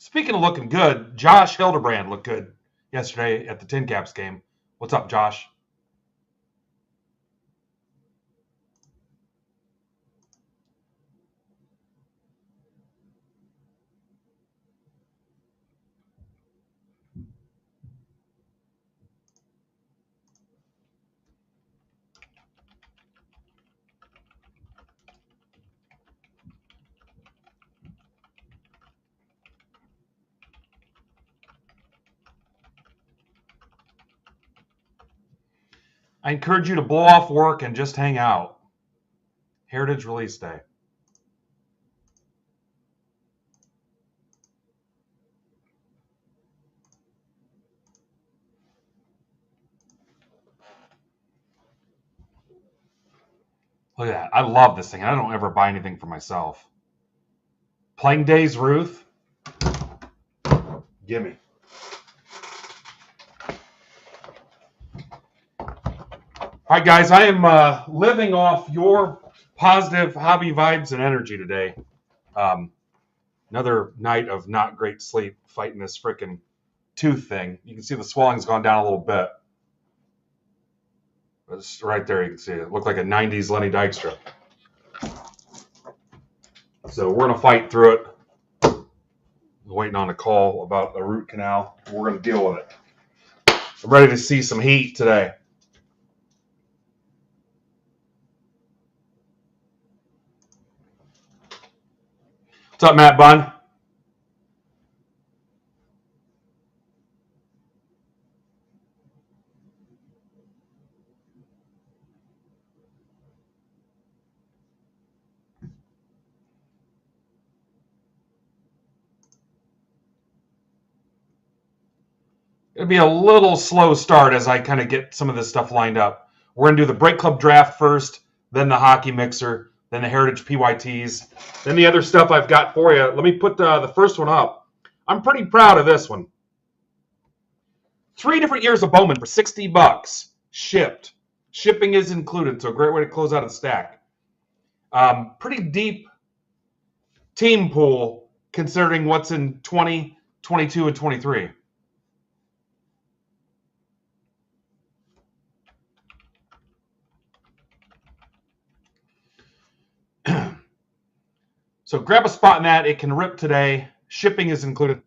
Speaking of looking good, Josh Hildebrand looked good yesterday at the Tin Caps game. What's up, Josh? I encourage you to blow off work and just hang out. Heritage Release Day. Look at that. I love this thing. I don't ever buy anything for myself. Playing Days Ruth. Gimme. All right, guys, I am living off your positive hobby vibes and energy today. Another night of not great sleep fighting this freaking tooth thing. You can see the swelling's gone down a little bit. It's right there, you can see it. It looked like a 90s Lenny Dykstra. So we're going to fight through it. Waiting on a call about a root canal. We're going to deal with it. I'm ready to see some heat today. What's up, Matt Bunn? It'll be a little slow start as I kind of get some of this stuff lined up. We're going to do the Break Club draft first, then the hockey mixer, then the Heritage PYTs, then the other stuff I've got for you. Let me put the first one up. I'm pretty proud of this one. 3 different years of Bowman for $60 shipped. Shipping is included, so a great way to close out a stack. Pretty deep team pool considering what's in 20, 22, and 23. So grab a spot in that. It can rip today. Shipping is included.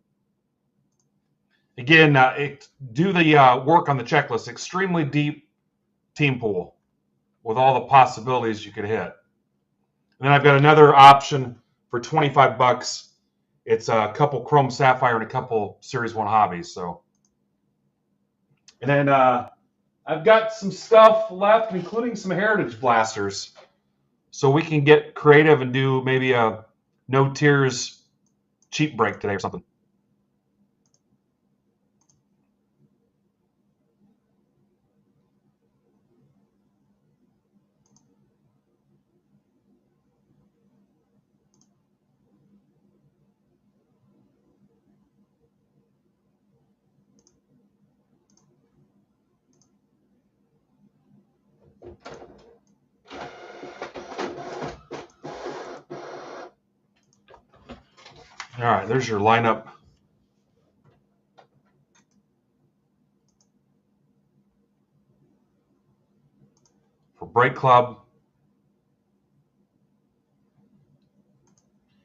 Again, do the work on the checklist. Extremely deep team pool with all the possibilities you could hit. And then I've got another option for $25. It's a couple Chrome Sapphire and a couple Series 1 hobbies. So, and then I've got some stuff left, including some Heritage blasters. So we can get creative and do maybe a no tears cheap break today or something. All right, there's your lineup. For Break Club.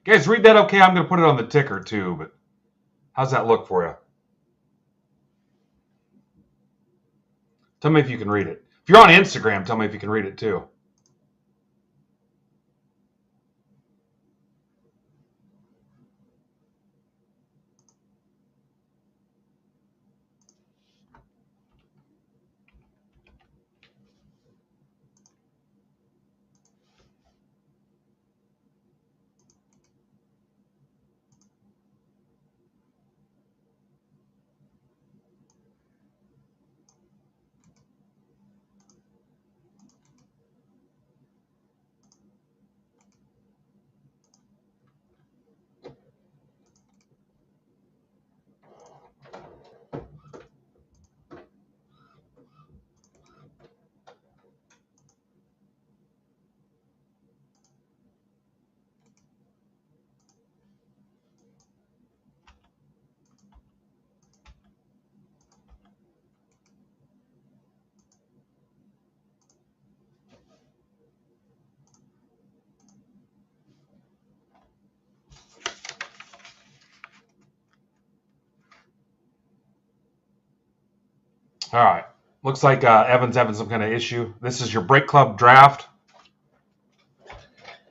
Guys, read that okay? I'm going to put it on the ticker too, but how's that look for you? Tell me if you can read it. If you're on Instagram, tell me if you can read it too. All right. Looks like Evan's having some kind of issue. This is your Break Club draft.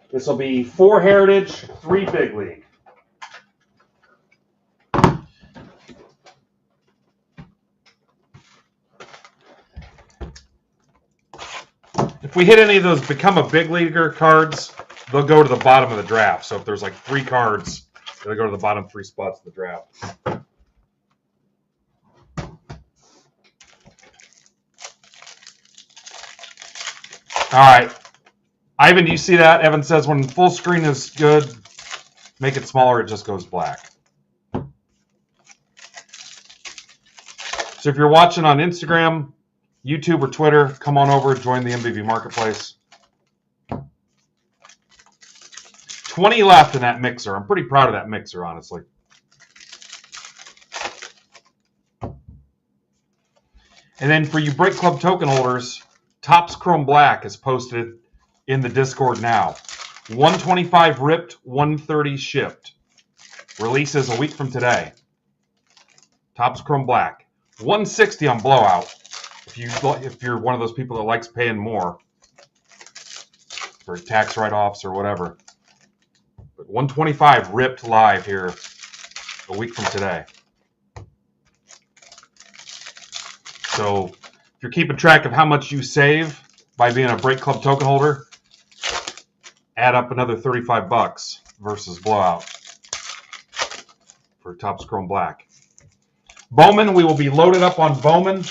This will be 4 Heritage, 3 Big League. If we hit any of those Become a Big Leaguer cards, they'll go to the bottom of the draft. So if there's like 3 cards, they'll go to the bottom 3 spots of the draft. All right. Ivan, do you see that? Evan says when full screen is good, make it smaller, it just goes black. So if you're watching on Instagram, YouTube, or Twitter, come on over, join the MBV Marketplace. 20 left in that mixer. I'm pretty proud of that mixer, honestly. And then for you Break Club token holders, Topps Chrome Black is posted in the Discord now. 125 ripped, 130 shipped. Releases a week from today. Topps Chrome Black. 160 on blowout. If you're one of those people that likes paying more for tax write-offs or whatever. But 125 ripped live here a week from today. So if you're keeping track of how much you save by being a Break Club token holder, add up another $35 versus blowout for Topps Chrome Black. Bowman, we will be loaded up on Bowman.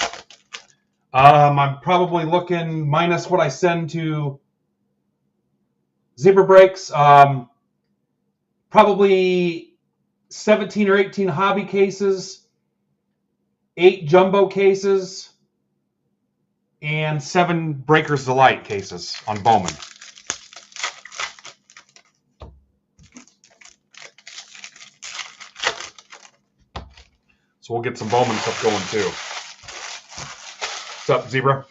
I'm probably looking minus what I send to Zebra Breaks. Probably 17 or 18 hobby cases, 8 jumbo cases, and 7 Breakers Delight cases on Bowman. So we'll get some Bowman stuff going too. What's up, Zebra?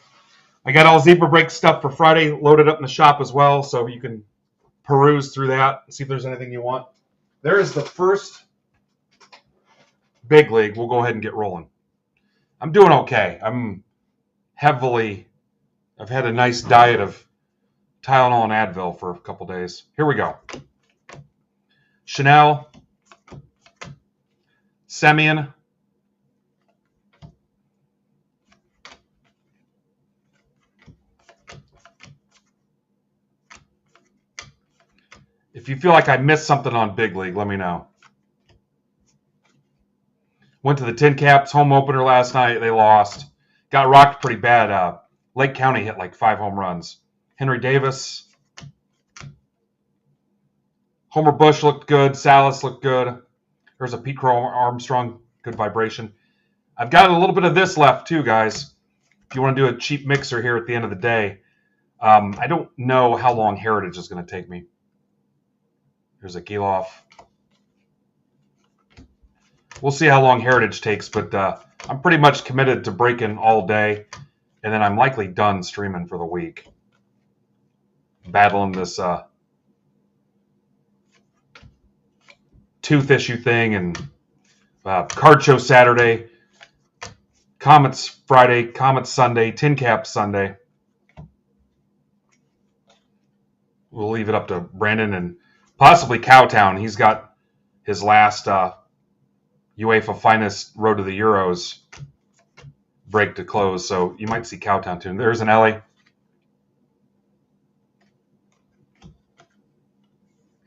I got all Zebra Break stuff for Friday loaded up in the shop as well, so you can peruse through that and see if there's anything you want. There is the first Big League. We'll go ahead and get rolling. I'm doing okay. I've had a nice diet of Tylenol and Advil for a couple days. Here we go. Chanel, Semyon, if you feel like I missed something on Big League, let me know. Went to the Tin Caps home opener last night. They lost. Got rocked pretty bad. Lake County hit like 5 home runs. Henry Davis. Homer Bush looked good. Salas looked good. There's a Pete Crow Armstrong. Good vibration. I've got a little bit of this left too, guys. If you want to do a cheap mixer here at the end of the day. I don't know how long Heritage is going to take me. Here's a Giloff. We'll see how long Heritage takes, but I'm pretty much committed to breaking all day, and then I'm likely done streaming for the week. Battling this tooth issue thing, and card show Saturday, Comets Friday, Comets Sunday, Tin Cap Sunday. We'll leave it up to Brandon and possibly Cowtown. He's got his last UEFA Finest Road to the Euros break to close, so you might see Cowtown too. There's an Ellie.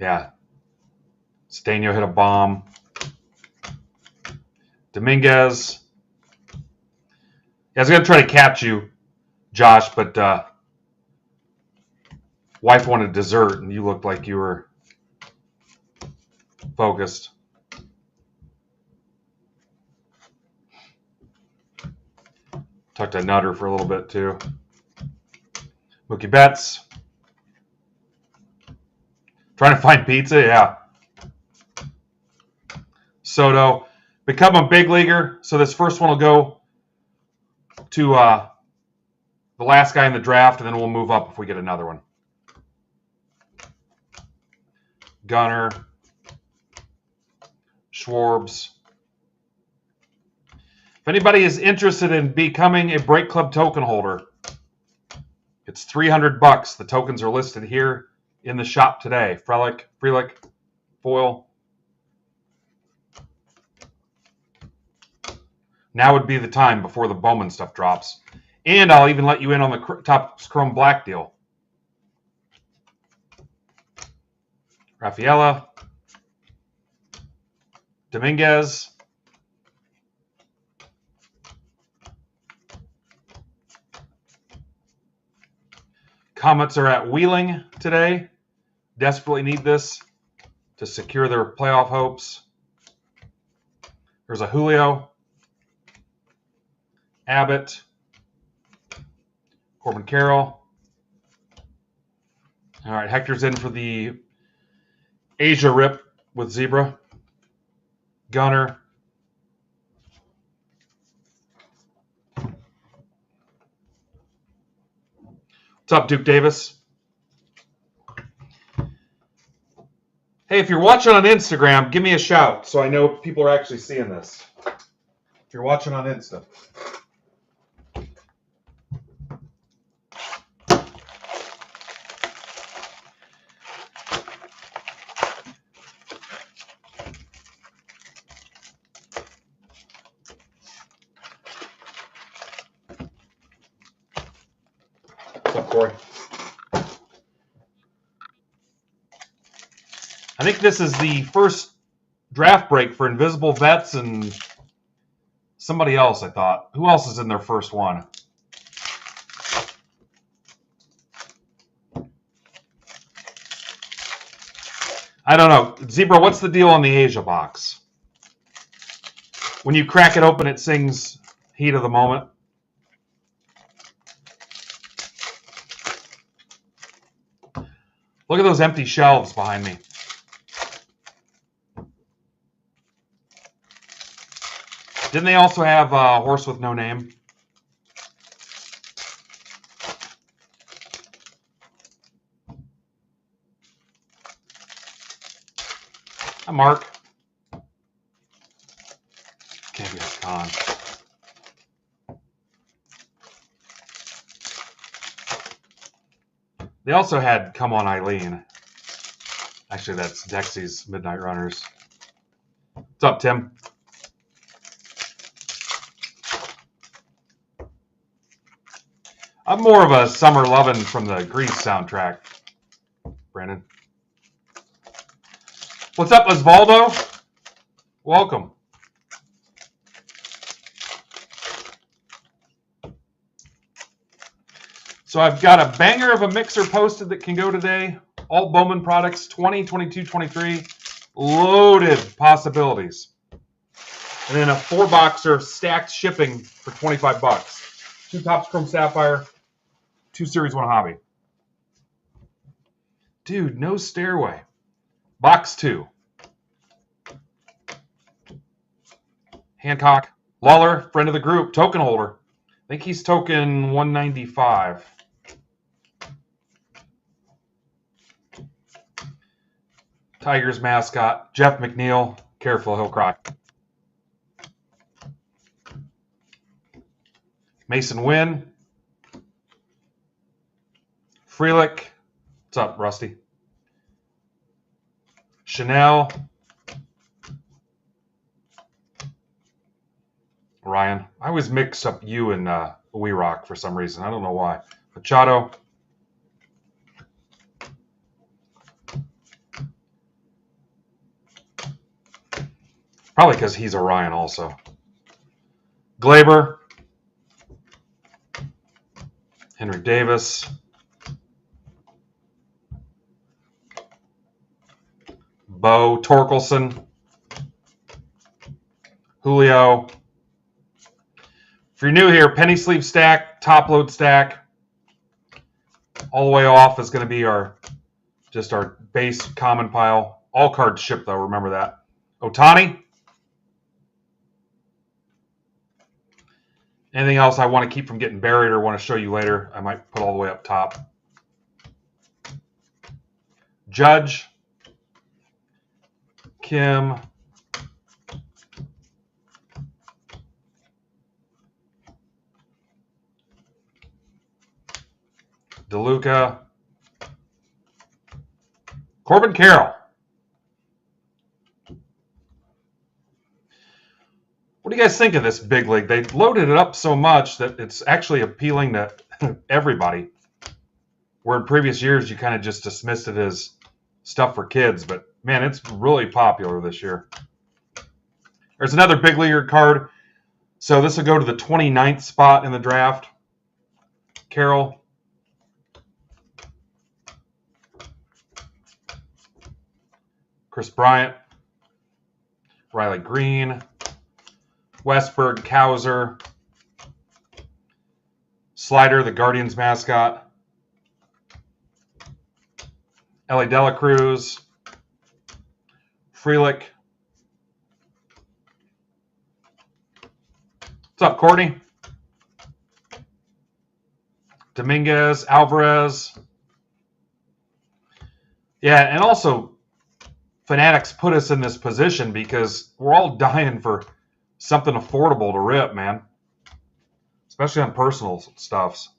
Yeah. Staino hit a bomb. Dominguez. Yeah, I was going to try to catch you, Josh, but wife wanted dessert, and you looked like you were focused. Talked to Nutter for a little bit, too. Mookie Betts. Trying to find pizza? Yeah. Soto. Become a big leaguer. So this first one will go to the last guy in the draft, and then we'll move up if we get another one. Gunner. Schwarbs. If anybody is interested in becoming a Break Club token holder, it's $300. The tokens are listed here in the shop today. Freelick, foil. Now would be the time before the Bowman stuff drops. And I'll even let you in on the Topps Chrome Black deal. Rafaela. Dominguez. Comets are at Wheeling today. Desperately need this to secure their playoff hopes. There's a Julio. Abbott. Corbin Carroll. All right, Hector's in for the Asia rip with Zebra. Gunner. What's up, Duke Davis? Hey, if you're watching on Instagram, give me a shout so I know people are actually seeing this. If you're watching on Insta. What's up, Corey? I think this is the first draft break for Invisible Vets and somebody else, I thought. Who else is in their first one? I don't know. Zebra, what's the deal on the Asia box? When you crack it open, it sings Heat of the Moment. Look at those empty shelves behind me. Didn't they also have a horse with no name? Hi, Mark. Can't be gone. They also had Come On Eileen. Actually, that's Dexy's Midnight Runners. What's up, Tim? I'm more of a Summer Lovin' from the Grease soundtrack, Brandon. What's up, Osvaldo? Welcome. So I've got a banger of a mixer posted that can go today. All Bowman products, 20, 22, 23. Loaded possibilities. And then a 4-boxer stacked shipping for $25. 2 Topps Chrome Sapphire, 2 Series 1 Hobby. Dude, no stairway. Box 2. Hancock. Lawler, friend of the group, token holder. I think he's token 195. Tigers mascot, Jeff McNeil. Careful, he'll cry. Mason Wynn. Freelick. What's up, Rusty? Chanel. Ryan. I always mix up you and We Rock for some reason. I don't know why. Machado. Probably because he's a Ryan also. Glaber. Henry Davis. Bo Torkelson. Julio. If you're new here, penny sleeve stack, top load stack. All the way off is going to be our base common pile. All cards shipped though, remember that. Otani. Anything else I want to keep from getting buried or want to show you later, I might put all the way up top. Judge. Kim. DeLuca, Corbin Carroll. What do you guys think of this big league? They loaded it up so much that it's actually appealing to everybody. Where in previous years you kind of just dismissed it as stuff for kids, but man, it's really popular this year. There's another big leaguer card. So this will go to the 29th spot in the draft. Carroll. Chris Bryant. Riley Green. Westberg, Cowser. Slider, the Guardians mascot. Ellie Dela Cruz. Frelick. What's up, Courtney? Dominguez, Alvarez. Yeah, and also Fanatics put us in this position because we're all dying for something affordable to rip, man. Especially on personal stuffs.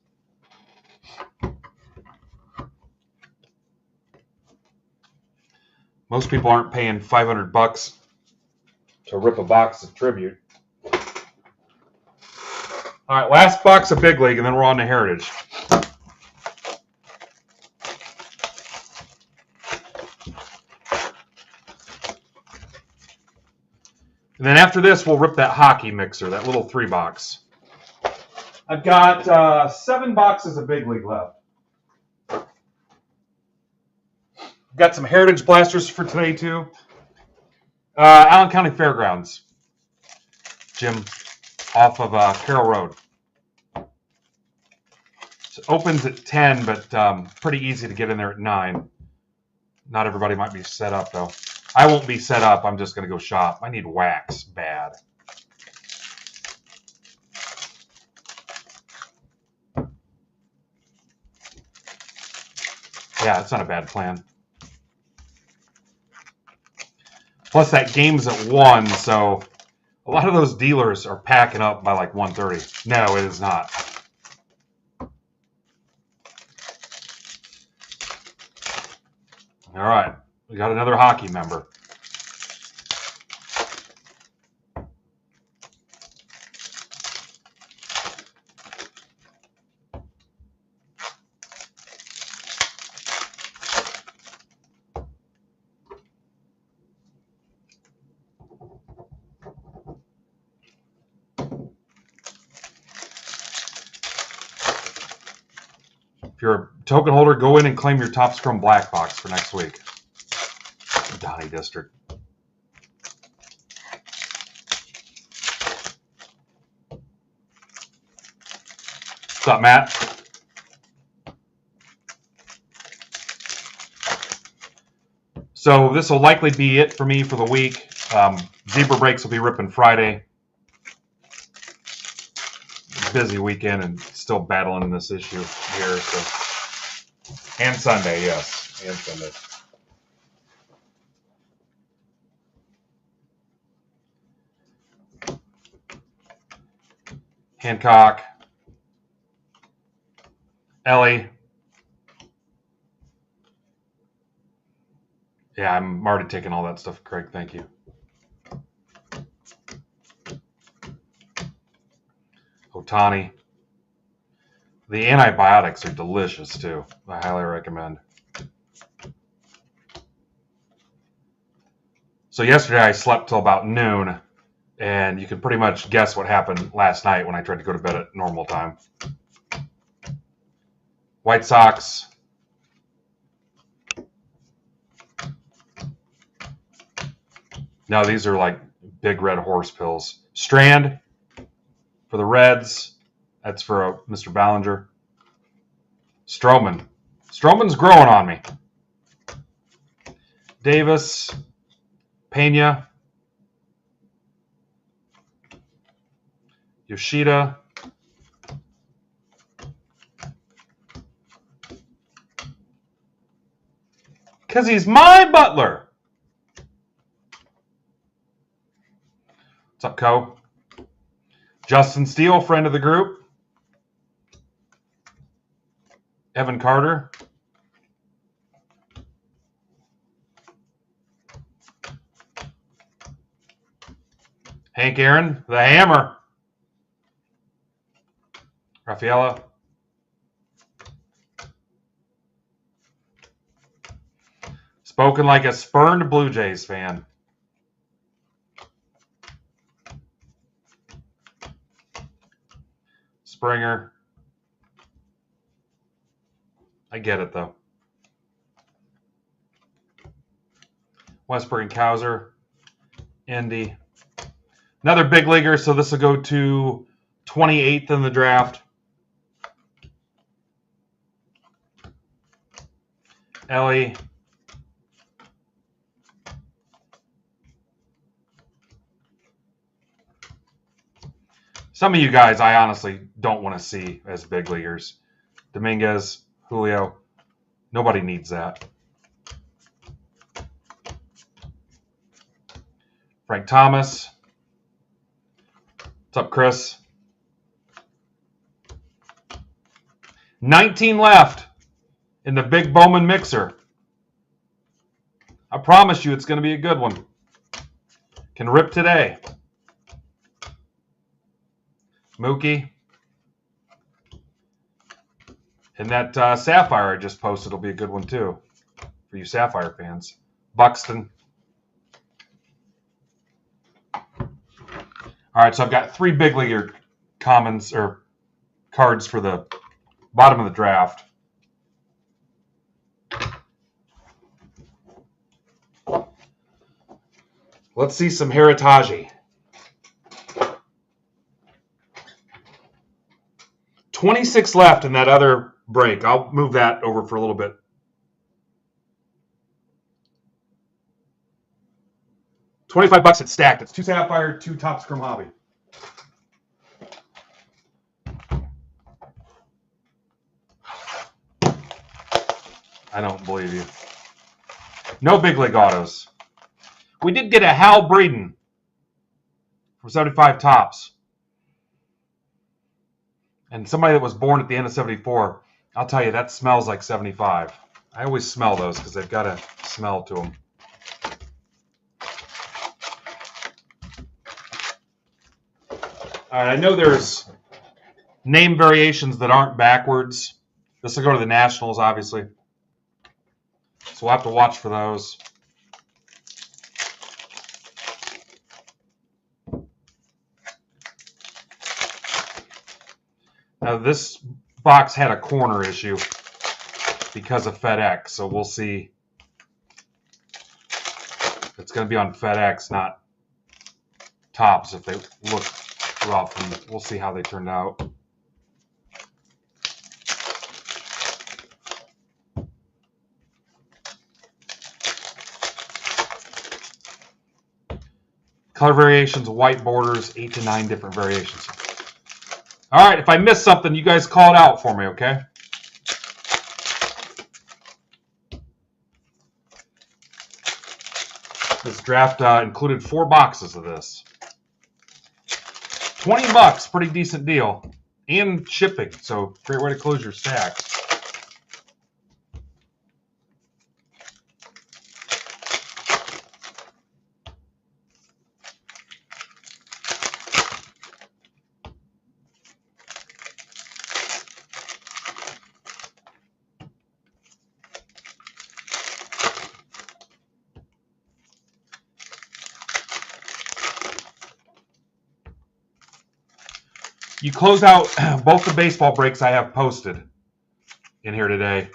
Most people aren't paying $500 to rip a box of Tribute. All right, last box of Big League, and then we're on to Heritage. And then after this, we'll rip that hockey mixer, that little 3-box. I've got 7 boxes of Big League left. Got some Heritage blasters for today, too. Allen County Fairgrounds. Jim, off of Carroll Road. So it opens at 10, but pretty easy to get in there at 9. Not everybody might be set up, though. I won't be set up. I'm just going to go shop. I need wax bad. Yeah, that's not a bad plan. Plus, that game's at 1, so a lot of those dealers are packing up by like 1:30. No, it is not. All right, we got another hockey member. If you're a token holder, go in and claim your Top Scrum Black Box for next week. Donnie District. What's up, Matt? So this will likely be it for me for the week. Zebra Breaks will be ripping Friday. Busy weekend and still battling this issue here. So, and Sunday, yes, and Sunday. Hancock, Ellie. Yeah, I'm already taking all that stuff, Craig. Thank you. Otani. The antibiotics are delicious too. I highly recommend. So yesterday I slept till about noon, and you can pretty much guess what happened last night when I tried to go to bed at normal time. White Sox. No, these are like big red horse pills. Strand for the Reds. That's for Mr. Ballinger. Stroman. Stroman's growing on me. Davis. Pena. Yoshida. Because he's my butler. What's up, Co? Justin Steele, friend of the group. Evan Carter. Hank Aaron, the Hammer. Rafaela. Spoken like a spurned Blue Jays fan. Springer. I get it, though. Westbrook and Kauser. Indy. Another big leaguer, so this will go to 28th in the draft. Ellie. Some of you guys I honestly don't want to see as big leaguers. Dominguez, Julio. Nobody needs that. Frank Thomas. What's up, Chris? 19 left in the big Bowman mixer. I promise you it's going to be a good one. Can rip today. Mookie. And that Sapphire I just posted will be a good one too for you Sapphire fans. Buxton. All right, so I've got 3 big leaguer commons or cards for the bottom of the draft. Let's see some Heritage. 26 left in that other break. I'll move that over for a little bit. $25 it's stacked. It's 2 Sapphire, 2 Topps Chrome Hobby. I don't believe you. No big league autos. We did get a Hal Breeden for 75 Topps. And somebody that was born at the end of 74, I'll tell you, that smells like 75. I always smell those because they've got a smell to them. All right, I know there's name variations that aren't backwards. This will go to the Nationals, obviously. So we'll have to watch for those. Now, this box had a corner issue because of FedEx, so we'll see. It's going to be on FedEx, not Topps, if they look rough, and we'll see how they turned out. Color variations, white borders, 8 to 9 different variations. All right, if I missed something, you guys call it out for me, okay? This draft included 4 boxes of this. $20, pretty decent deal. And shipping, so great way to close your stacks. You close out both the baseball breaks I have posted in here today.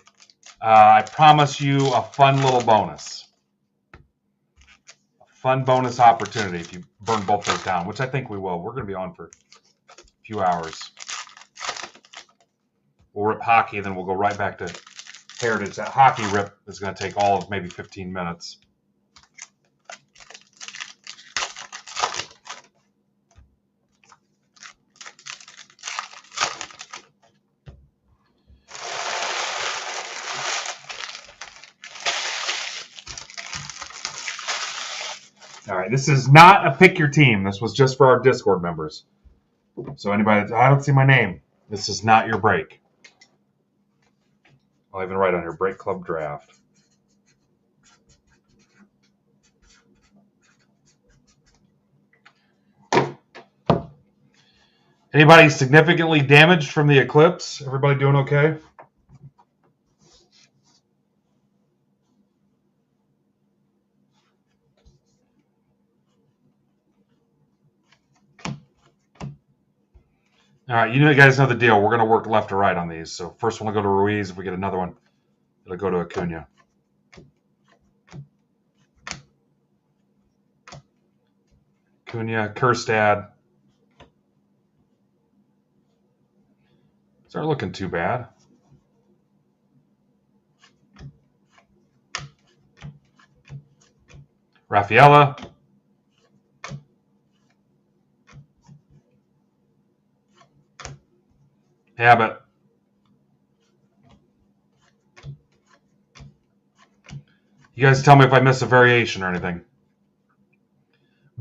I promise you a fun little bonus. A fun bonus opportunity if you burn both those down, which I think we will. We're going to be on for a few hours. We'll rip hockey, and then we'll go right back to Heritage. That hockey rip is going to take all of maybe 15 minutes. All right, this is not a pick your team. This was just for our Discord members. So anybody that's, I don't see my name, this is not your break. I'll even write on here, Break Club Draft. Anybody significantly damaged from the eclipse? Everybody doing okay? All right, you guys know the deal. We're going to work left to right on these. So first one will go to Ruiz. If we get another one, it'll go to Acuna. Acuna, Kerstad. These aren't looking too bad. Rafaela. Habit. You guys tell me if I miss a variation or anything.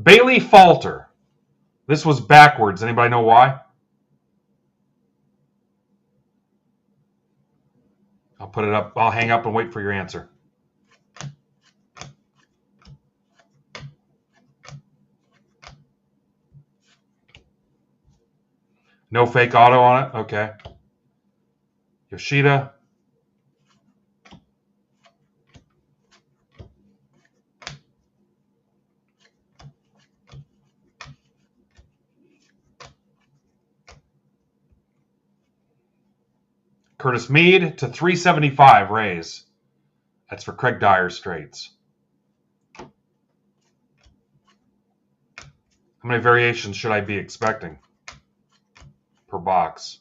Bailey Falter. This was backwards. Anybody know why? I'll put it up. I'll hang up and wait for your answer. No fake auto on it? Okay. Yoshida. Curtis Mead to 375 Rays. That's for Craig Dyer Straits. How many variations should I be expecting per box?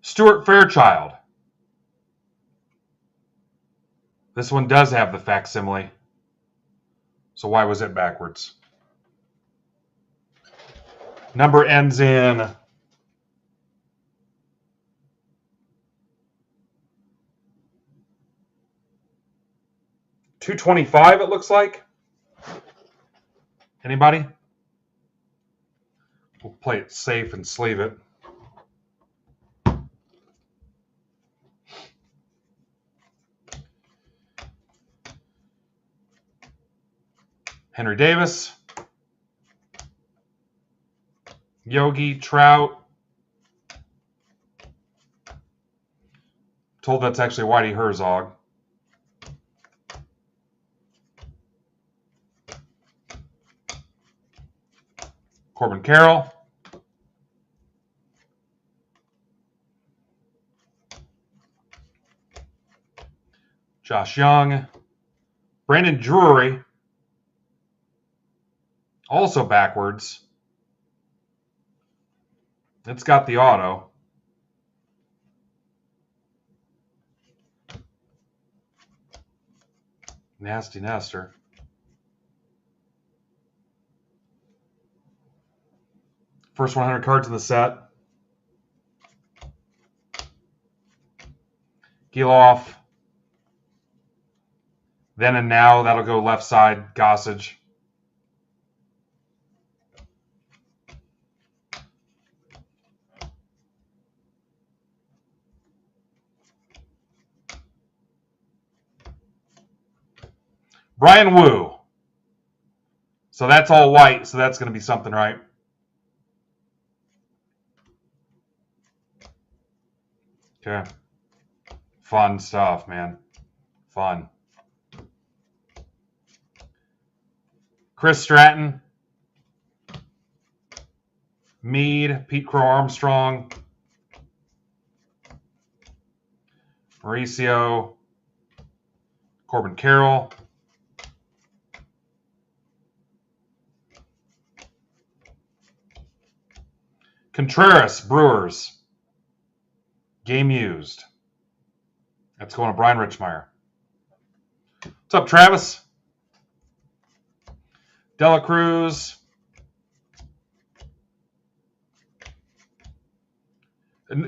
Stuart Fairchild. This one does have the facsimile. So why was it backwards? Number ends in 225, it looks like. Anybody? We'll play it safe and sleeve it. Henry Davis. Yogi, Trout. Told that's actually Whitey Herzog. Corbin Carroll. Josh Young. Brandon Drury. Also backwards. It's got the auto. Nasty Nestor. First 100 cards in the set. Giloff. Then and now, that'll go left side, Gossage. Brian Wu. So that's all white, so that's going to be something, right? Okay. Fun stuff, man. Fun. Chris Stratton. Mead. Pete Crow Armstrong. Mauricio. Corbin Carroll. Contreras, Brewers. Game used. That's going to Brian Richmeyer. What's up, Travis? Dela Cruz.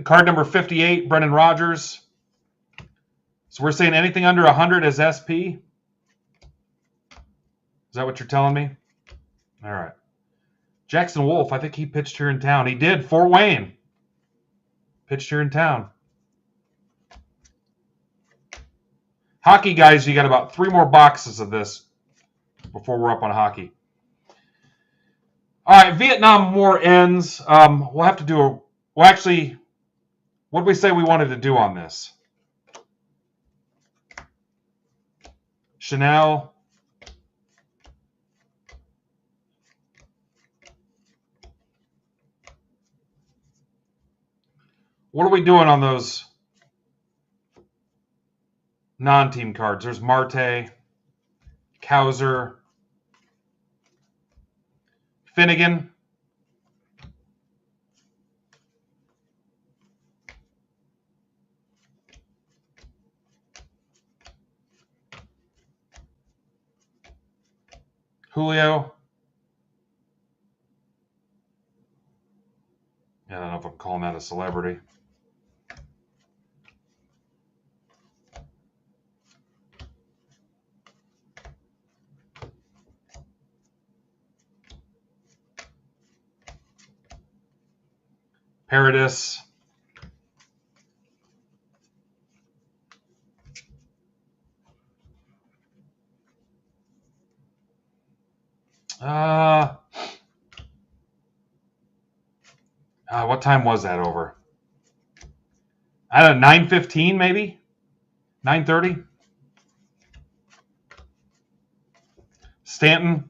Card number 58, Brendan Rodgers. So we're saying anything under 100 is SP? Is that what you're telling me? All right. Jackson Wolf, I think he pitched here in town. He did. Fort Wayne. Pitched here in town. Hockey, guys, you got about 3 more boxes of this before we're up on hockey. All right, Vietnam War ends. We'll have to do a... Well, actually, what did we say we wanted to do on this? Chanel. What are we doing on those non-team cards? There's Marte, Kauser, Finnegan. Julio. I don't know if I'm calling that a celebrity. Paradis. What time was that over? I don't know, 9:15 maybe? 9:30? Stanton.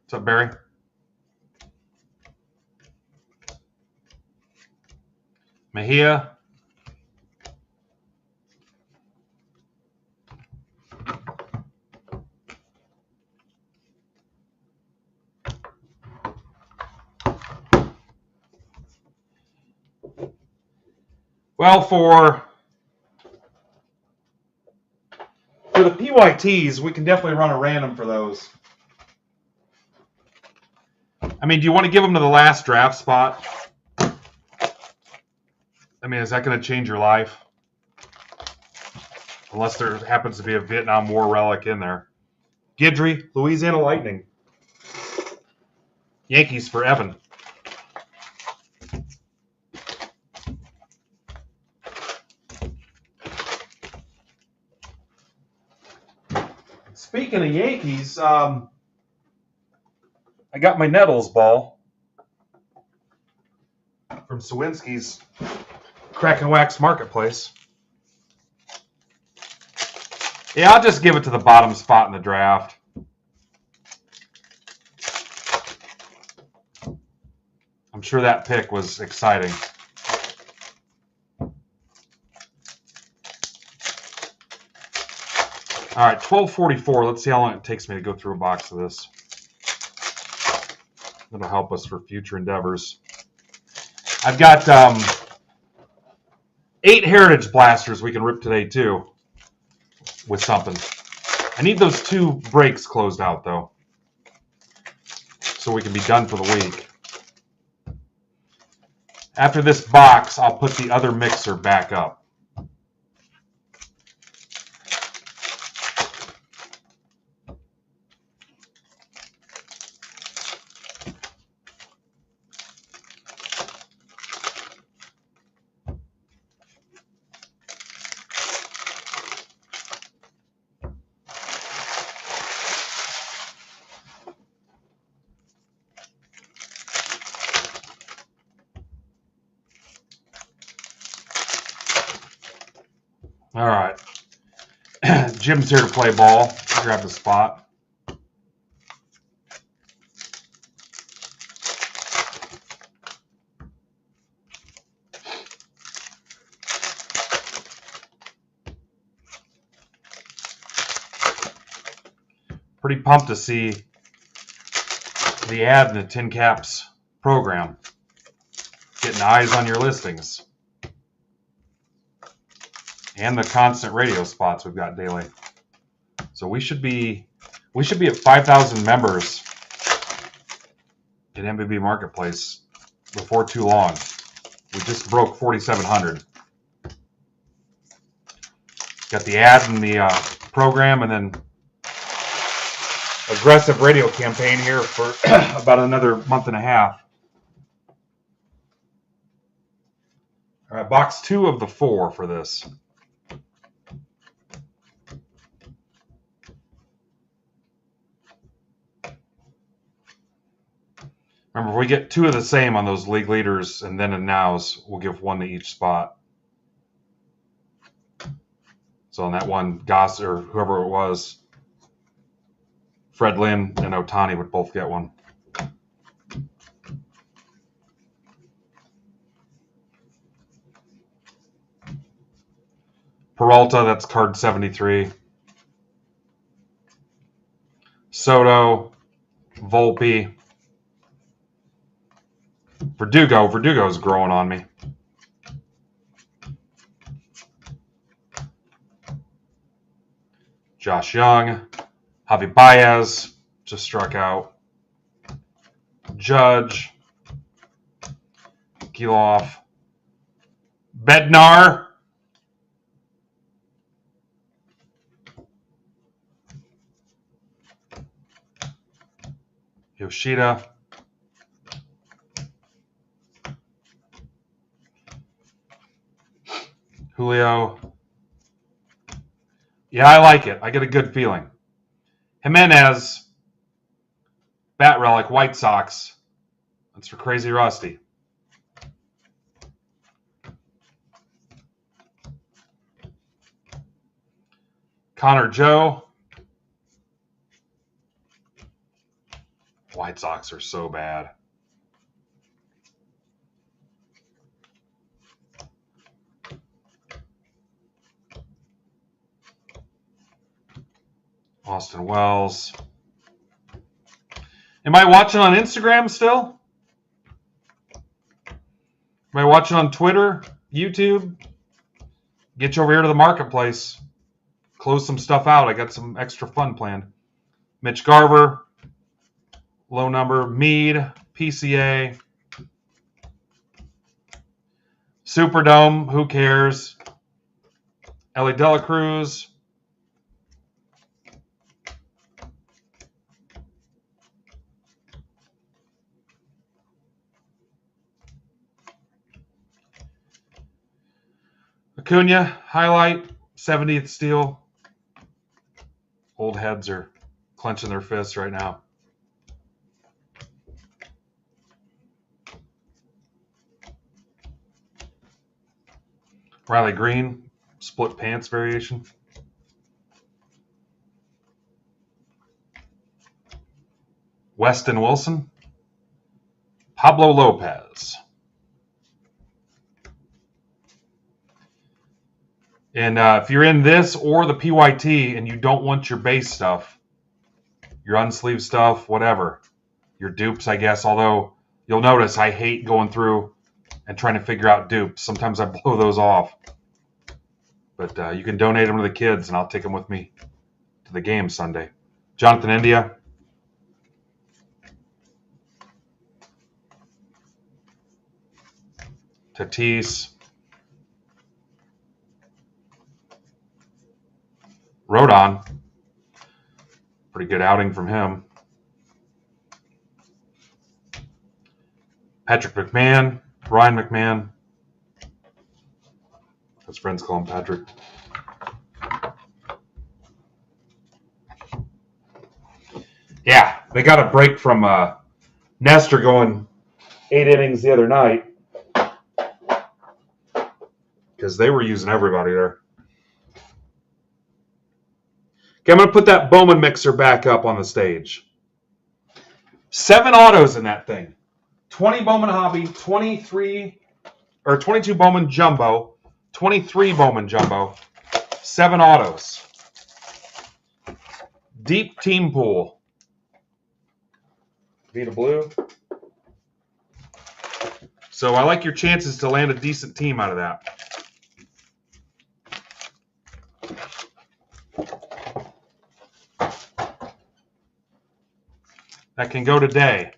What's up, Barry? Mejia. Well, for the PYTs, we can definitely run a random for those. I mean, do you want to give them to the last draft spot? I mean, is that going to change your life? Unless there happens to be a Vietnam War relic in there. Guidry, Louisiana Lightning. Yankees for Evan. Speaking of Yankees, I got my Nettles ball from Sawinski's Crack and Wax Marketplace. Yeah, I'll just give it to the bottom spot in the draft. I'm sure that pick was exciting. All right, 12:44. Let's see how long it takes me to go through a box of this. That'll help us for future endeavors. I've got 8 Heritage Blasters we can rip today, too, with something. I need those 2 breaks closed out, though, so we can be done for the week. After this box, I'll put the other mixer back up. All right. Jim's here to play ball. Grab the spot. Pretty pumped to see the ad in the Tin Caps program. Getting eyes on your listings. And the constant radio spots we've got daily. So we should be at 5,000 members in MBB Marketplace before too long. We just broke 4,700. Got the ad in the program, and then aggressive radio campaign here for about another month and a half. All right, box 2 of the 4 for this. Remember, if we get 2 of the same on those league leaders and then in nows, we'll give 1 to each spot. So on that one, Goss or whoever it was, Fred Lynn and Otani would both get 1. Peralta, that's card 73. Soto, Volpe, Verdugo's growing on me. Josh Young, Javi Baez just struck out. Judge, Kiloff, Bednar, Yoshida, Julio. Yeah, I like it. I get a good feeling. Jimenez, Bat Relic, White Sox. That's for Crazy Rusty. Connor Joe. White Sox are so bad. Austin Wells. Am I watching on Instagram still? Am I watching on Twitter, YouTube? Get you over here to the marketplace. Close some stuff out. I got some extra fun planned. Mitch Garver. Low number. Mead. PCA. Superdome. Who cares? Ellie Dela Cruz. Acuna, highlight, 70th steal. Old heads are clenching their fists right now. Riley Green, split pants variation. Weston Wilson. Pablo Lopez. And if you're in this or the PYT and you don't want your base stuff, your unsleeved stuff, whatever, your dupes, I guess, although you'll notice I hate going through and trying to figure out dupes. Sometimes I blow those off. But you can donate them to the kids, and I'll take them with me to the game Sunday. Jonathan India. Tatis. Rodon. Pretty good outing from him. Patrick McMahon. Ryan McMahon. His friends call him Patrick. Yeah, they got a break from Nestor going 8 innings the other night because they were using everybody there. Okay, I'm going to put that Bowman mixer back up on the stage. 7 autos in that thing. 20 Bowman Hobby, 22 Bowman Jumbo, 23 Bowman Jumbo, 7 autos. Deep team pool. Vita Blue. So I like your chances to land a decent team out of that. That can go today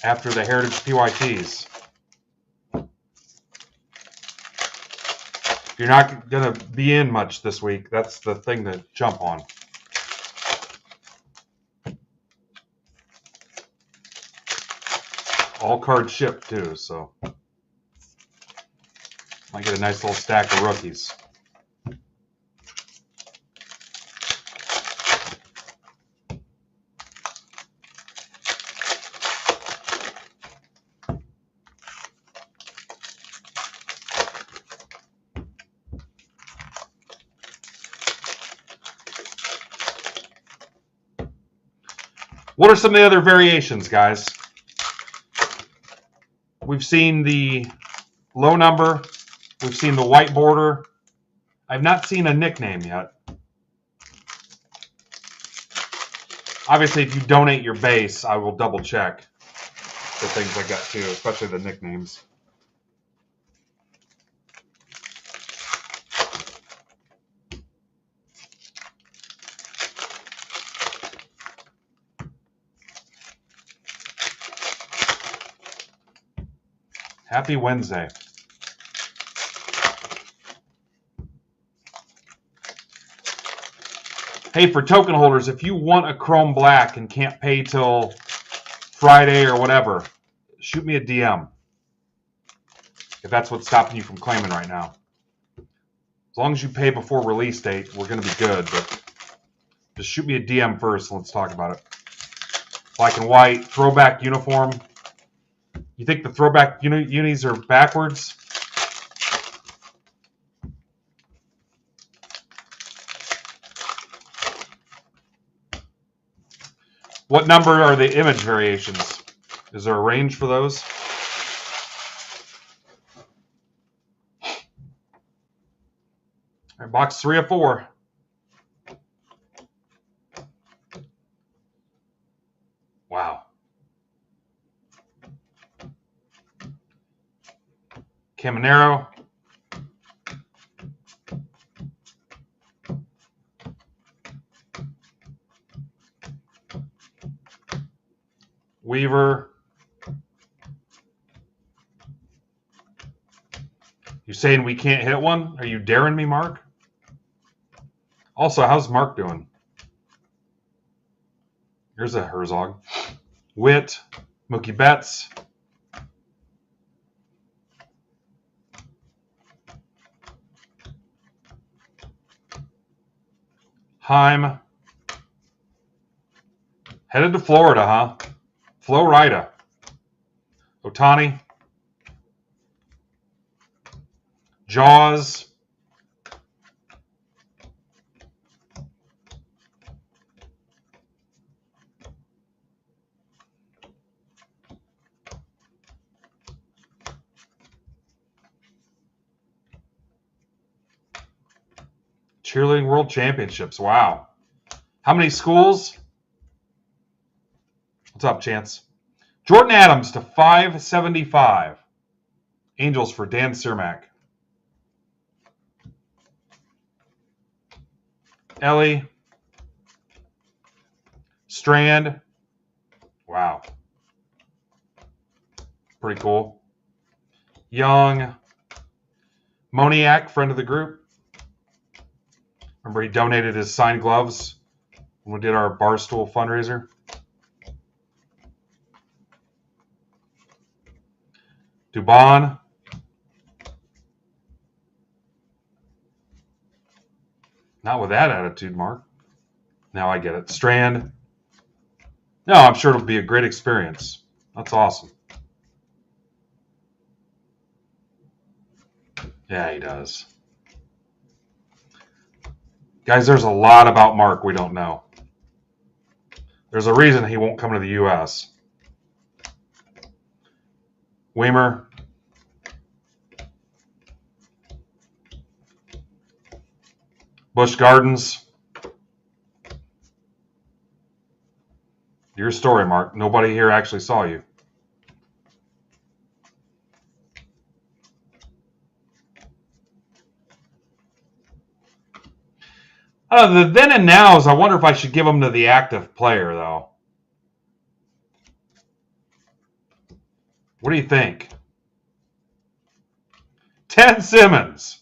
after the Heritage PYTs. You're not going to be in much this week. That's the thing to jump on. All cards shipped too, so might get a nice little stack of rookies. What are some of the other variations, guys? We've seen the low number. We've seen the white border. I've not seen a nickname yet. Obviously, if you donate your base, I will double check the things I got too, especially the nicknames. Happy Wednesday. Hey, for token holders, if you want a Chrome Black and can't pay till Friday or whatever, shoot me a DM. If that's what's stopping you from claiming right now. As long as you pay before release date, we're going to be good. But just shoot me a DM first and let's talk about it. Black and white, throwback uniform. You think the throwback unis are backwards? What number are the image variations? Is there a range for those? All right, box 3 of 4. Wow. Caminero. Weaver. You saying we can't hit one? Are you daring me, Mark? Also, how's Mark doing? Here's a Herzog. Witt. Mookie Betts. Heim. Headed to Florida, huh? Florida. Ohtani. Jaws. Cheerleading World Championships. Wow. How many schools? What's up, Chance? Jordan Adams to 575. Angels for Dan Cermak. Ellie. Strand. Wow. Pretty cool. Young. Moniak, friend of the group. Remember he donated his signed gloves when we did our Barstool fundraiser? Dubon. Not with that attitude, Mark. Now I get it. Strand. No, I'm sure it'll be a great experience. That's awesome. Yeah, he does. Guys, there's a lot about Mark we don't know. There's a reason he won't come to the U.S. Weimer. Busch Gardens. Your story, Mark. Nobody here actually saw you. The then and nows, I wonder if I should give them to the active player, though. What do you think? Ted Simmons.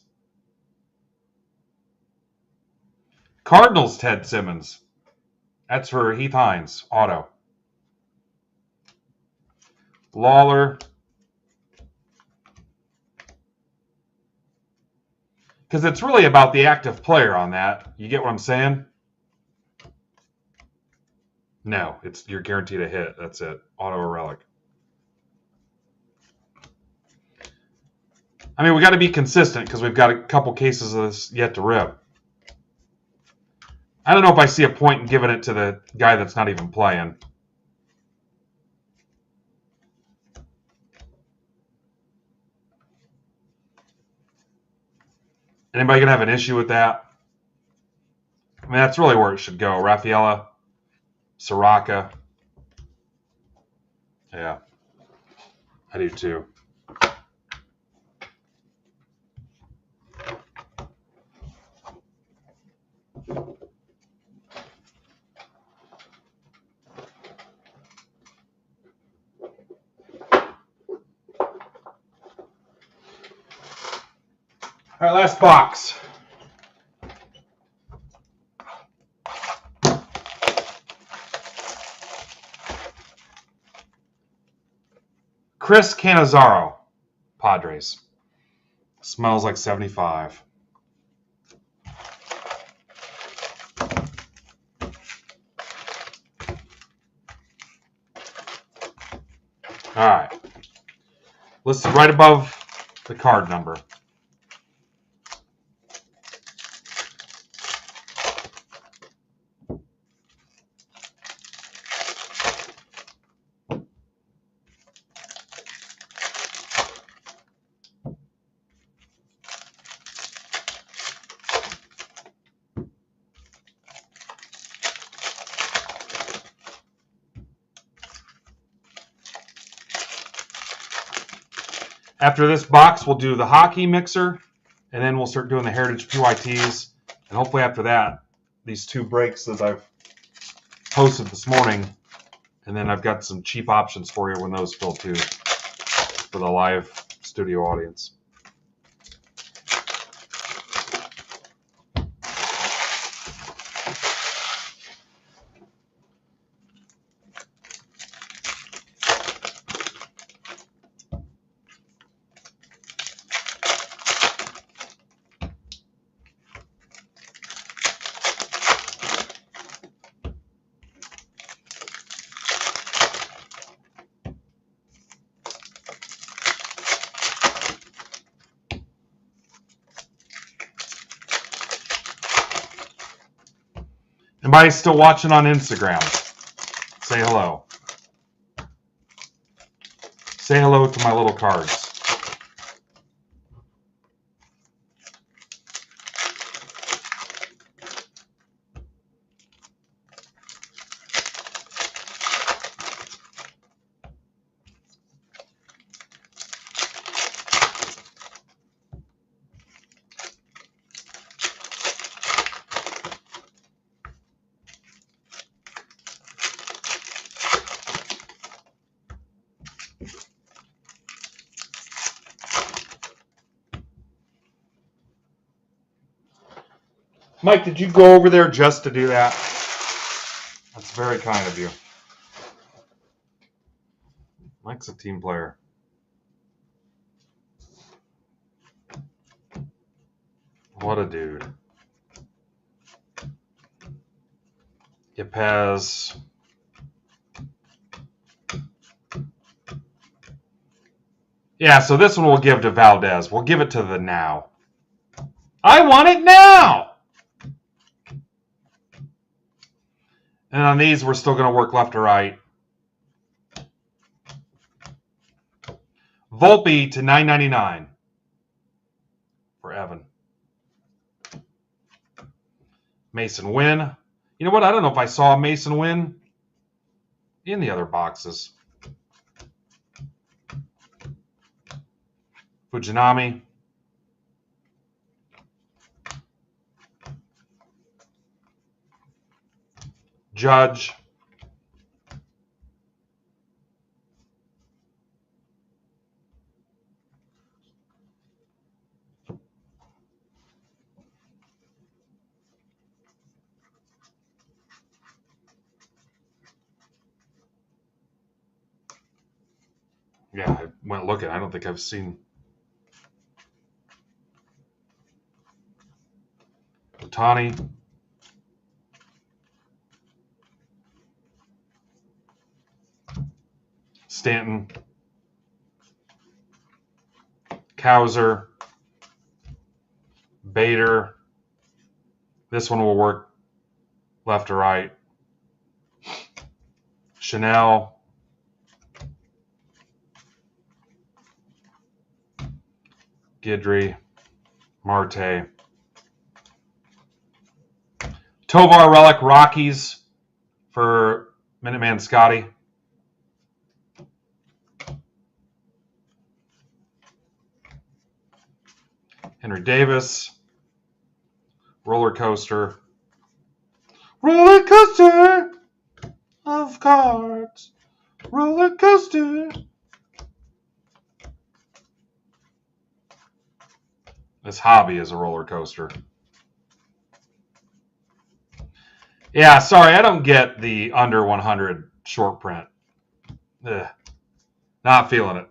Cardinals Ted Simmons. That's for Heath Hines, auto. Lawler. Because it's really about the active player on that. You get what I'm saying? No, you're guaranteed a hit. That's it. Auto or relic. I mean, we got to be consistent because we've got a couple cases of this yet to rip. I don't know if I see a point in giving it to the guy that's not even playing. Anybody gonna have an issue with that? I mean, that's really where it should go. Rafaela, Soraka. Yeah, I do too. All right, last box. Chris Cannizzaro, Padres. Smells like 75. All right. Listed right above the card number. After this box, we'll do the hockey mixer, and then we'll start doing the Heritage PYTs. And hopefully after that, these two breaks that I've posted this morning, and then I've got some cheap options for you when those fill too, for the live studio audience. Anybody still watching on Instagram? Say hello. Say hello to my little cards. Mike, did you go over there just to do that? That's very kind of you. Mike's a team player. What a dude. Yepez. Yeah, so this one we'll give to Valdez. We'll give it to the now. I want it now! And on these, we're still going to work left to right. Volpe to $9.99 for Evan. Mason Wynn. You know what? I don't know if I saw Mason Wynn in the other boxes. Fujinami. Judge. Yeah, I went looking. I don't think I've seen Otani. Stanton. Cowser. Bader. This one will work left to right. Chanel. Guidry. Marte. Tovar Relic Rockies for Minuteman Scotty. Henry Davis. Roller coaster. Roller coaster of cards. Roller coaster. This hobby is a roller coaster. Yeah, sorry, I don't get the under 100 short print. Ugh, not feeling it.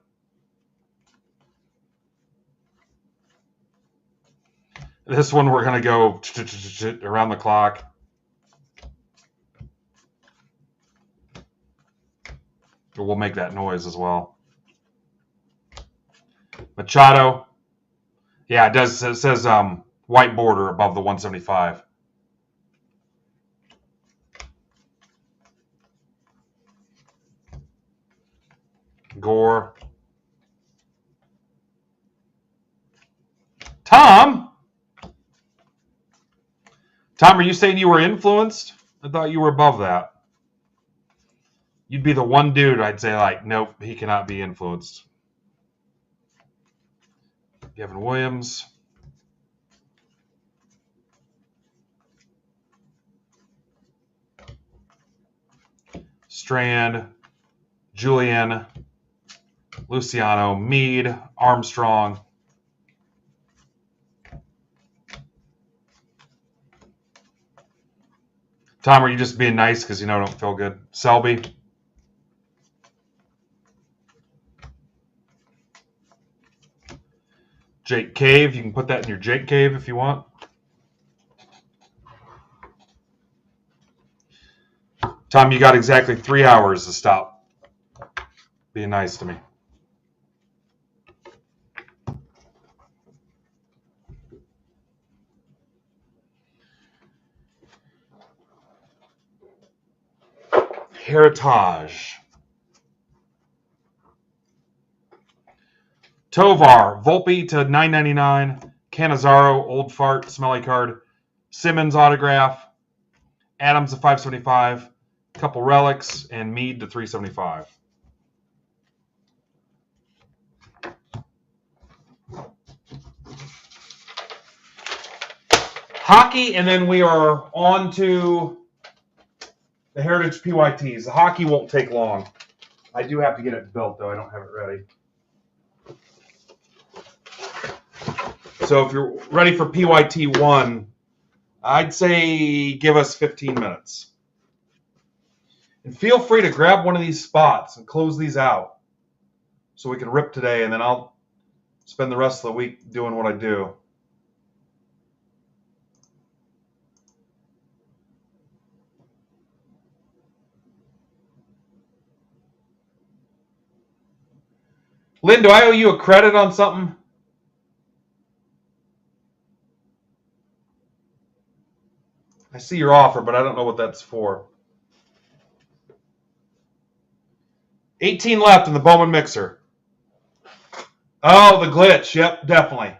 This one we're going to go around the clock. We'll make that noise as well. Machado. Yeah, it does. It says white border above the 175. Gore. Tom, are you saying you were influenced? I thought you were above that. You'd be the one dude I'd say, like, nope, he cannot be influenced. Gavin Williams. Strand. Julian. Luciano. Meade. Armstrong. Tom, are you just being nice because you know don't feel good? Selby. Jake Cave. You can put that in your Jake Cave if you want. Tom, you got exactly 3 hours to stop being nice to me. Heritage. Tovar, Volpe to $9.99. Cannizzaro, Old Fart, Smelly Card. Simmons autograph. Adams to $5.75. Couple relics and Meade to $3.75. Hockey, and then we are on to the Heritage PYTs. The hockey won't take long. I do have to get it built, though. I don't have it ready. So if you're ready for PYT 1, I'd say give us 15 minutes. And feel free to grab one of these spots and close these out so we can rip today, and then I'll spend the rest of the week doing what I do. Lynn, do I owe you a credit on something? I see your offer, but I don't know what that's for. 18 left in the Bowman Mixer. Oh, the glitch. Yep, definitely.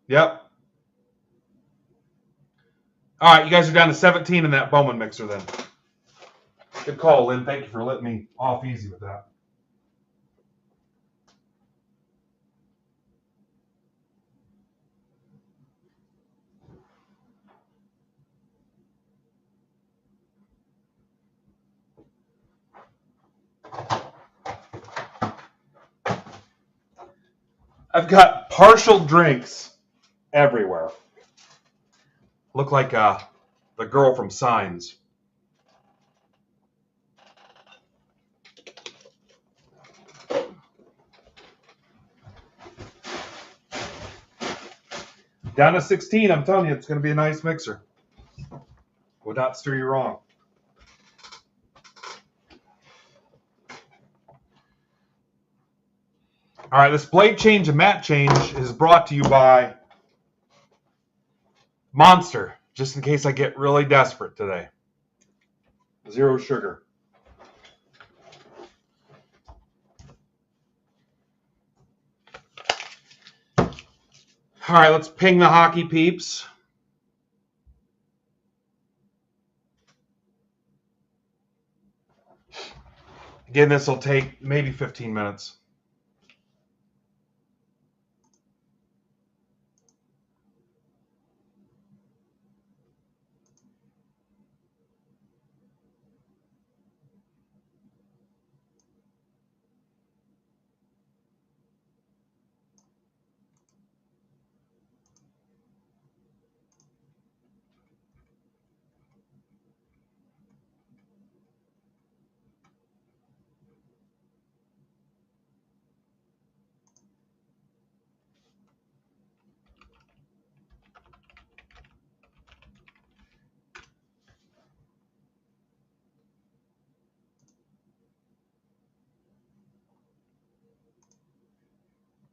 Yep. All right, you guys are down to 17 in that Bowman Mixer then. Good call, Lynn. Thank you for letting me off easy with that. I've got partial drinks everywhere. Look like the girl from Signs. Down to 16, I'm telling you, it's going to be a nice mixer. Would not steer you wrong. All right, this blade change and mat change is brought to you by Monster, just in case I get really desperate today. Zero sugar. All right, let's ping the hockey peeps. Again, this will take maybe 15 minutes.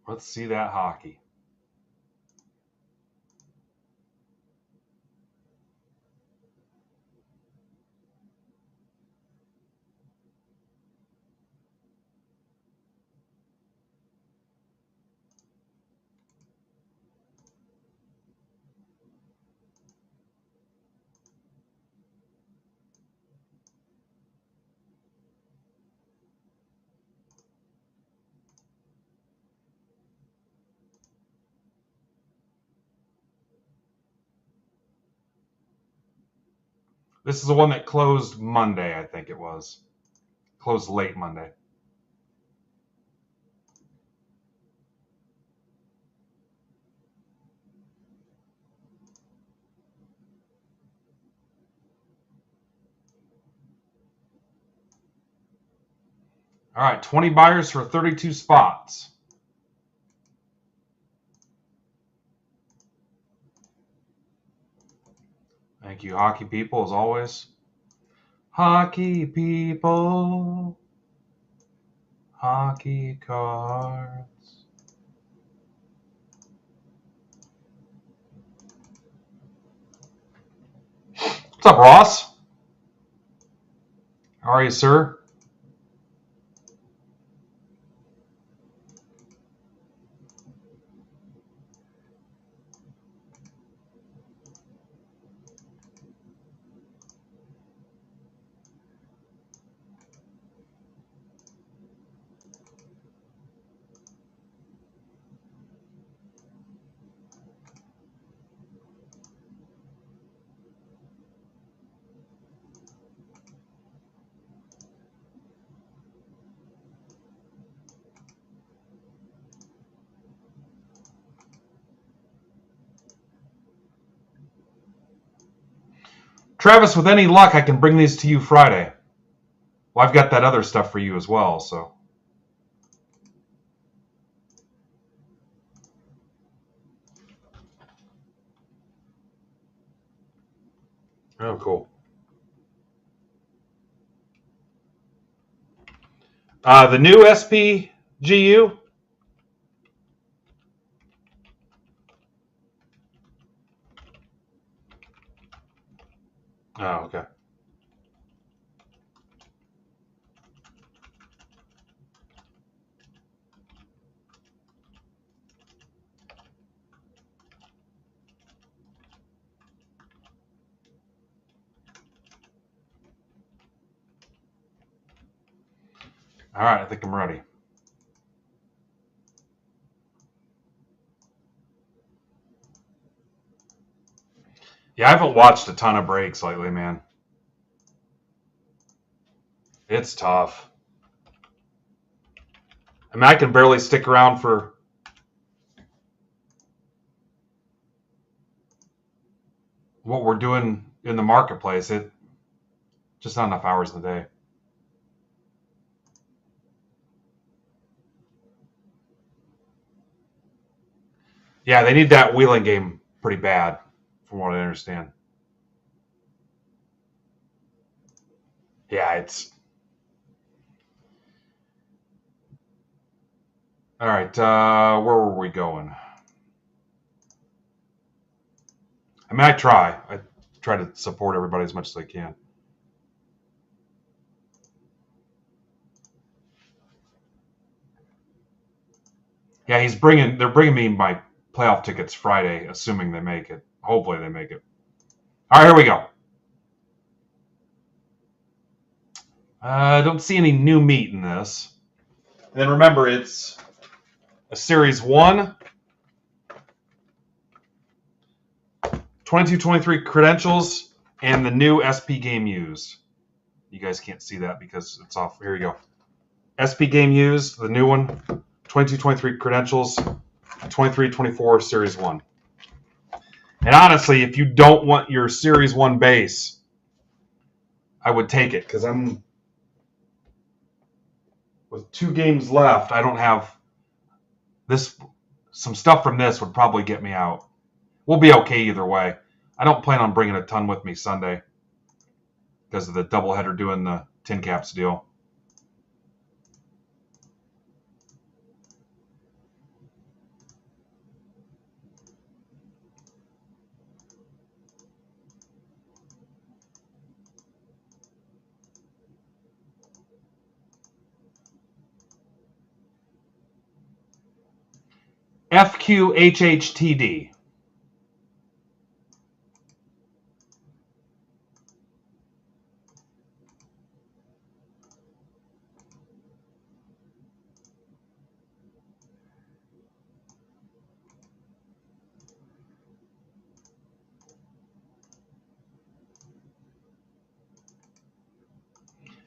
Let's see that hockey. This is the one that closed Monday, I think it was. Closed late Monday. All right, 20 buyers for 32 spots. Thank you, hockey people, as always. Hockey people. Hockey cards. What's up, Ross? How are you, sir? Travis, with any luck, I can bring these to you Friday. Well, I've got that other stuff for you as well, so. Oh, cool. The new SPGU. Oh, okay. All right, I think I'm ready. Yeah, I haven't watched a ton of breaks lately, man. It's tough. I mean, I can barely stick around for what we're doing in the marketplace. It just not enough hours in the day. Yeah, they need that wheeling game pretty bad, from what I understand. Yeah, it's all right. Where were we going? I mean, I try to support everybody as much as I can. Yeah, they're bringing me my playoff tickets Friday, assuming they make it. Hopefully they make it. All right, here we go. I don't see any new meat in this. And then remember, it's a Series 1, 22-23 credentials, and the new SP game used. You guys can't see that because it's off. Here you go. SP game used, the new one, 22-23 credentials, 23-24 Series 1. And honestly, if you don't want your Series 1 base, I would take it because I'm with 2 games left. I don't have this. Some stuff from this would probably get me out. We'll be okay either way. I don't plan on bringing a ton with me Sunday because of the doubleheader doing the tin caps deal. FQHHTD.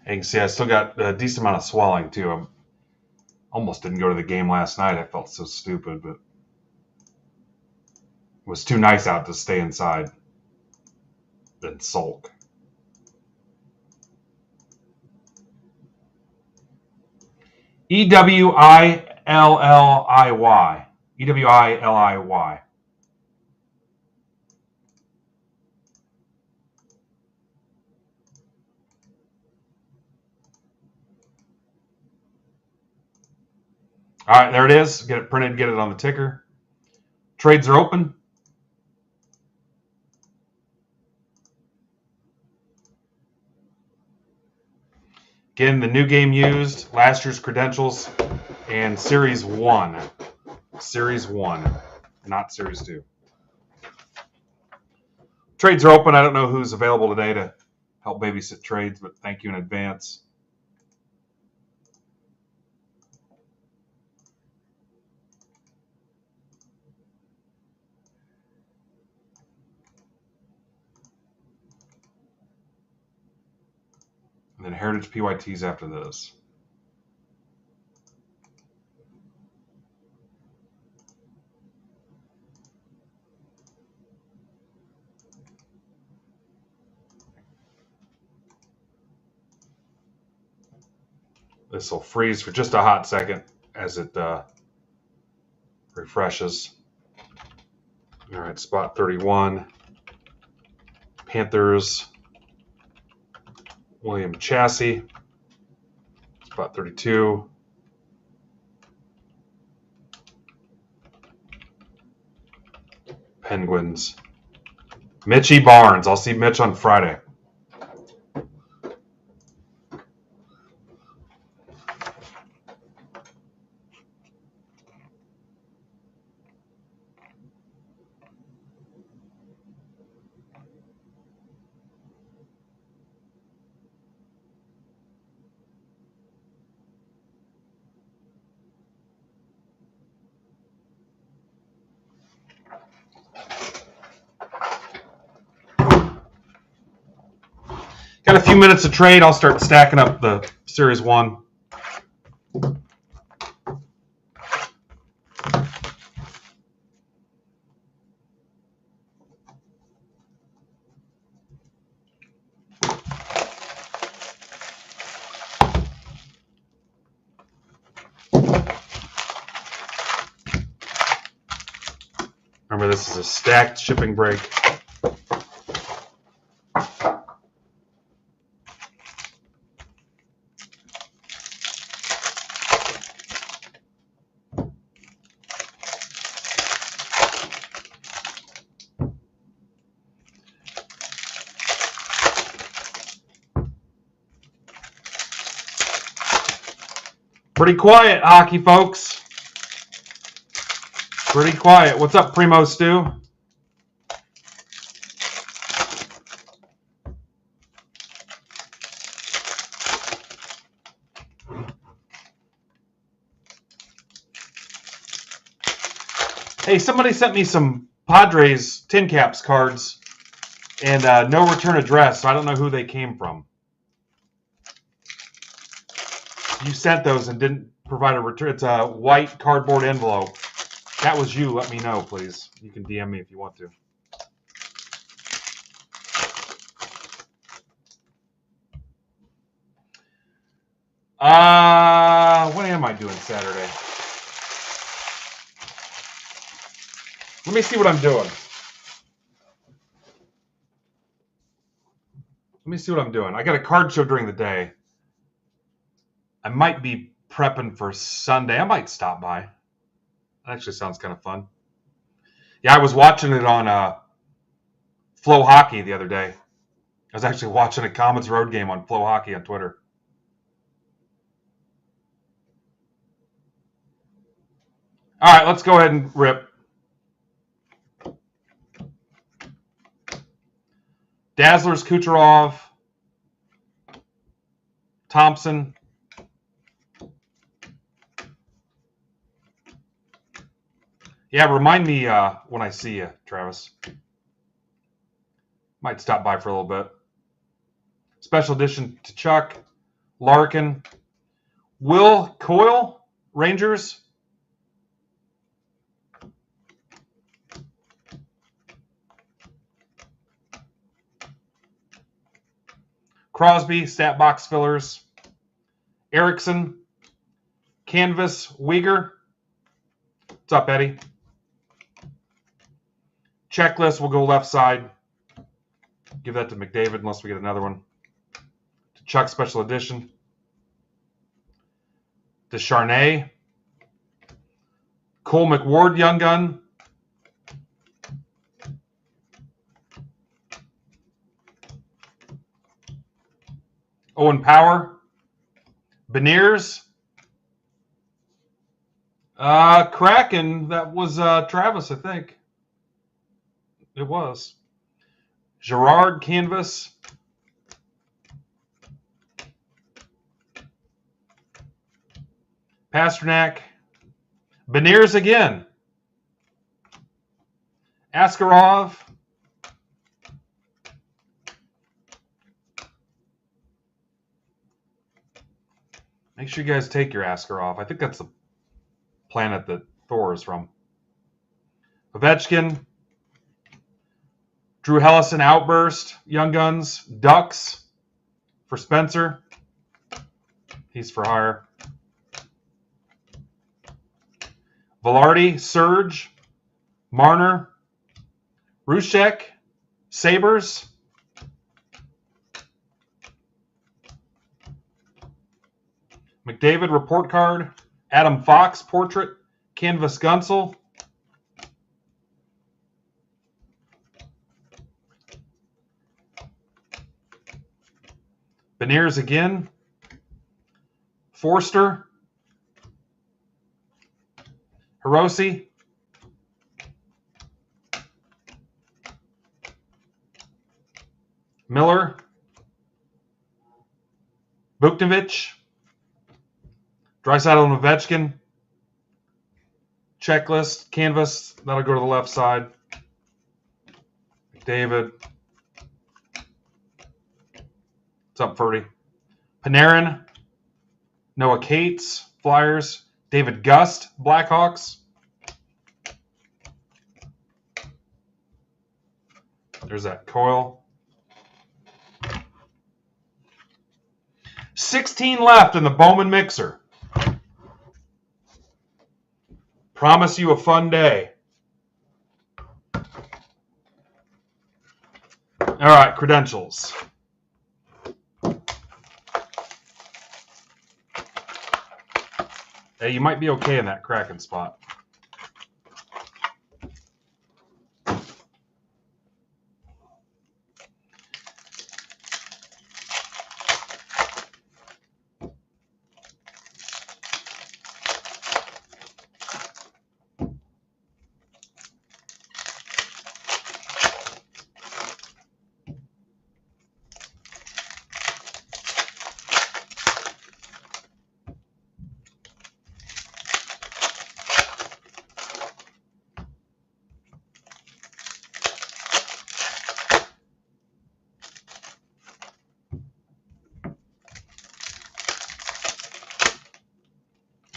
You can see I still got a decent amount of swelling too. I almost didn't go to the game last night. I felt so stupid, but it was too nice out to stay inside and sulk. EWILLIY. EWILIY. All right, there it is. Get it printed, get it on the ticker. Trades are open. Again, the new game used, last year's credentials, and Series 1. Series 1, not Series 2. Trades are open. I don't know who's available today to help babysit trades, but thank you in advance. And then Heritage PYTs after this. This will freeze for just a hot second as it refreshes. All right, spot 31. Panthers. William Chassis. Spot 32. Penguins. Mitchie Barnes. I'll see Mitch on Friday. Got a few minutes to trade. I'll start stacking up the Series 1. Remember, this is a stacked shipping break. Pretty quiet, hockey folks. Pretty quiet. What's up, Primo Stu? Hey, somebody sent me some Padres tin caps cards and no return address, so I don't know who they came from. You sent those and didn't provide a return. It's a white cardboard envelope. That was you. Let me know, please. You can DM me if you want to. What am I doing Saturday? Let me see what I'm doing. I got a card show during the day. I might be prepping for Sunday. I might stop by. That actually sounds kind of fun. Yeah, I was watching it on Flow Hockey the other day. I was actually watching a Comets road game on Flow Hockey on Twitter. All right, let's go ahead and rip. Dazzlers, Kucherov, Thompson. Yeah, remind me when I see you, Travis. Might stop by for a little bit. Special edition to Chuck, Larkin, Will Coyle, Rangers. Crosby, stat box fillers. Erickson, Canvas, Uyghur. What's up, Eddie? Checklist, we'll go left side. Give that to McDavid unless we get another one. To Chuck, special edition. To Charnay. Cole McWard, Young Gun. Owen Power. Beniers. Kraken, that was Travis, I think. It was. Gerard, Canvas. Pasternak. Beniers again. Askarov. Make sure you guys take your Askarov. I think that's the planet that Thor is from. Ovechkin. Drew Hellison, Outburst. Young Guns. Ducks for Spencer. He's for hire. Velarde, Surge. Marner. Rushek. Sabres. McDavid, report card. Adam Fox, portrait. Canvas Gunsel. Beniers again. Forster. Hiroshi. Miller. Buknovich. Draisaitl and Ovechkin. Checklist. Canvas. That'll go to the left side. McDavid. What's up, Ferdy? Panarin. Noah Cates. Flyers. David Gust. Blackhawks. There's that Coil. 16 left in the Bowman Mixer. Promise you a fun day. All right, credentials. Hey, you might be okay in that cracking spot.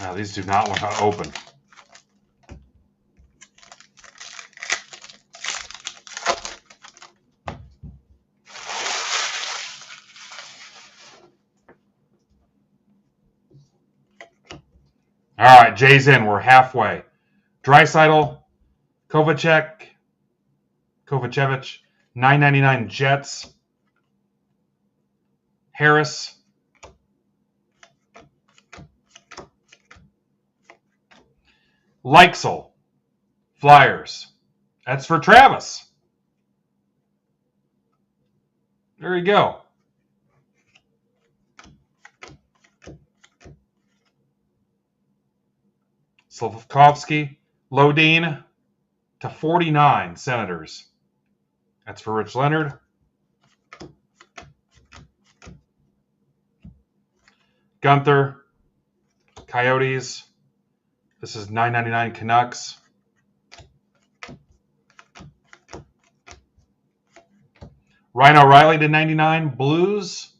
Now, these do not want to open. All right, Jay's in. We're halfway. Draisaitl, Kovacevic, $9.99 Jets. Harris. Leixel, Flyers. That's for Travis. There you go. Slavkovsky, Lodine /49 Senators. That's for Rich Leonard. Gunther, Coyotes. This is $9.99 Canucks. Ryan O'Reilly /99 Blues.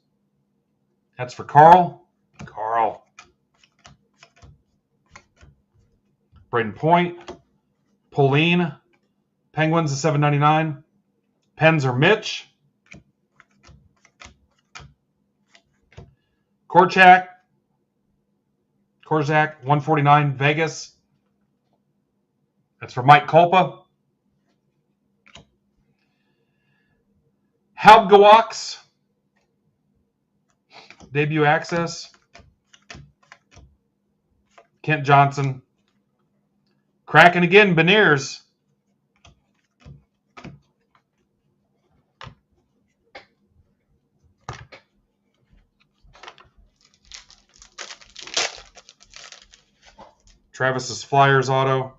That's for Carl. Carl. Braden Point. Pauline. Penguins /7.99. Pens are Mitch. Korczak, $149 Vegas. That's for Mike Kolpa. Halbgewachs, debut access. Kent Johnson. Kraken again, Beniers. Travis's Flyers auto.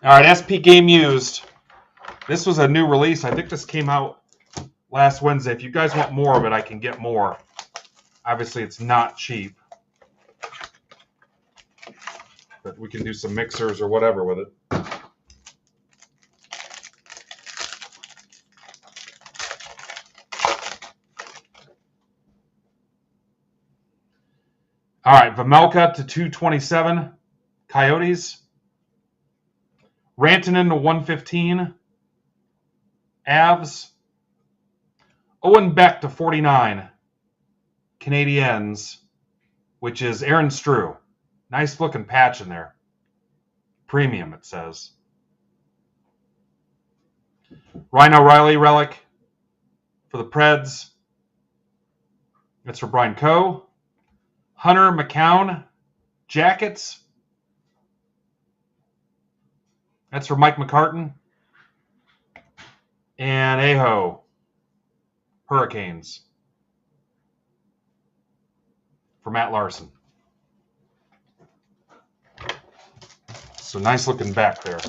All right, SP Game Used. This was a new release. I think this came out last Wednesday. If you guys want more of it, I can get more. Obviously, it's not cheap. But we can do some mixers or whatever with it. All right, Vamelka /227 Coyotes. Rantanen /115 Avs. Owen Beck /49 Canadiens, which is Aaron Strew. Nice looking patch in there. Premium, it says. Ryan O'Reilly relic for the Preds. That's for Brian Coe. Hunter McCown Jackets. That's for Mike McCartan. And Aho Hurricanes for Matt Larson. So nice looking back there.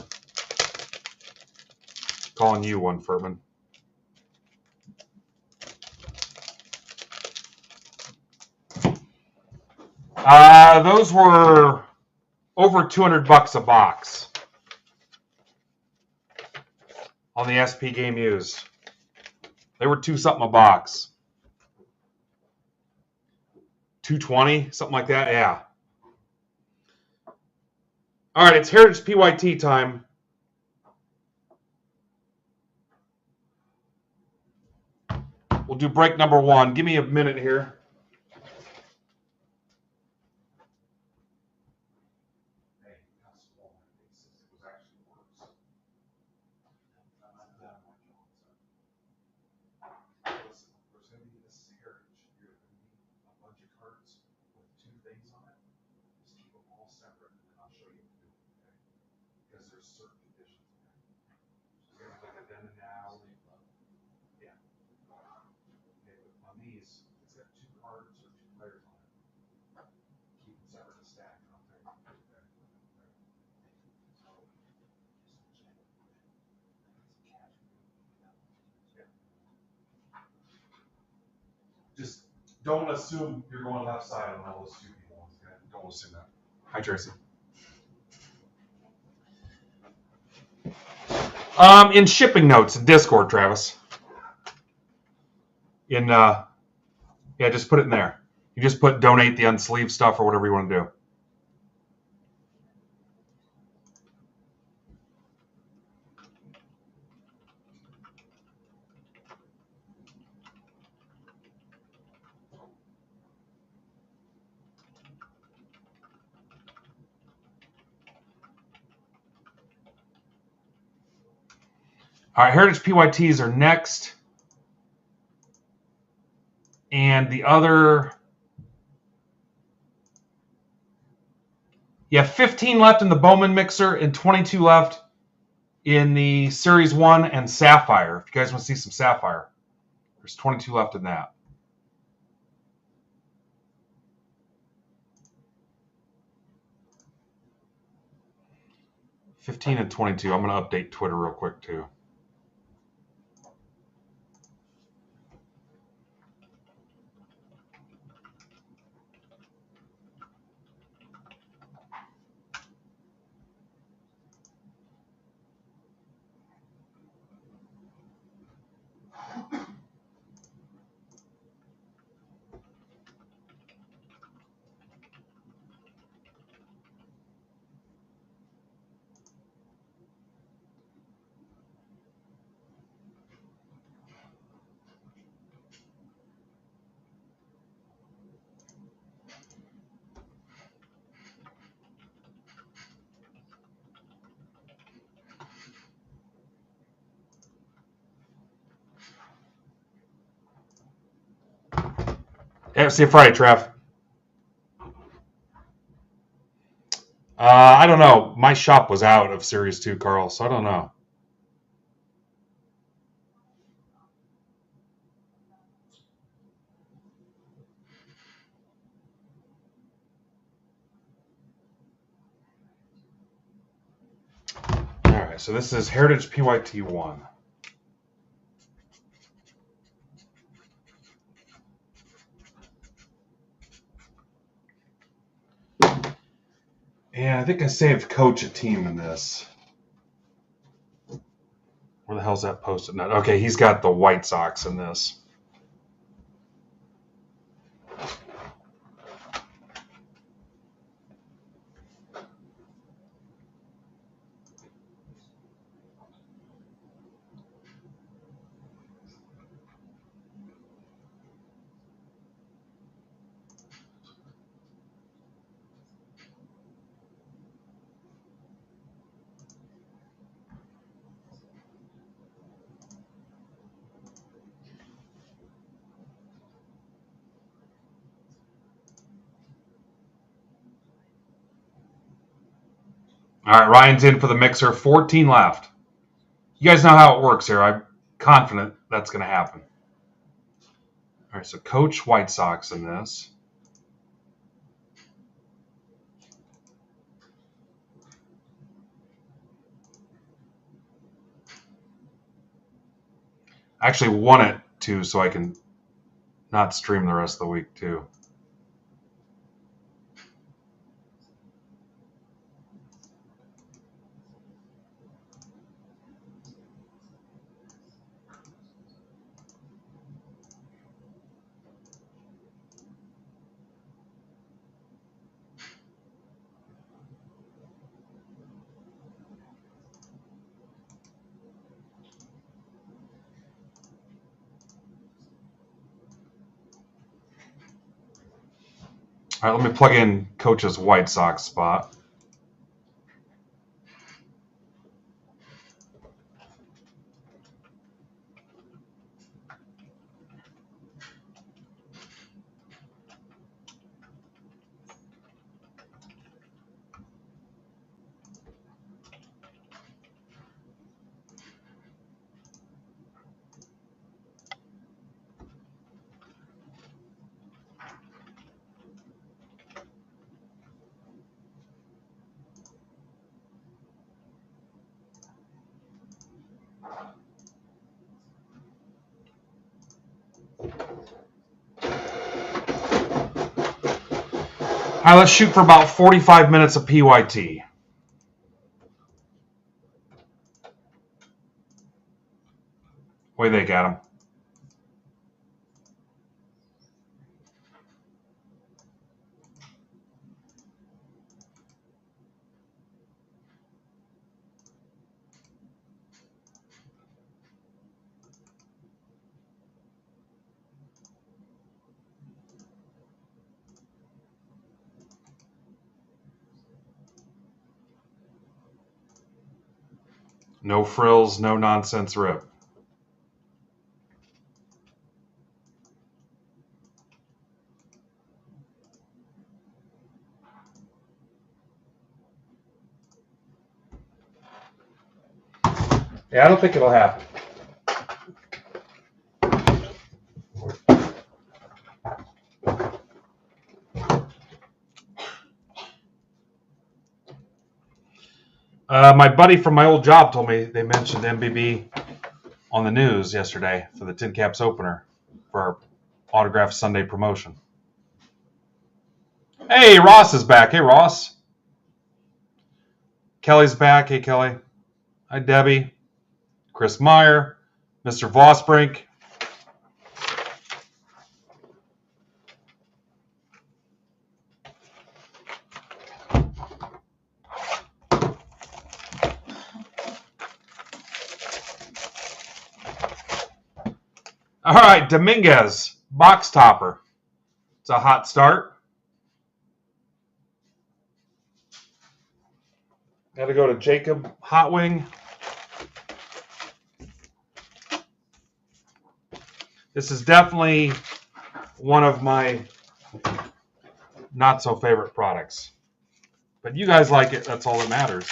Calling you one, Furman. Those were over $200 a box on the SP Game Used. They were $2 something a box. $220, something like that. Yeah. All right, it's Heritage PYT time. We'll do break number 1. Give me a minute here. separate, and I'll show you what to do, okay? Because there's certain conditions. So there's like a then and now. Yeah. Okay, but on these, it's got 2 cards or 2 players on it. Keep them separate and stacked, and I'll tell you what to do, okay? Just don't assume you're going left side on all those 2 people. Okay? Don't assume that. Hi, Tracy. In shipping notes in Discord, Travis. Yeah, just put it in there. You just put donate the unsleeved stuff or whatever you want to do. All right, Heritage PYTs are next. And the other, 15 left in the Bowman mixer and 22 left in the Series 1 and Sapphire. If you guys want to see some Sapphire, there's 22 left in that. $15 and $22. I'm going to update Twitter real quick, too. See you Friday, Trev. I don't know. My shop was out of Series 2, Carl, so I don't know. All right, so this is Heritage PYT 1. And I think I saved Coach a team in this. Where the hell's that posted? Not okay. He's got the White Sox in this. All right, Ryan's in for the mixer. 14 left. You guys know how it works here. I'm confident that's going to happen. All right, so Coach White Sox in this. I actually won it, too, so I can not stream the rest of the week, too. All right, let me plug in Coach's White Sox spot. All right, let's shoot for about 45 minutes of PYT. What do you think, Adam? No frills, no nonsense rip. Yeah, I don't think it'll happen. My buddy from my old job told me they mentioned MBB on the news yesterday for the Tin Caps opener for our Autograph Sunday promotion. Hey, Ross is back. Hey, Ross. Kelly's back. Hey, Kelly. Hi, Debbie. Chris Meyer. Mr. Vosbrink. All right, Dominguez, box topper. It's a hot start. Got to go to Jacob Hotwing. This is definitely one of my not so favorite products. But you guys like it, that's all that matters.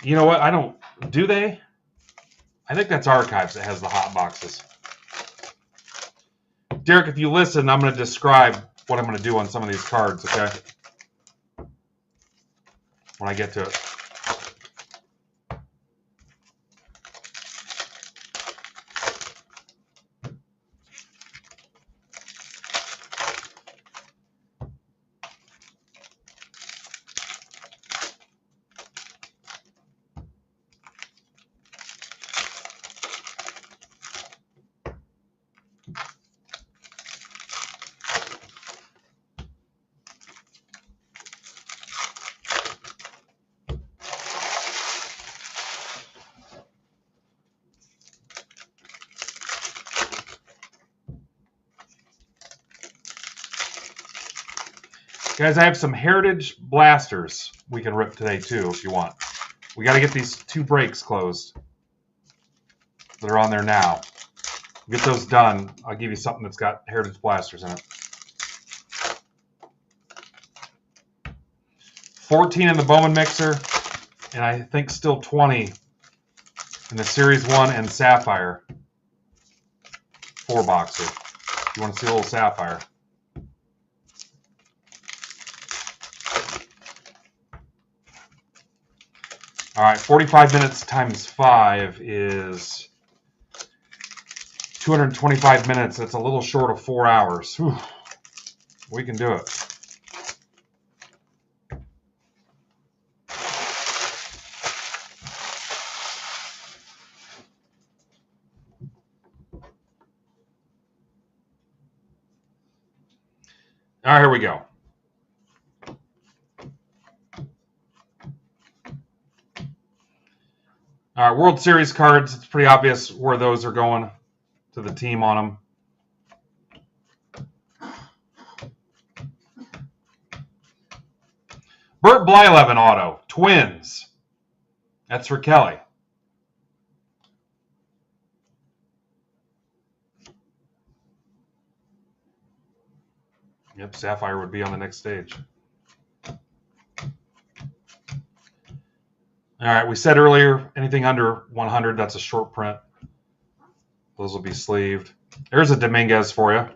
You know what? I don't. Do they? I think that's Archives that has the hot boxes. Derek, if you listen, I'm going to describe what I'm going to do on some of these cards, okay? When I get to it. Guys, I have some Heritage Blasters we can rip today, too, if you want. We got to get these 2 breaks closed that are on there now. Get those done. I'll give you something that's got Heritage Blasters in it. 14 in the Bowman Mixer, and I think still 20 in the Series 1 and Sapphire 4-boxer. If you want to see a little Sapphire. All right, 45 minutes times 5 is 225 minutes. That's a little short of 4 hours. Whew. We can do it. All right, here we go. All right, World Series cards. It's pretty obvious where those are going to the team on them. Bert Blyleven auto. Twins. That's for Kelly. Yep, Sapphire would be on the next stage. All right, we said earlier, anything under 100, that's a short print. Those will be sleeved. There's a Dominguez for you.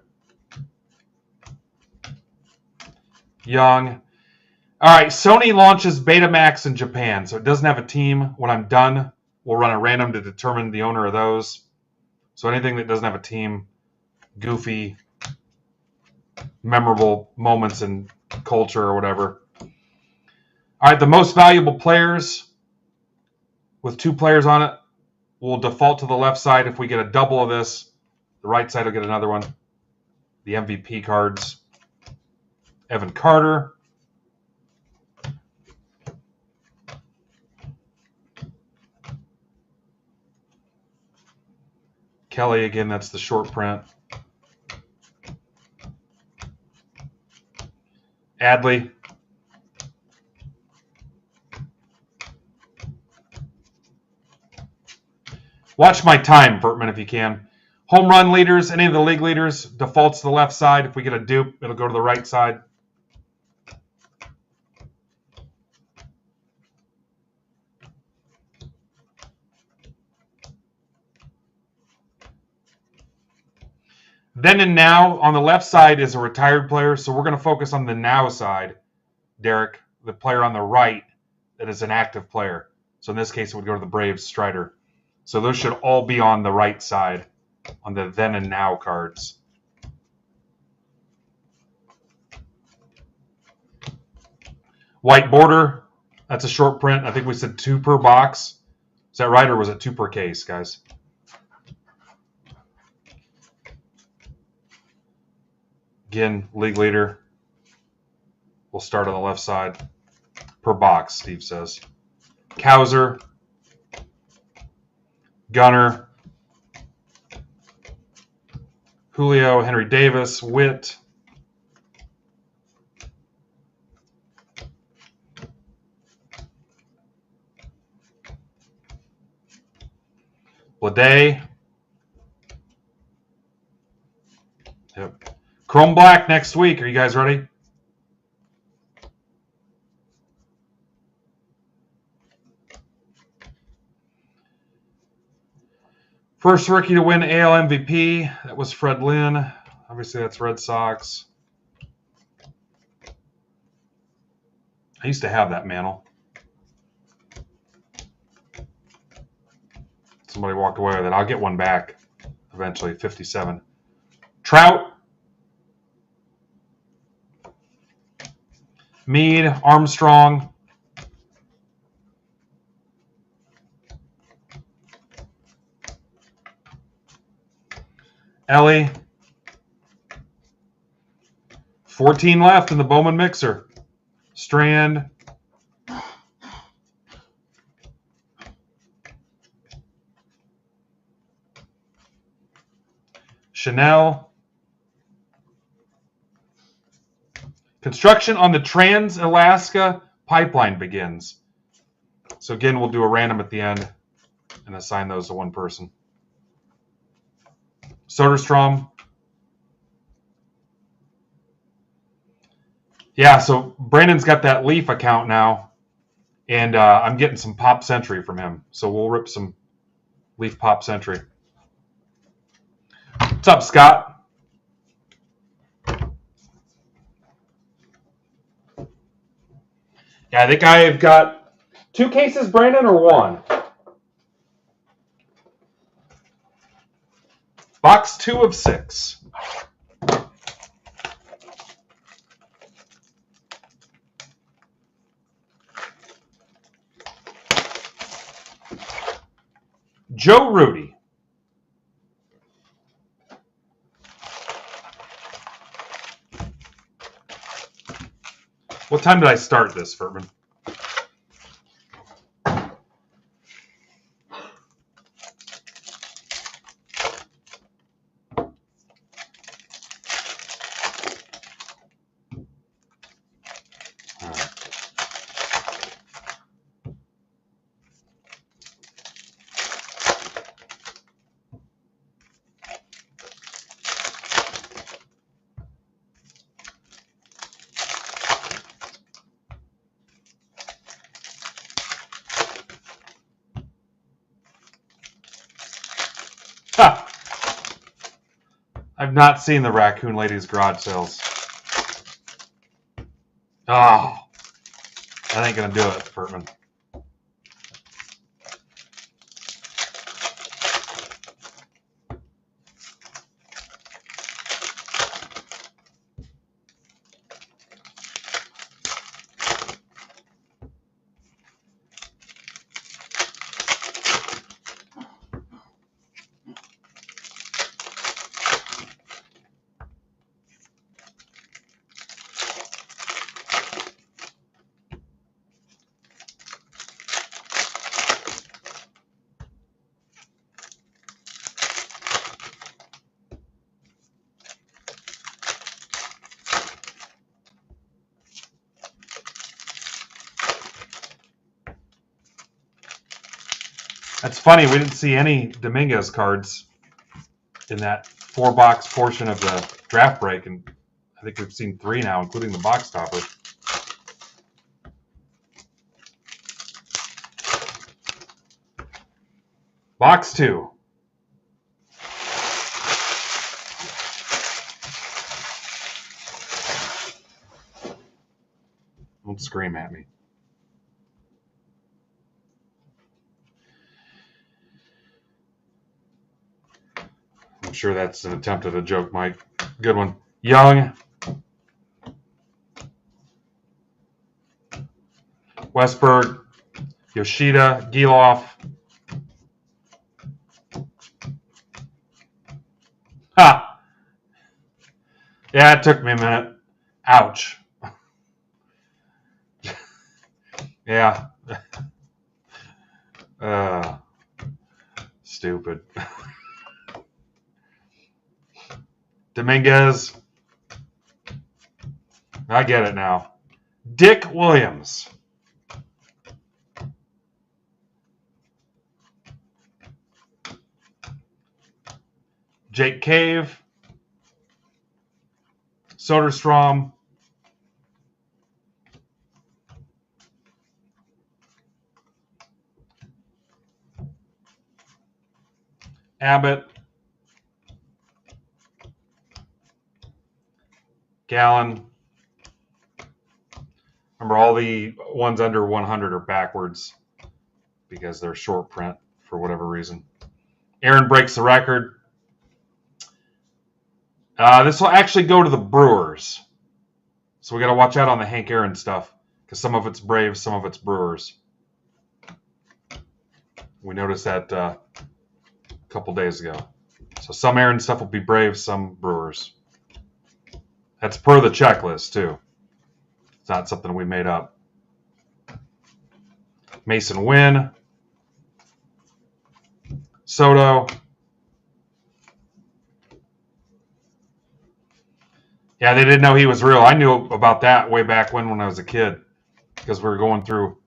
Young. All right, Sony launches Betamax in Japan, so it doesn't have a team. When I'm done, we'll run a random to determine the owner of those. So anything that doesn't have a team, goofy, memorable moments in culture or whatever. All right, the most valuable players with 2 players on it will default to the left side. If we get a double of this, the right side will get another one. The MVP cards. Evan Carter. Kelly, again, that's the short print. Adley. Watch my time, Vertman, if you can. Home run leaders, any of the league leaders, defaults to the left side. If we get a dupe, it'll go to the right side. Then and now, on the left side is a retired player, so we're going to focus on the now side, Derek, the player on the right that is an active player. So in this case, it would go to the Braves Strider. So those should all be on the right side on the then and now cards. White border, that's a short print. I think we said 2 per box. Is that right, or was it 2 per case, guys? Again, league leader. We'll start on the left side. Per box, Steve says. Cowser. Gunner. Julio, Henry Davis, Witt. Bleday. Yep. Chrome Black next week. Are you guys ready? First rookie to win AL MVP. That was Fred Lynn. Obviously, that's Red Sox. I used to have that mantle. Somebody walked away with it. I'll get one back eventually, 57. Trout. Mead, Armstrong. Ellie. 14 left in the Bowman mixer. Strand. Chanel. Construction on the Trans-Alaska Pipeline begins. So again, we'll do a random at the end and assign those to one person. Soderstrom. Yeah, so Brandon's got that Leaf account now, and I'm getting some Pop Century from him. So we'll rip some Leaf Pop Century. What's up, Scott? Yeah, I think I've got 2 cases, Brandon, or 1? Box 2 of 6. Joe Rudy. What time did I start this, Furman? Ha! I've not seen the Raccoon Ladies garage sales. Oh, that ain't going to do it, Pertman. That's funny. We didn't see any Dominguez cards in that 4-box portion of the draft break, and I think we've seen 3 now, including the box topper. Box 2. Don't scream at me. I'm sure that's an attempt at a joke, Mike. Good one. Young. Westberg. Yoshida. Giloff. Ha! Yeah, it took me a minute. Ouch. Yeah. Stupid. Dominguez. I get it now. Dick Williams. Jake Cave. Soderstrom. Abbott. Gallen. Remember, all the ones under 100 are backwards because they're short print for whatever reason. Aaron breaks the record. This will actually go to the Brewers. So we got to watch out on the Hank Aaron stuff because some of it's Braves, some of it's Brewers. We noticed that a couple days ago. So some Aaron stuff will be Braves, some Brewers. That's per the checklist, too. It's not something we made up. Mason Wynn. Soto. Yeah, they didn't know he was real. I knew about that way back when I was a kid because we were going through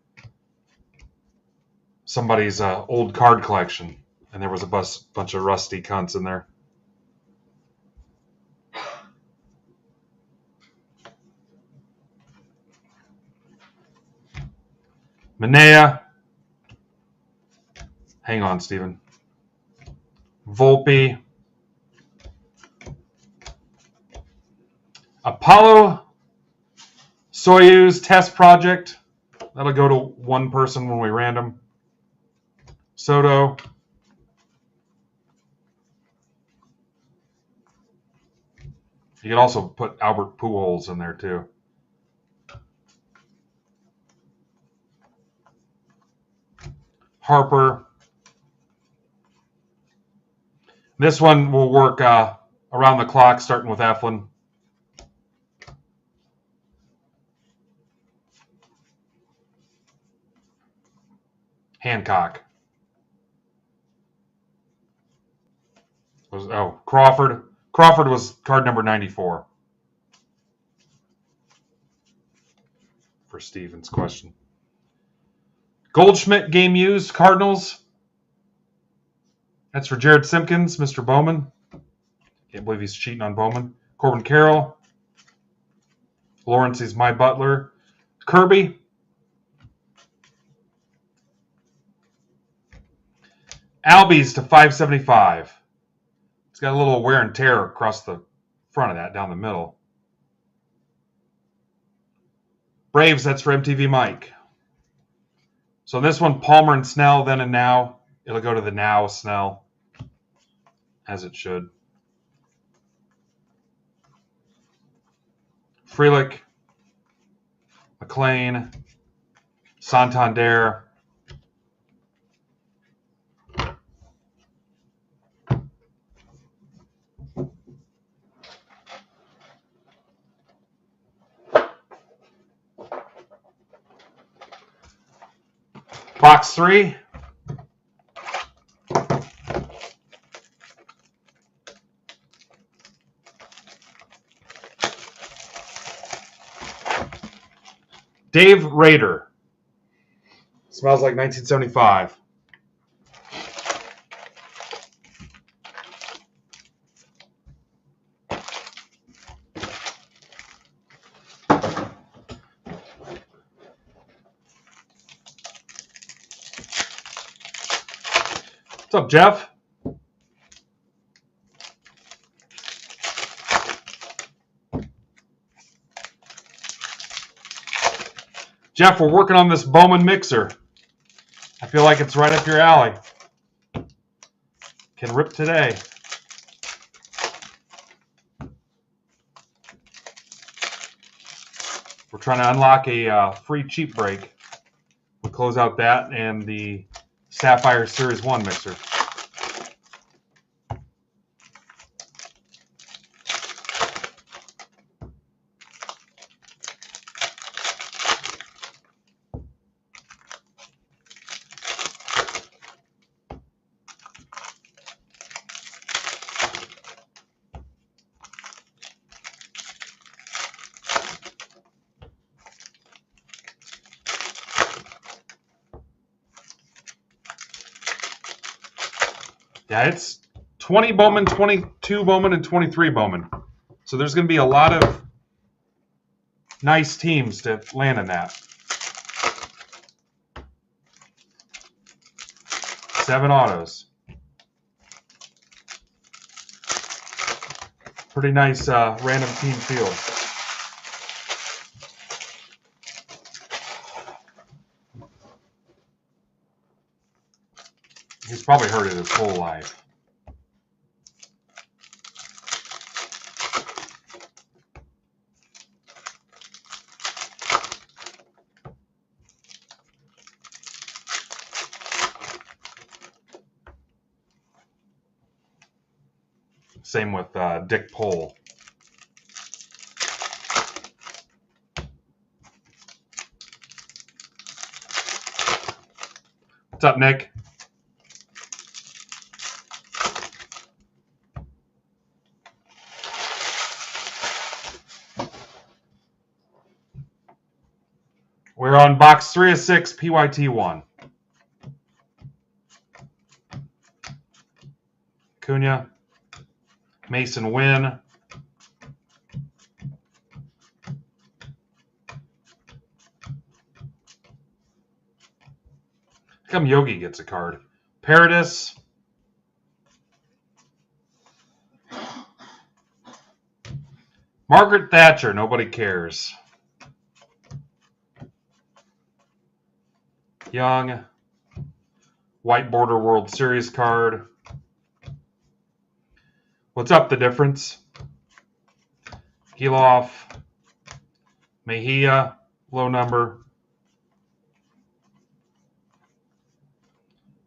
somebody's old card collection, and there was a bunch of rusty cunts in there. Manea. Hang on, Steven. Volpe. Apollo Soyuz test project. That'll go to one person when we random. Soto. You could also put Albert Pujols in there too. Harper. This one will work around the clock, starting with Eflin. Hancock. Crawford. Crawford was card number 94. For Steven's question. Goldschmidt game used, Cardinals. That's for Jared Simpkins, Mr. Bowman. Can't believe he's cheating on Bowman. Corbin Carroll. Lawrence is my butler. Kirby. Albies to 575. It's got a little wear and tear across the front of that, down the middle. Braves, that's for MTV Mike. So this one, Palmer and Snell, then and now. It'll go to the now Snell, as it should. Frelick, McLean, Santander. Box 3. Dave Rader. Smells like 1975. What's up, Jeff? Jeff, we're working on this Bowman mixer. I feel like it's right up your alley. Can rip today. We're trying to unlock a free cheap break. We'll close out that and the Sapphire Series 1 mixer. Yeah, it's 20 Bowman, 22 Bowman, and 23 Bowman. So there's going to be a lot of nice teams to land in that. 7 autos. Pretty nice random team field. He's probably heard it his whole life. Same with Dick Pohl. What's up, Nick? We're on box 3 of 6, PYT1. Cunha, Mason Wynn, how come Yogi gets a card? Paradis, Margaret Thatcher, nobody cares. Young, White Border World Series card. What's up, the difference? Giloff, Mejia, low number.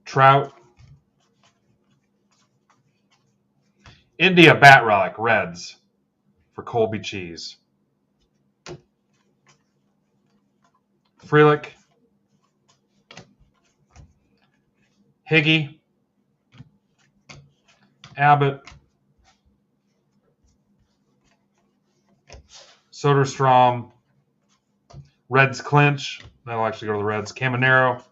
Trout. India Bat Relic, Reds, for Colby Cheese. Frelick. Higgy. Abbott. Soderstrom. Reds clinch. That'll actually go to the Reds. Caminero.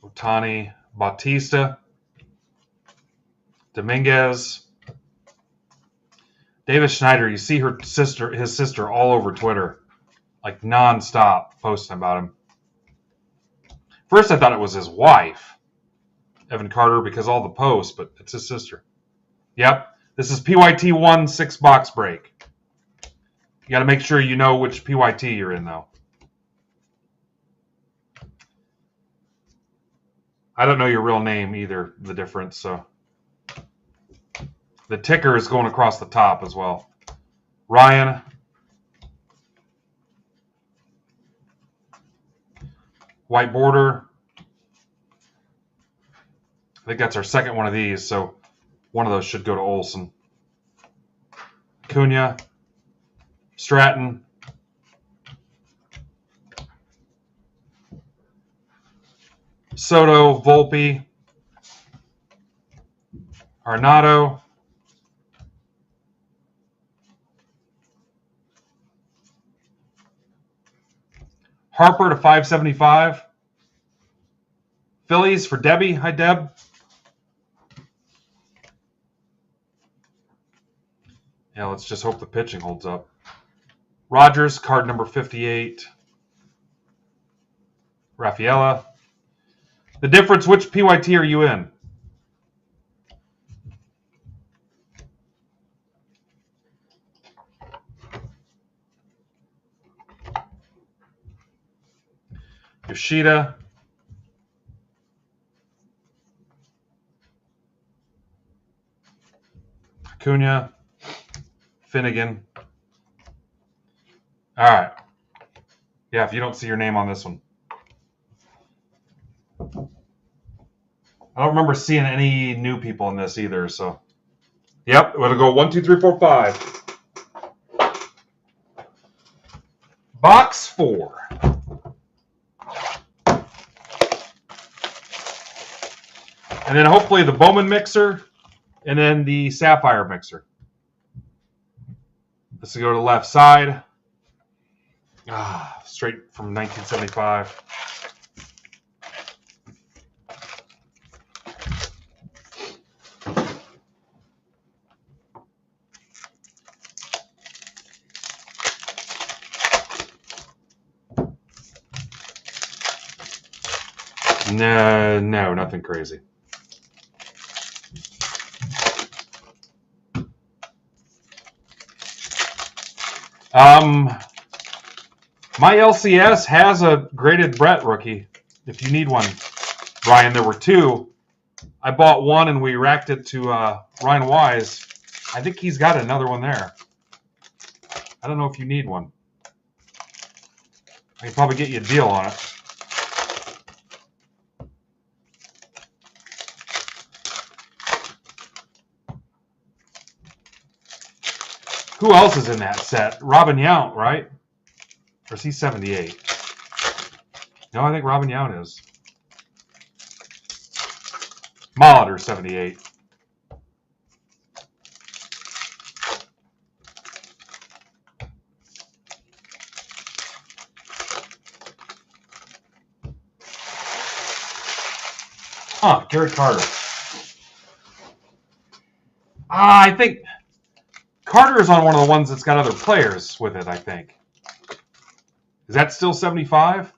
Otani, Bautista, Dominguez, Davis Schneider. You see his sister all over Twitter, like nonstop posting about him. First, I thought it was his wife. Evan Carter because all the posts, but it's his sister. Yep. This is PYT1 6-box break. You got to make sure you know which PYT you're in, though. I don't know your real name either, the difference, so. The ticker is going across the top as well. Ryan. White border. I think that's our second one of these, so one of those should go to Olson. Cunha. Stratton. Soto. Volpe. Arnado. Harper to 575. Phillies for Debbie. Hi, Deb. Yeah, let's just hope the pitching holds up. Rogers, card number 58. Rafaela. The difference, which PYT are you in? Yoshida. Acuna. Finnegan. All right. Yeah, if you don't see your name on this one. I don't remember seeing any new people in this either, so. Yep, it'll go 1, 2, 3, 4, 5. Box 4. And then hopefully the Bowman mixer, and then the Sapphire mixer. This will go to the left side. Straight from 1975. No, nothing crazy. My LCS has a graded Brett rookie, if you need one. Ryan, there were 2. I bought one and we racked it to Ryan Wise. I think he's got another one there. I don't know if you need one. I can probably get you a deal on it. Who else is in that set? Robin Yount, right? Or is he 78? No, I think Robin Yount is. Molitor, 78. Gary Carter. I think Carter is on one of the ones that's got other players with it, I think. Is that still 75?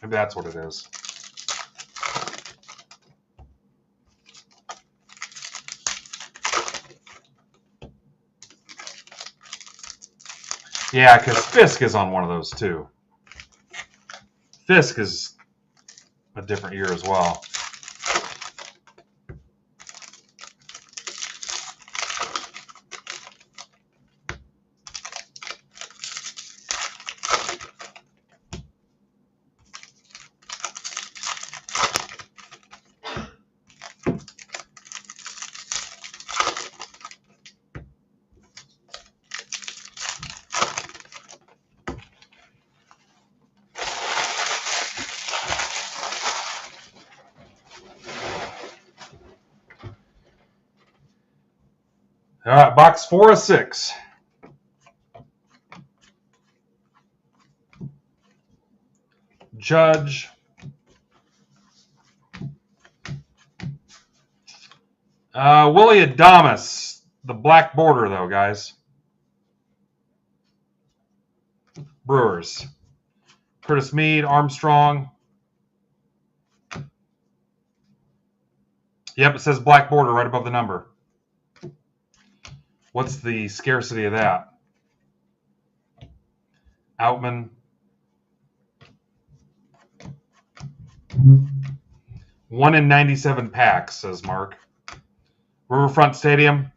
Maybe that's what it is. Yeah, because Fisk is on one of those too. Fisk is a different year as well. All right, box 4 of 6. Judge. Willie Adames. The black border, though, guys. Brewers. Curtis Mead, Armstrong, Yep, it says black border right above the number. What's the scarcity of that? Outman. 1 in 97 packs, says Mark. Riverfront Stadium.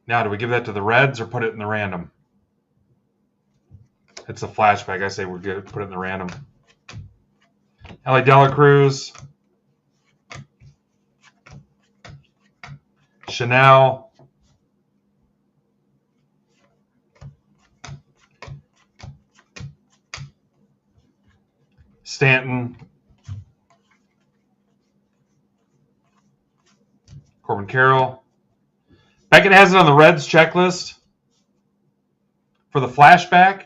Now, do we give that to the Reds or put it in the random? It's a flashback. I say we're good. Put it in the random. Ellie Dela Cruz. Chanel. Stanton. Corbin Carroll. Beckett has it on the Reds checklist for the flashback.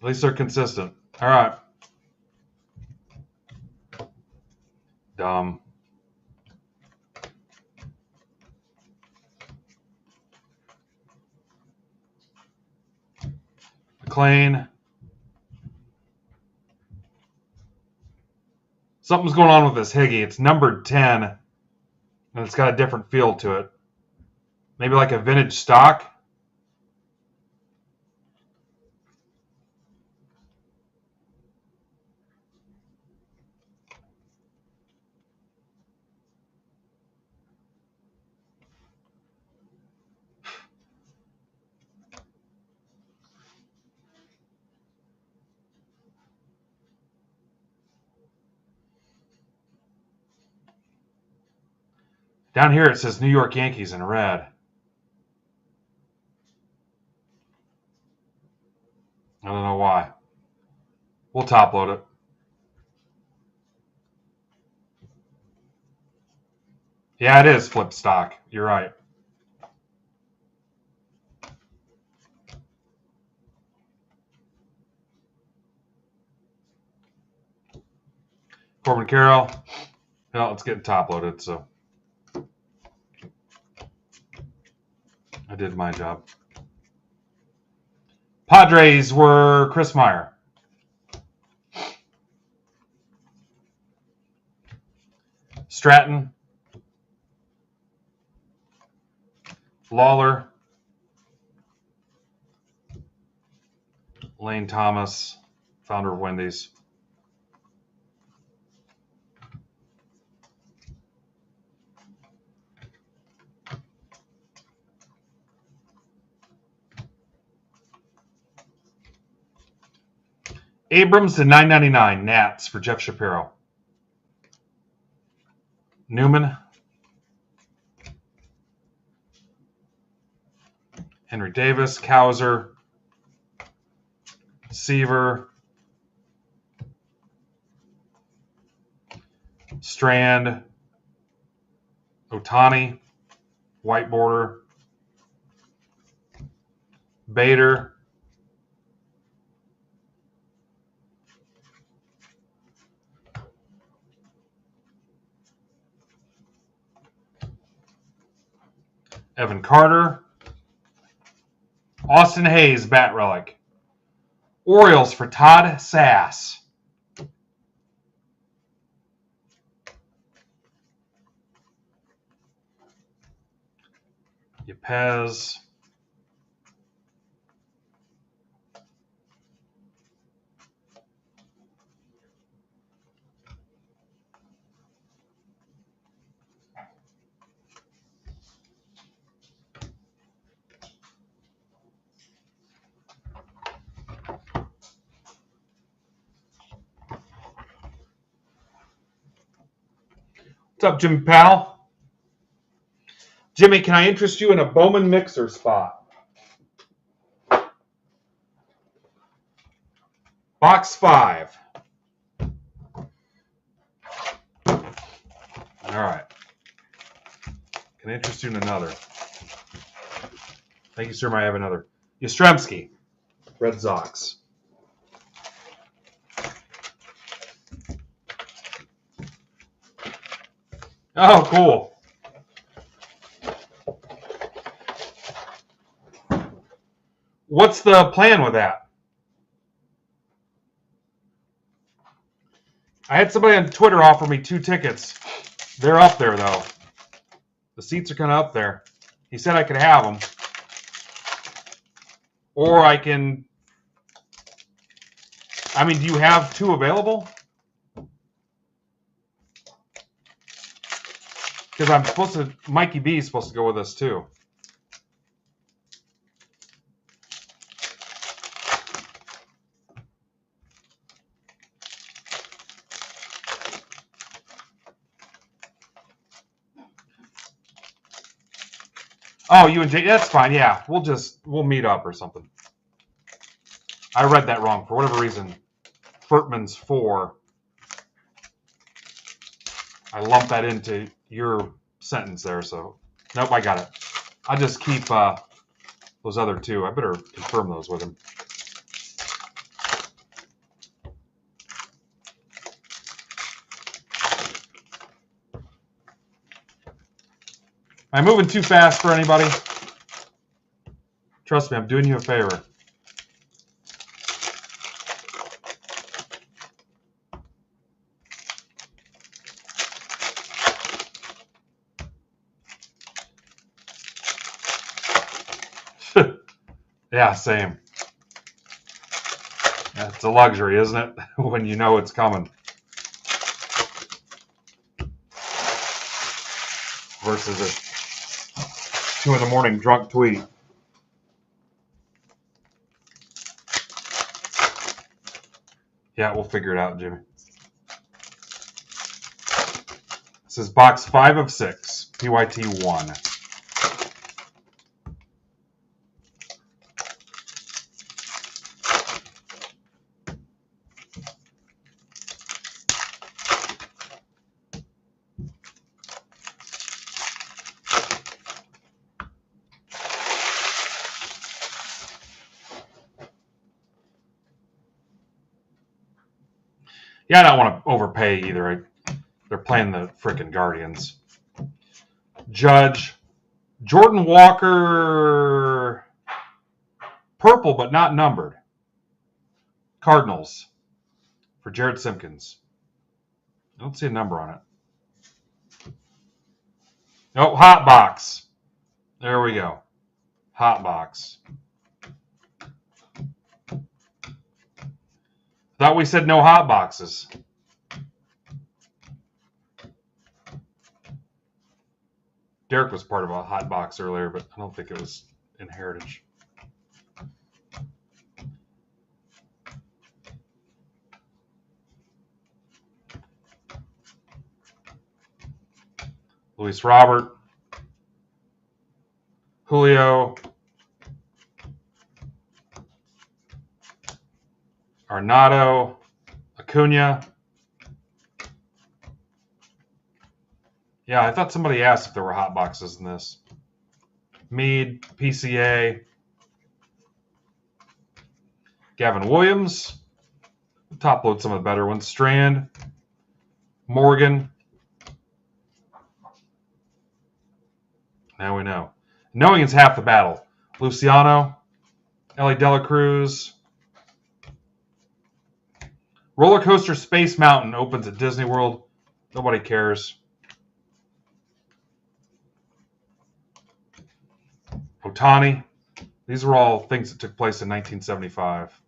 At least they're consistent. All right. Dumb. McLean. Something's going on with this Higgy. It's numbered 10, and it's got a different feel to it. Maybe like a vintage stock. Down here it says New York Yankees in red. I don't know why. We'll top load it. Yeah, it is flip stock. You're right. Corbin Carroll. Well, it's getting top loaded, so I did my job. Padres were Chris Meyer. Stratton. Lawler. Lane Thomas, founder of Wendy's. Abrams to $9.99. Nats for Jeff Shapiro. Newman. Henry Davis. Cowser. Seaver. Strand. Otani. White border. Bader. Evan Carter. Austin Hayes, bat relic. Orioles for Todd Sass. Yepez. What's up, Jimmy Powell? Jimmy, can I interest you in a Bowman mixer spot? Box 5. All right. Can I interest you in another? Thank you, sir. I have another. Yastrzemski, Red Sox. Oh, cool. What's the plan with that? I had somebody on Twitter offer me 2 tickets. They're up there, though. The seats are kind of up there. He said I could have them. Or I can... I mean, do you have 2 available? Because I'm supposed to... Mikey B is supposed to go with us, too. Oh, you and Jay, that's fine. Yeah, we'll meet up or something. I read that wrong for whatever reason. Furtman's 4. I lumped that into your sentence there, so nope, I got it. I'll just keep those other 2. I better confirm those with him. Am I moving too fast for anybody? Trust me, I'm doing you a favor. Yeah, same. It's a luxury, isn't it? When you know it's coming. Versus a 2 in the morning drunk tweet. Yeah, we'll figure it out, Jimmy. This is box 5 of 6, PYT 1. Yeah, I don't want to overpay either. They're playing the frickin' Guardians. Judge. Jordan Walker. Purple, but not numbered. Cardinals. For Jared Simpkins. I don't see a number on it. Oh, hot box. There we go. Hot box. Thought we said no hot boxes. Derek was part of a hot box earlier, but I don't think it was in Heritage. Luis Robert. Julio. Arnado. Acuna. Yeah, I thought somebody asked if there were hot boxes in this. Meade, PCA. Gavin Williams. Top load some of the better ones. Strand. Morgan. Now we know. Knowing is half the battle. Luciano. Ellie Dela Cruz. Roller Coaster Space Mountain opens at Disney World. Nobody cares. Otani. These were all things that took place in 1975.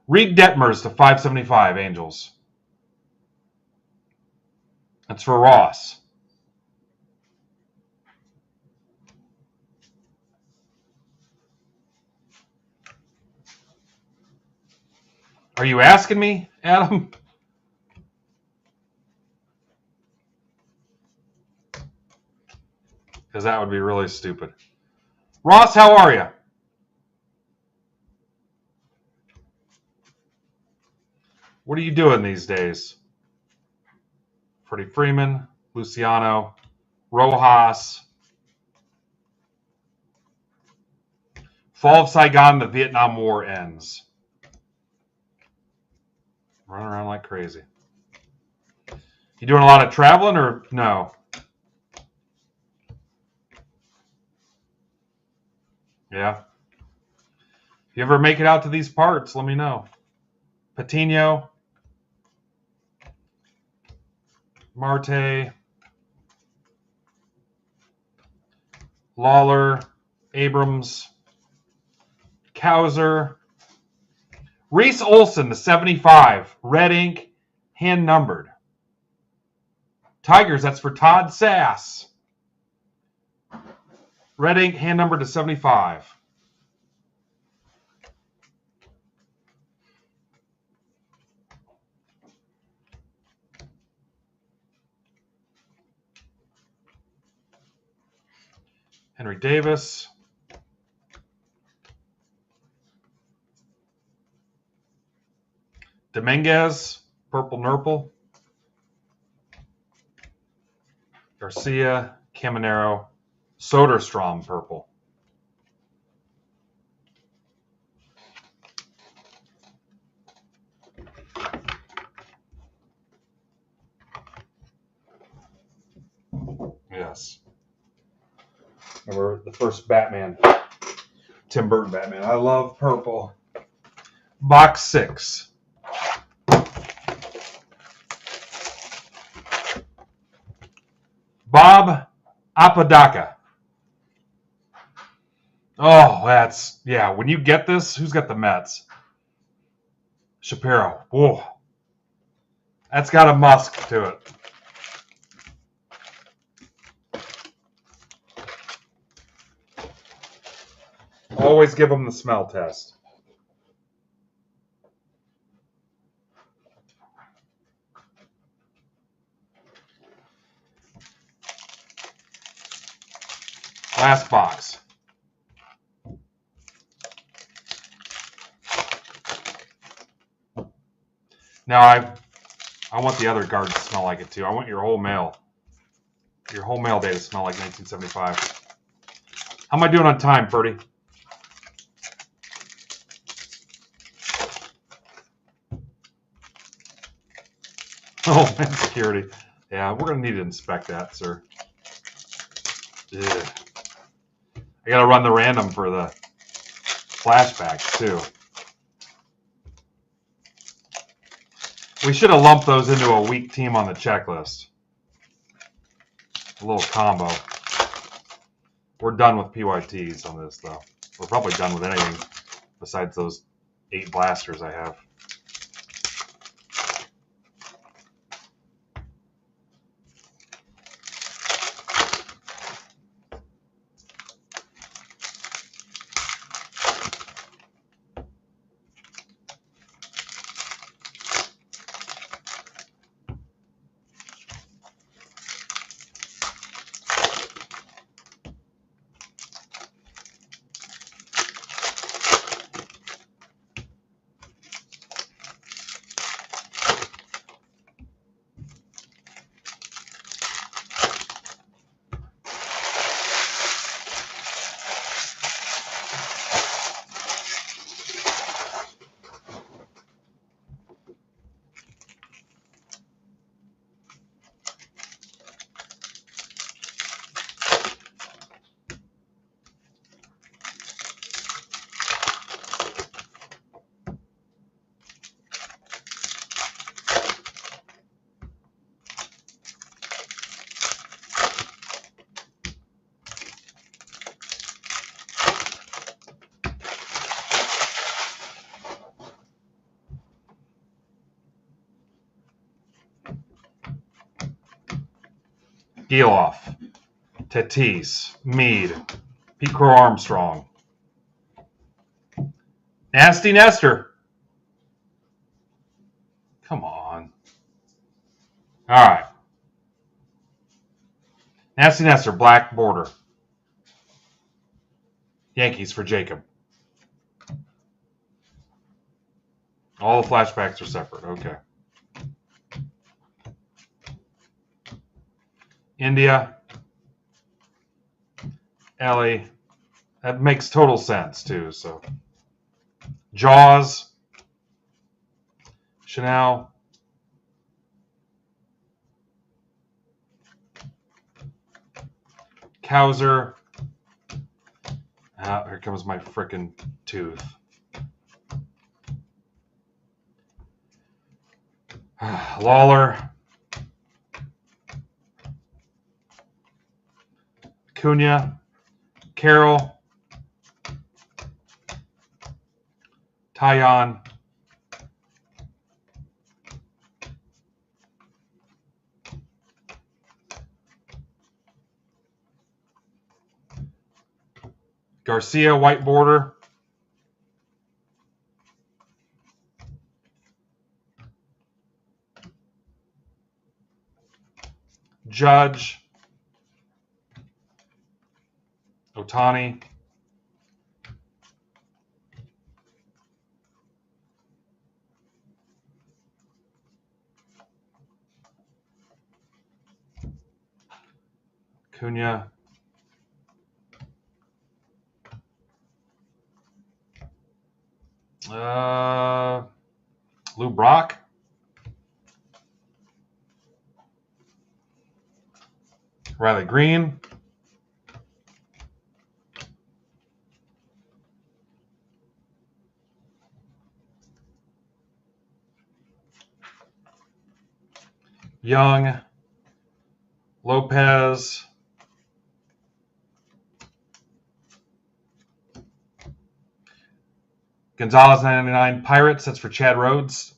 Reed Detmers to 575, Angels. That's for Ross. Are you asking me, Adam? Because that would be really stupid. Ross, how are you? What are you doing these days? Freddie Freeman, Luciano, Rojas. Fall of Saigon, the Vietnam War ends. Running around like crazy. You doing a lot of traveling or no? Yeah. If you ever make it out to these parts, let me know. Patino, Marte, Lawler, Abrams, Kauser, Reese Olson to 75, red ink, hand numbered. Tigers, that's for Todd Sass. Red ink, hand numbered to 75. Henry Davis. Dominguez, purple nurple. Garcia, Caminero, Soderstrom, purple. Yes. Remember the first Batman, Tim Burton Batman. I love purple. Box 6. Bob Apodaca. Oh, that's, yeah, when you get this, who's got the Mets? Shapiro. Whoa. That's got a musk to it. Always give them the smell test. Last box. Now I want the other guards to smell like it too. I want your whole mail day to smell like 1975. How am I doing on time, Purdy? Oh, man, security. Yeah, we're going to need to inspect that, sir. Yeah. I got to run the random for the flashbacks, too. We should have lumped those into a weak team on the checklist. A little combo. We're done with PYTs on this, though. We're probably done with anything besides those 8 blasters I have. Geloff, Tatis, Meade, Pete Crow Armstrong. Nasty Nestor. Come on. All right. Nasty Nestor, black border. Yankees for Jacob. All the flashbacks are separate. Okay. India. Ellie. That makes total sense, too. So, Jaws. Chanel. Kauser. Here comes my frickin' tooth. Lawler. Cunha. Carroll. Tyon. Garcia, white border. Judge. Otani. Cunha. Lou Brock. Riley Green. Young. Lopez. Gonzalez 99. Pirates. That's for Chad Rhodes.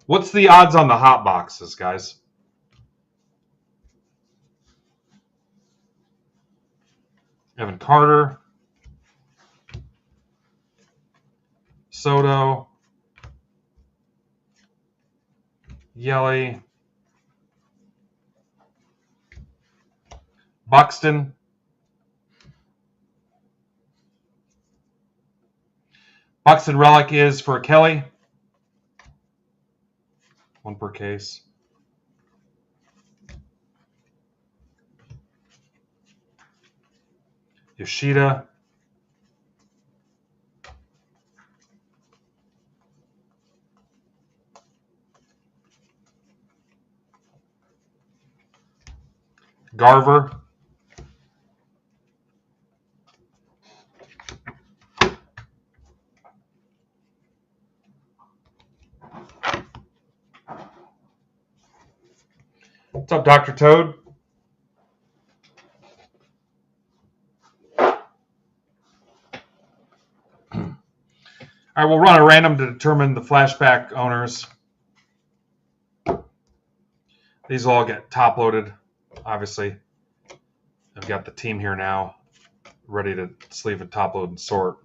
What's the odds on the hot boxes, guys? Evan Carter. Soto. Yelly. Buxton. Buxton relic is for Kelly. One per case. Yoshida. Garver. What's up, Dr. Toad? All right, we'll run a random to determine the flashback owners. These will all get top loaded, obviously. I've got the team here now, ready to sleeve and top load and sort.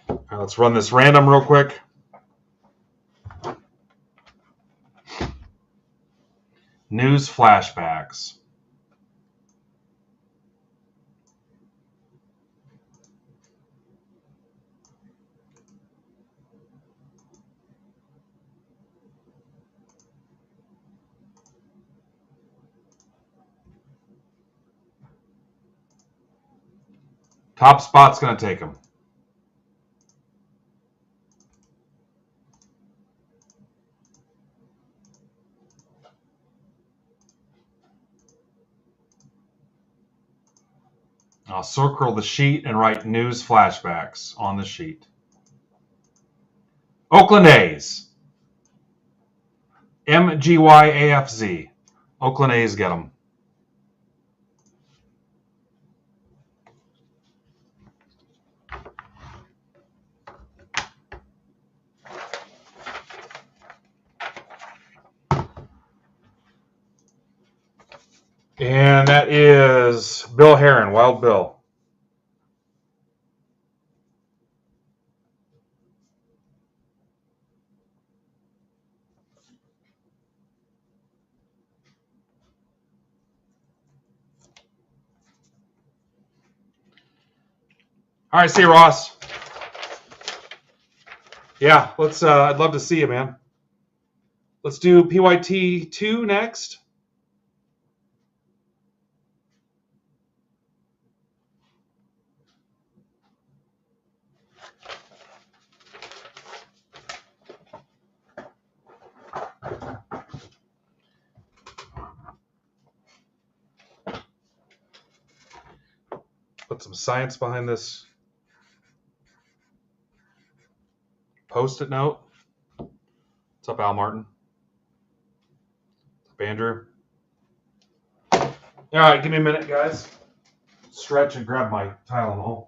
All right, let's run this random real quick. News flashbacks. Top spot's going to take them. I'll circle the sheet and write news flashbacks on the sheet. Oakland A's. MGYAFZ. Oakland A's get them. And that is Bill Heron, Wild Bill. All right, see you, Ross. Yeah, let's. I'd love to see you, man. Let's do PYT 2 next. put some science behind this Post-it note. What's up, Al Martin? What's up, Andrew? All right, give me a minute, guys. Stretch and grab my Tylenol.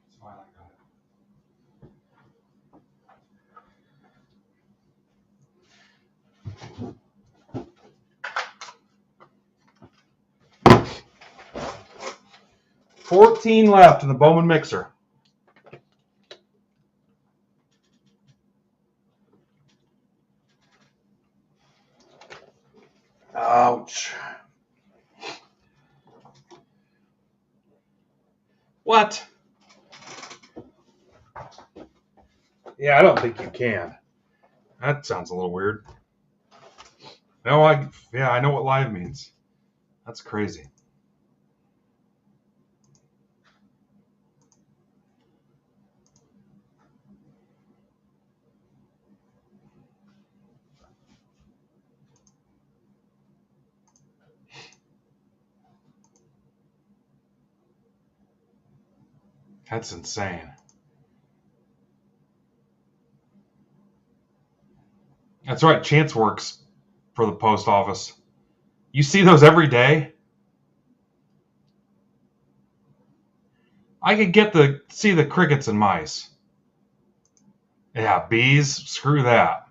It's fine, I got it. 14 left in the Bowman mixer. Ouch. What? Yeah, I don't think you can. That sounds a little weird. No, I know what live means. That's crazy. That's insane. That's right. Chance works for the post office. You see those every day. I could see the crickets and mice. Yeah, bees. Screw that.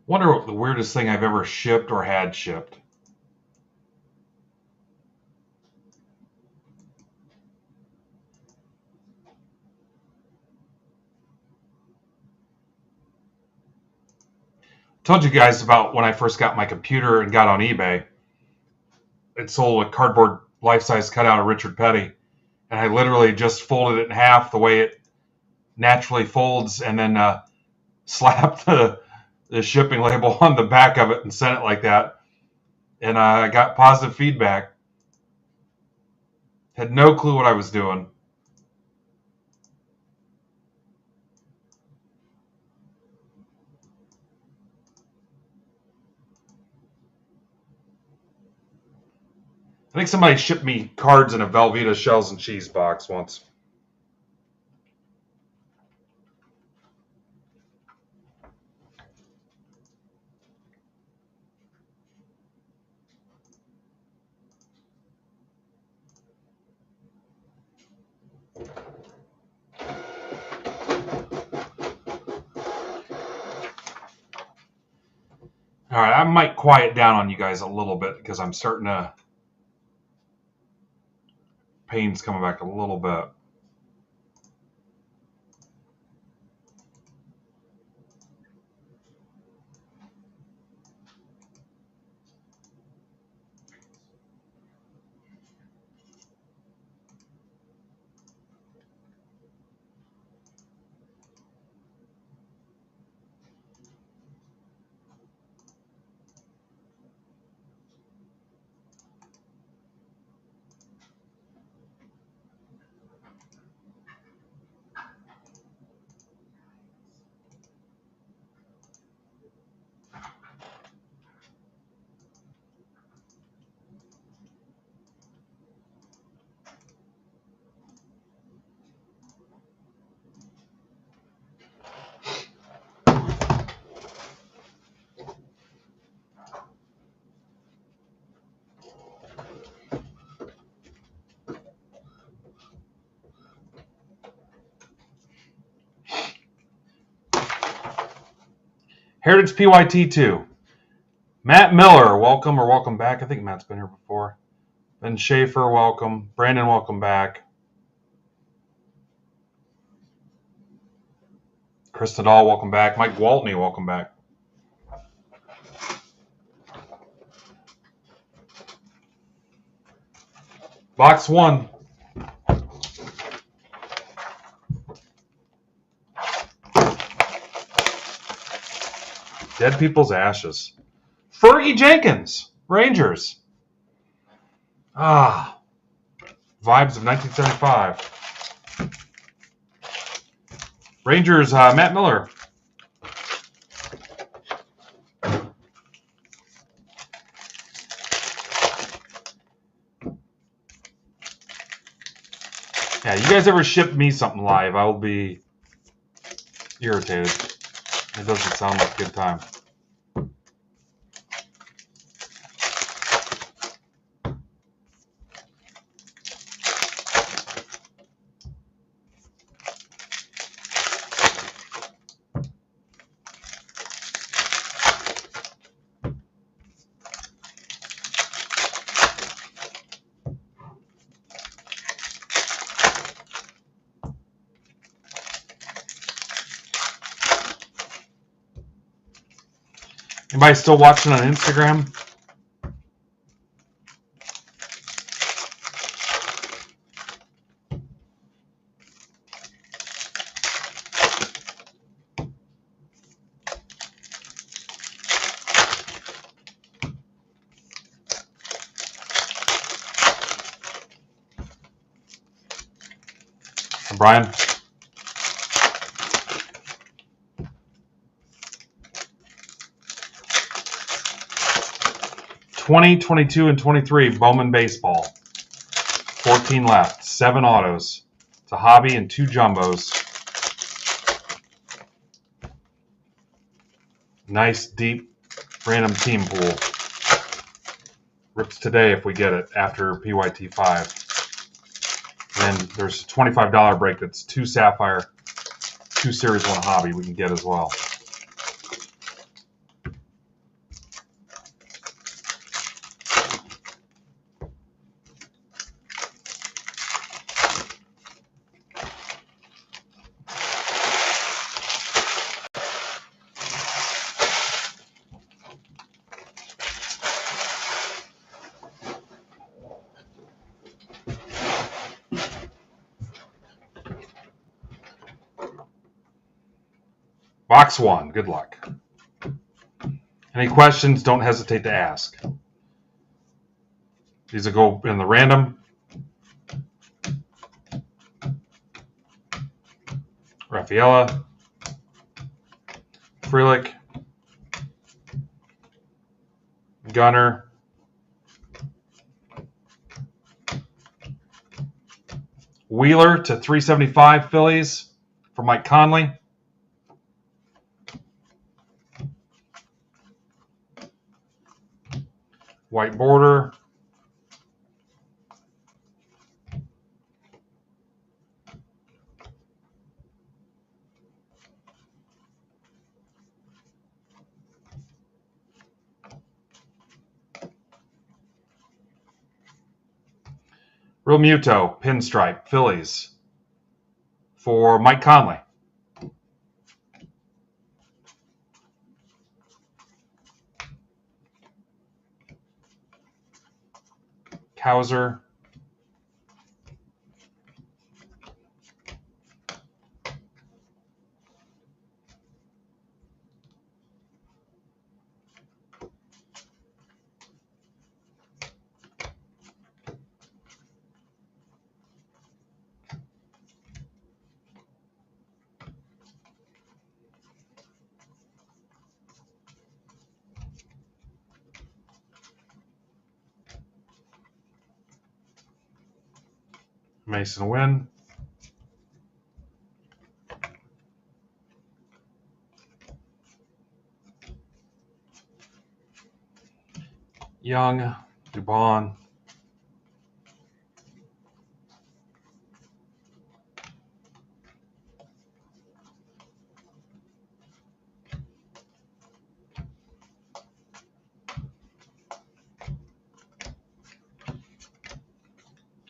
Wonder what the weirdest thing I've ever shipped or had shipped. Told you guys about when I first got my computer and got on eBay. It sold a cardboard life-size cutout of Richard Petty, and I literally just folded it in half the way it naturally folds, and then slapped the shipping label on the back of it and sent it like that. And I got positive feedback. Had no clue what I was doing. I think somebody shipped me cards in a Velveeta shells and cheese box once. All right, I might quiet down on you guys a little bit because I'm starting to pain's coming back a little bit. Heritage PYT 2. Matt Miller, welcome or welcome back. I think Matt's been here before. Ben Schaefer, welcome. Brandon, welcome back. Chris Nadal, welcome back. Mike Waltney, welcome back. Box 1. Dead People's Ashes. Fergie Jenkins, Rangers. Vibes of 1975. Rangers, Matt Miller. Yeah, you guys ever ship me something live, I will be irritated. It doesn't sound like a good time. Anybody still watching on Instagram? Brian? '20, '22, and '23 Bowman Baseball. 14 left. 7 autos. It's a hobby and 2 jumbos. Nice, deep, random team pool. Rips today if we get it after PYT 5. And then there's a $25 break that's 2 Sapphire, 2 Series 1 Hobby we can get as well. Box 1, good luck. Any questions, don't hesitate to ask. These will go in the random. Rafaela, Frelick, Gunner, Wheeler to 375 Phillies for Mike Conley. White border. Real Muto, Pinstripe, Phillies for Mike Conley. Cowser. Mason Wynn. Young, Dubon.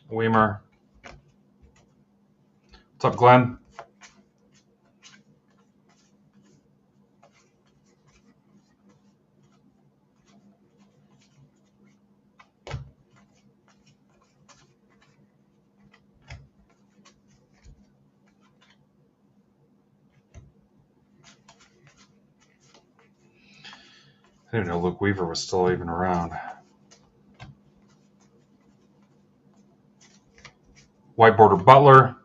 Weimer. What's up, Glenn? I didn't know Luke Weaver was still even around. White border Butler.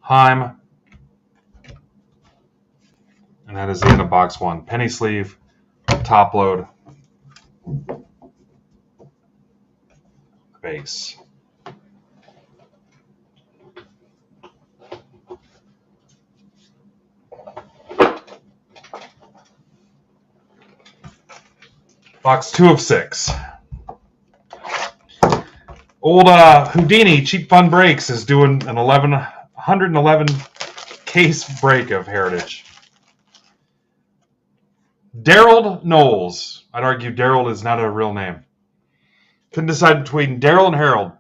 Heim. And that is the end of box one. Penny sleeve, top load, base. Box 2 of 6. Old Houdini Cheap Fun Breaks is doing an 111 case break of Heritage. Daryl Knowles. I'd argue Daryl is not a real name. Couldn't decide between Daryl and Harold.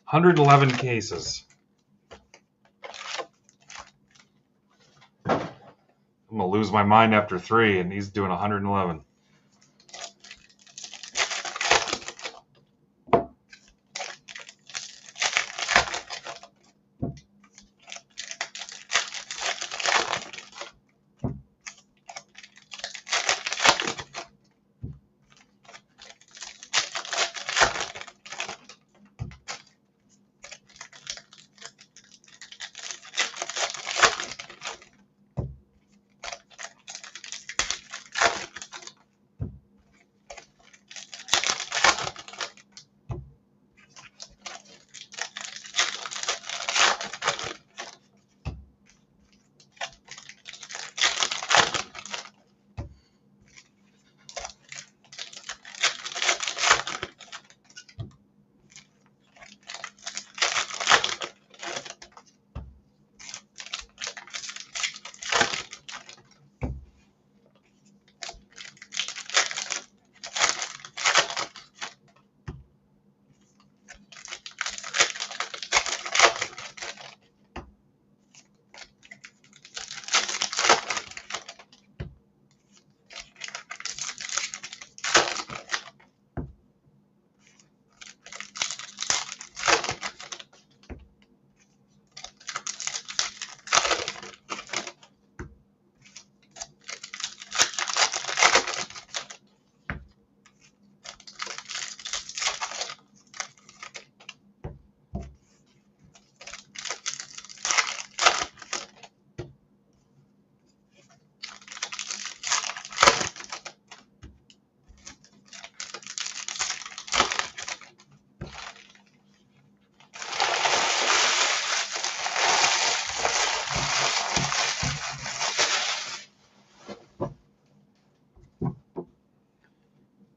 $111 cases. I'm going to lose my mind after 3, and he's doing 111.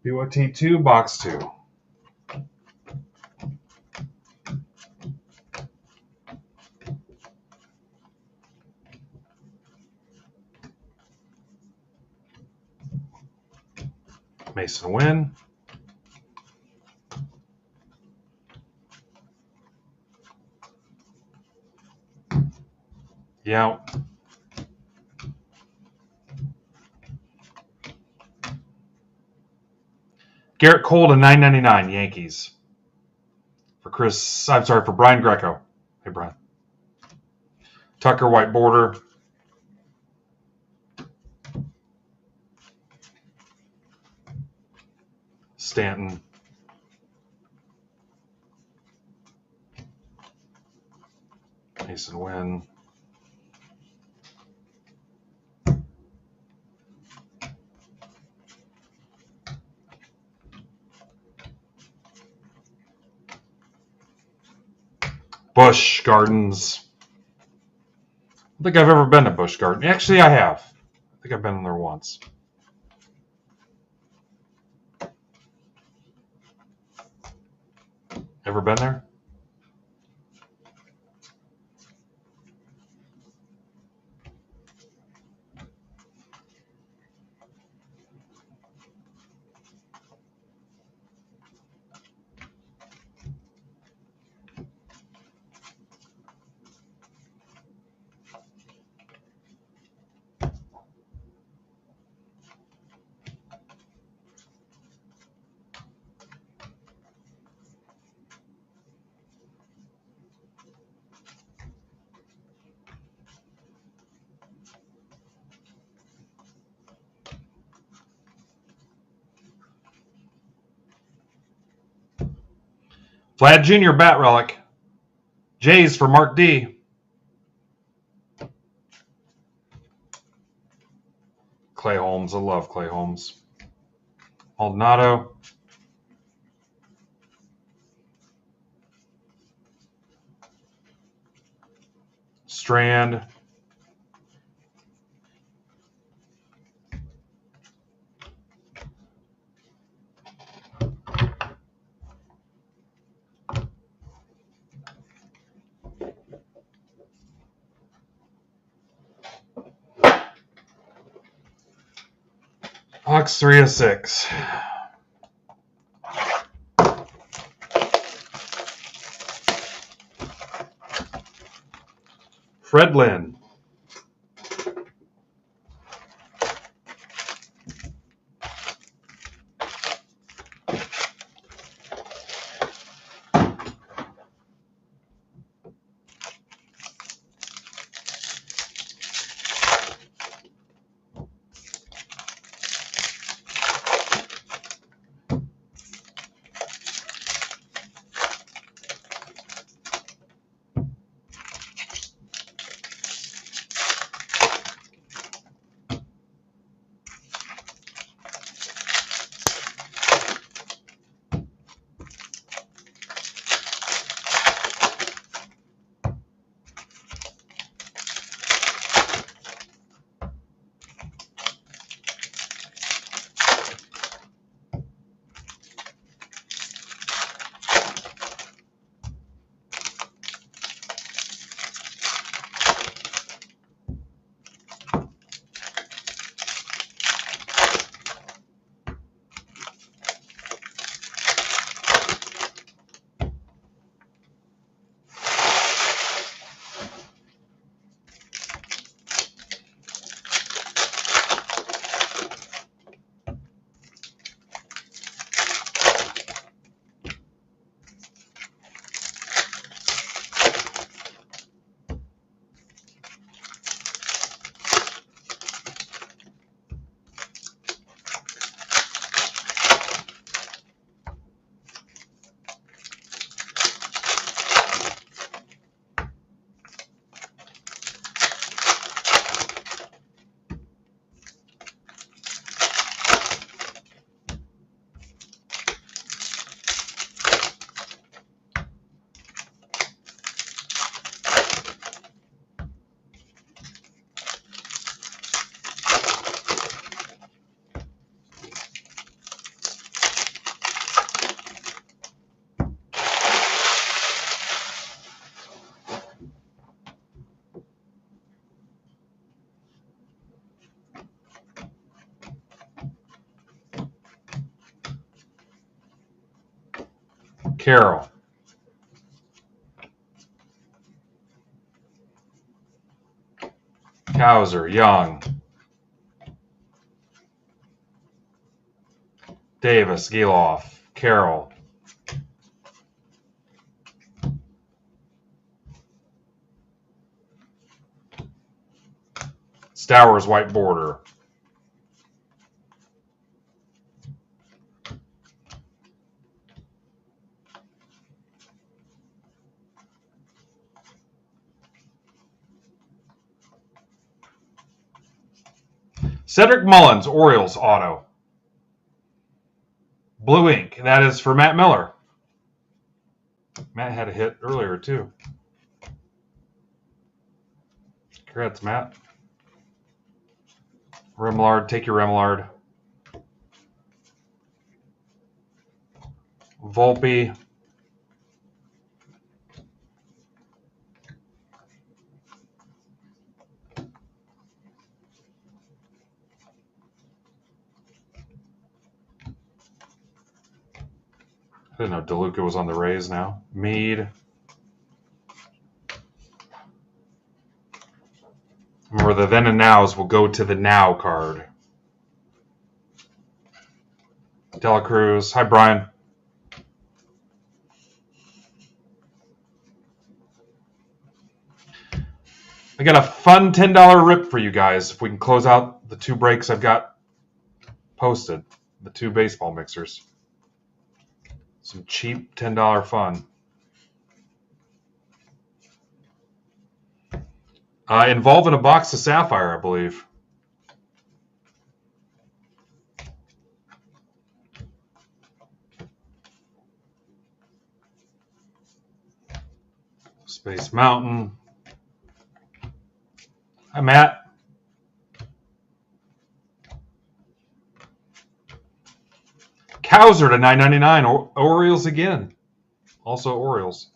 BYT2, box 2. Mason Wynn. Yeah. Garrett Cole to $9.99 Yankees. For Brian Greco. Hey, Brian. Tucker white border. Stanton. Mason Wynn. Busch Gardens. I don't think I've ever been to Busch Gardens. Actually, I have. I think I've been there once. Ever been there? Vlad Jr. Bat Relic. Jays for Mark D. Clay Holmes. I love Clay Holmes. Maldonado. Strand. Hawks 3 of 6. Fred Lynn. Carroll. Cowser, Young. Davis, Geloff, Carroll. Stowers, white border. Cedric Mullins, Orioles auto. Blue ink. That is for Matt Miller. Matt had a hit earlier, too. Congrats, Matt. Remillard, take your Remillard. Volpe. I didn't know DeLuca was on the Rays now. Meade. Remember, the then and nows will go to the now card. Dela Cruz. Hi, Brian. I got a fun $10 rip for you guys if we can close out the 2 breaks I've got posted. The 2 baseball mixers. Some cheap $10 fun. Involving a box of Sapphire, I believe. Space Mountain. Hi, Matt. Cowser to $9.99. Orioles again. Also Orioles.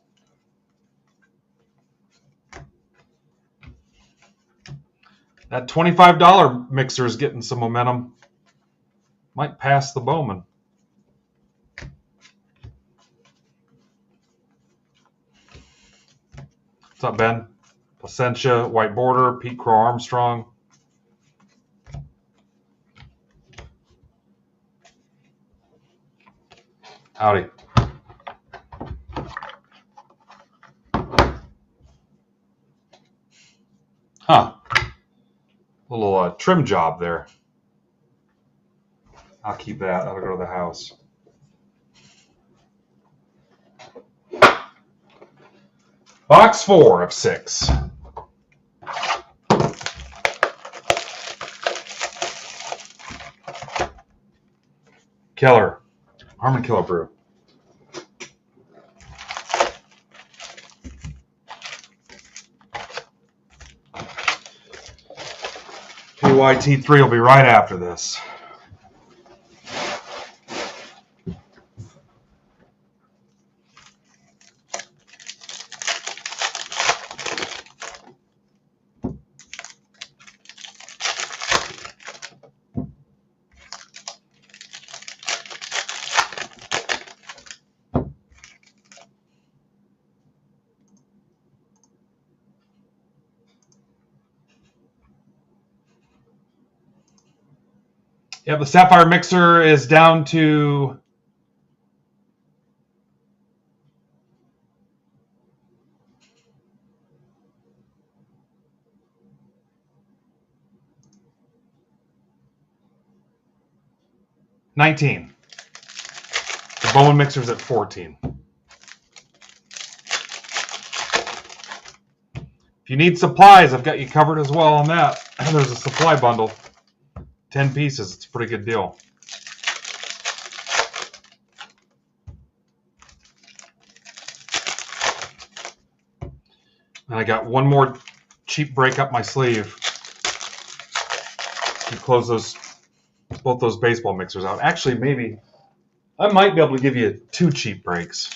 That $25 mixer is getting some momentum. Might pass the Bowman. What's up, Ben? Placentia, white border, Pete Crow Armstrong. Howdy. Huh. Little trim job there. I'll keep that. That'll go to the house. Box 4 of 6. Keller. Harmon Killebrew. PYT3 will be right after this. Yep, the Sapphire mixer is down to $19. The Bowman mixer's at $14. If you need supplies, I've got you covered as well on that. There's a supply bundle. 10 pieces. It's a pretty good deal. And I got one more cheap break up my sleeve to close both those baseball mixers out. Actually, maybe I might be able to give you 2 cheap breaks.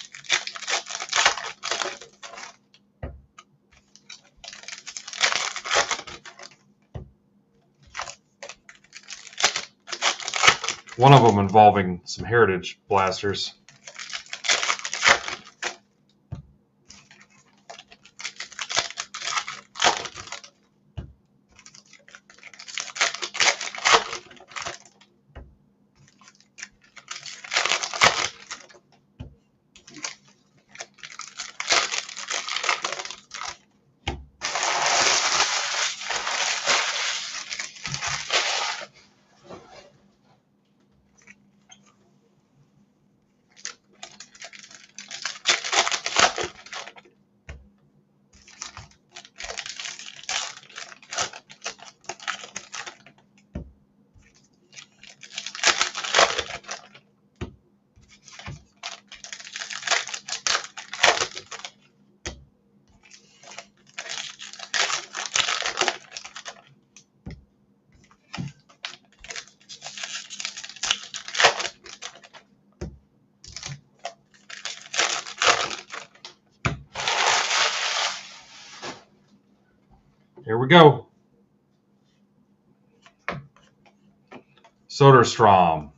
One of them involving some Heritage blasters. Here we go. Soderstrom.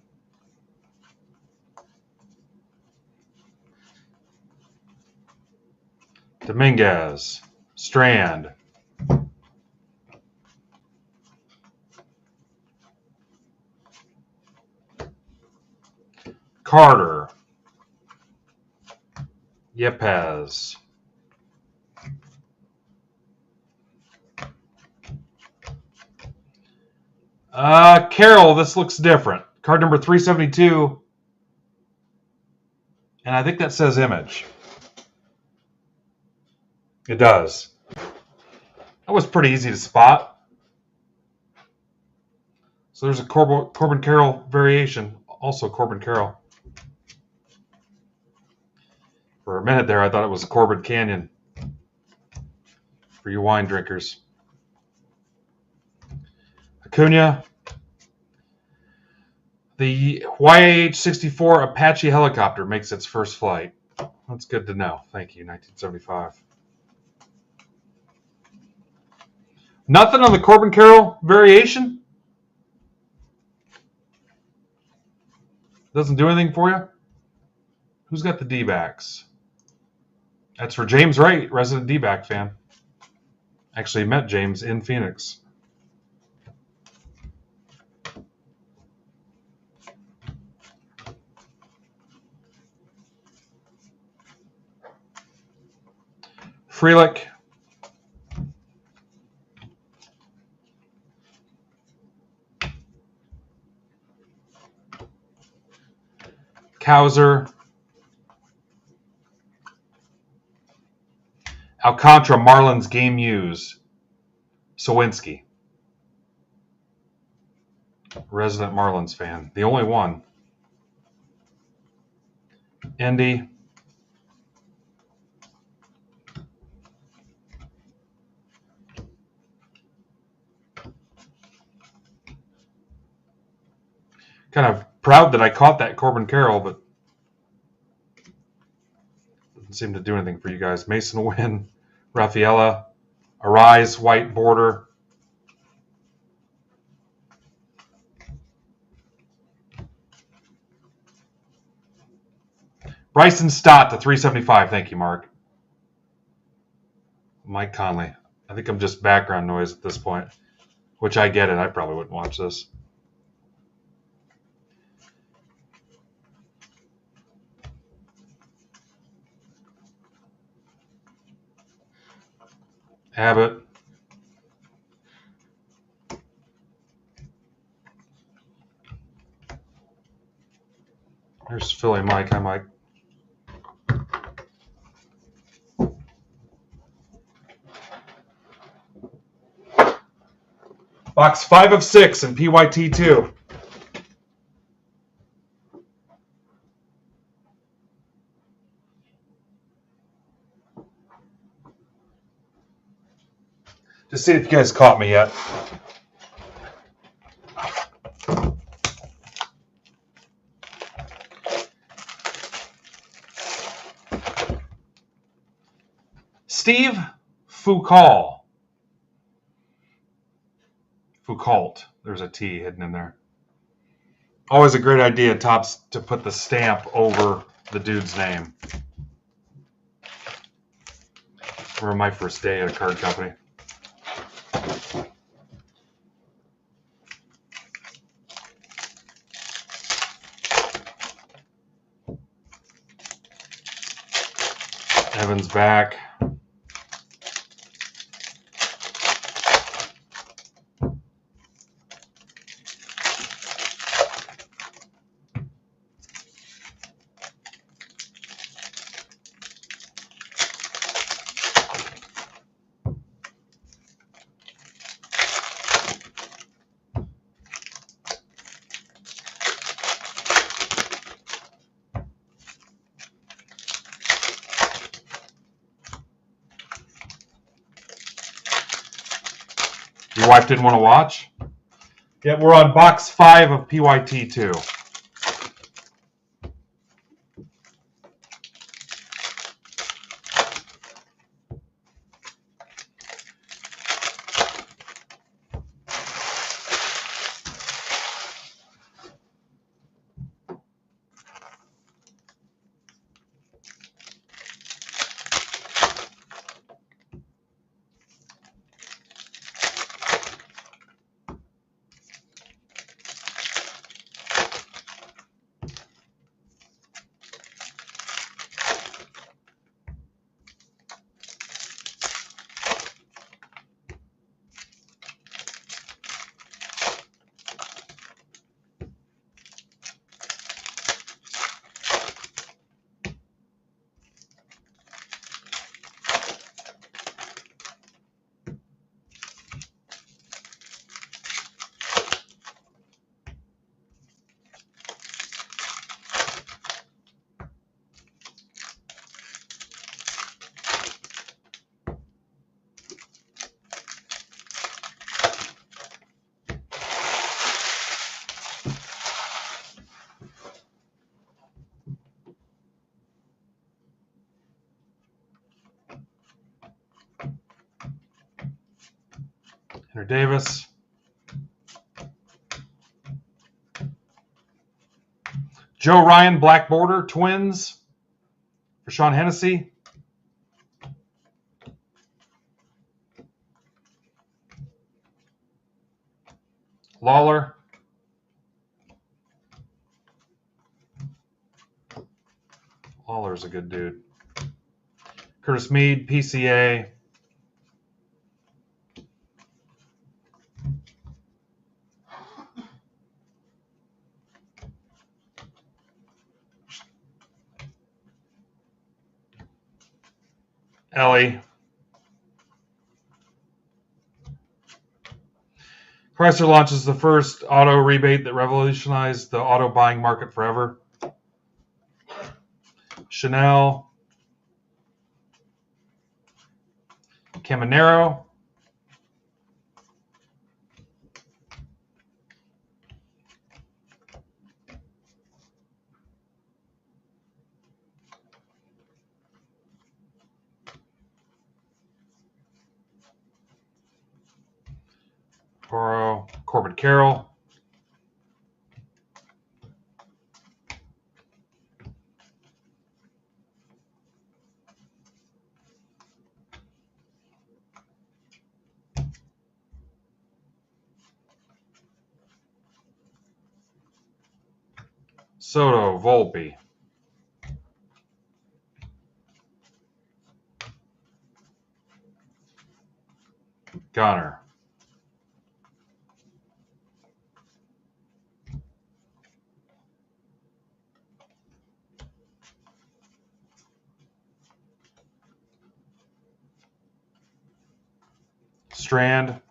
Dominguez. Strand. Carter. Yepes. Carroll, this looks different. Card number 372. And I think that says image. It does. That was pretty easy to spot. So there's a Corbin Carroll variation. Also Corbin Carroll. For a minute there, I thought it was Corbin Canyon. For you wine drinkers. Acuna. The YAH-64 Apache helicopter makes its first flight. That's good to know. Thank you, 1975. Nothing on the Corbin Carroll variation? Doesn't do anything for you? Who's got the D-backs? That's for James Wright, resident D-back fan. Actually met James in Phoenix. Frelick. Cowser. Alcantara, Marlins game used. Sawinski. Resident Marlins fan. The only one. Indy. Kind of proud that I caught that Corbin Carroll, but doesn't seem to do anything for you guys. Mason Wynn, Rafaela, Arise, white border. Bryson Stott to 375. Thank you, Mark. Mike Conley. I think I'm just background noise at this point, which I get it. I probably wouldn't watch this. Abbott. There's Philly Mike. Hi, Mike. Box 5 of 6 in PYT2. Just see if you guys caught me yet. Steve Foucault. Foucault. There's a T hidden in there. Always a great idea, Tops, to put the stamp over the dude's name. Remember my first day at a card company. Evans back. Your wife didn't want to watch? Yeah, we're on box 5 of PYT2. Henry Davis. Joe Ryan, Black Border, Twins. For Sean Hennessy. Lawler. Lawler's a good dude. Curtis Mead, PCA. Ellie. Chrysler launches the first auto rebate that revolutionized the auto buying market forever. Chanel. Caminero. Toro. Corbin Carroll. Soto. Volpe. Gunner. Strand.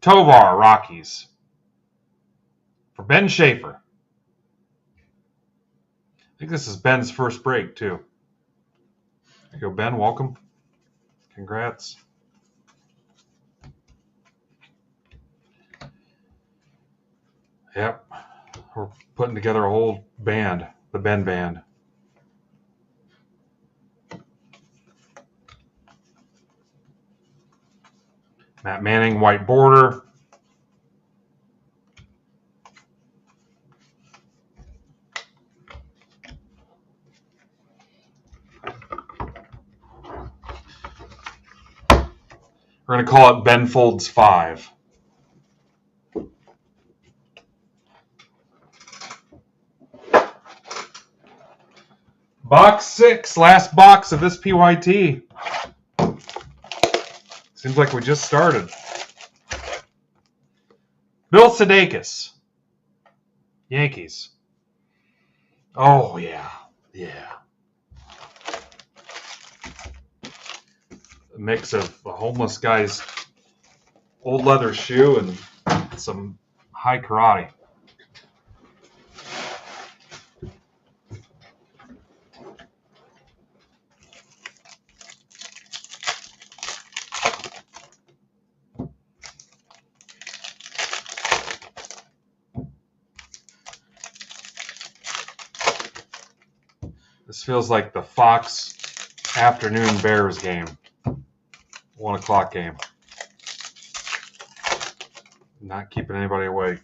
Tovar, Rockies. For Ben Schaefer. I think this is Ben's first break, too. There you go, Ben. Welcome. Congrats. Yep. We're putting together a whole band, the Ben Band. Matt Manning, white border. We're going to call it Ben Folds 5. Box 6, last box of this PYT. Seems like we just started. Bill Sudeikis, Yankees. Oh, yeah. Yeah. A mix of a homeless guy's old leather shoe and some high karate. This feels like the Fox afternoon Bears game. 1 o'clock game. Not keeping anybody awake.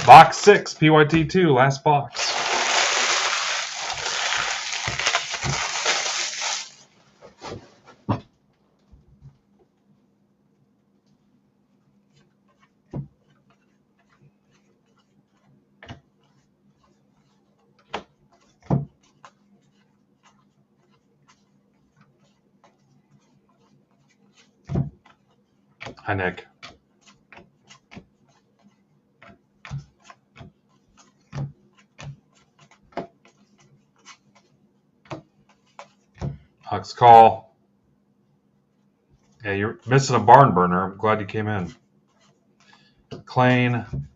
Box 6, PYT2, last box. Hi, Nick. Hux call. Yeah, you're missing a barn burner. I'm glad you came in. Klein.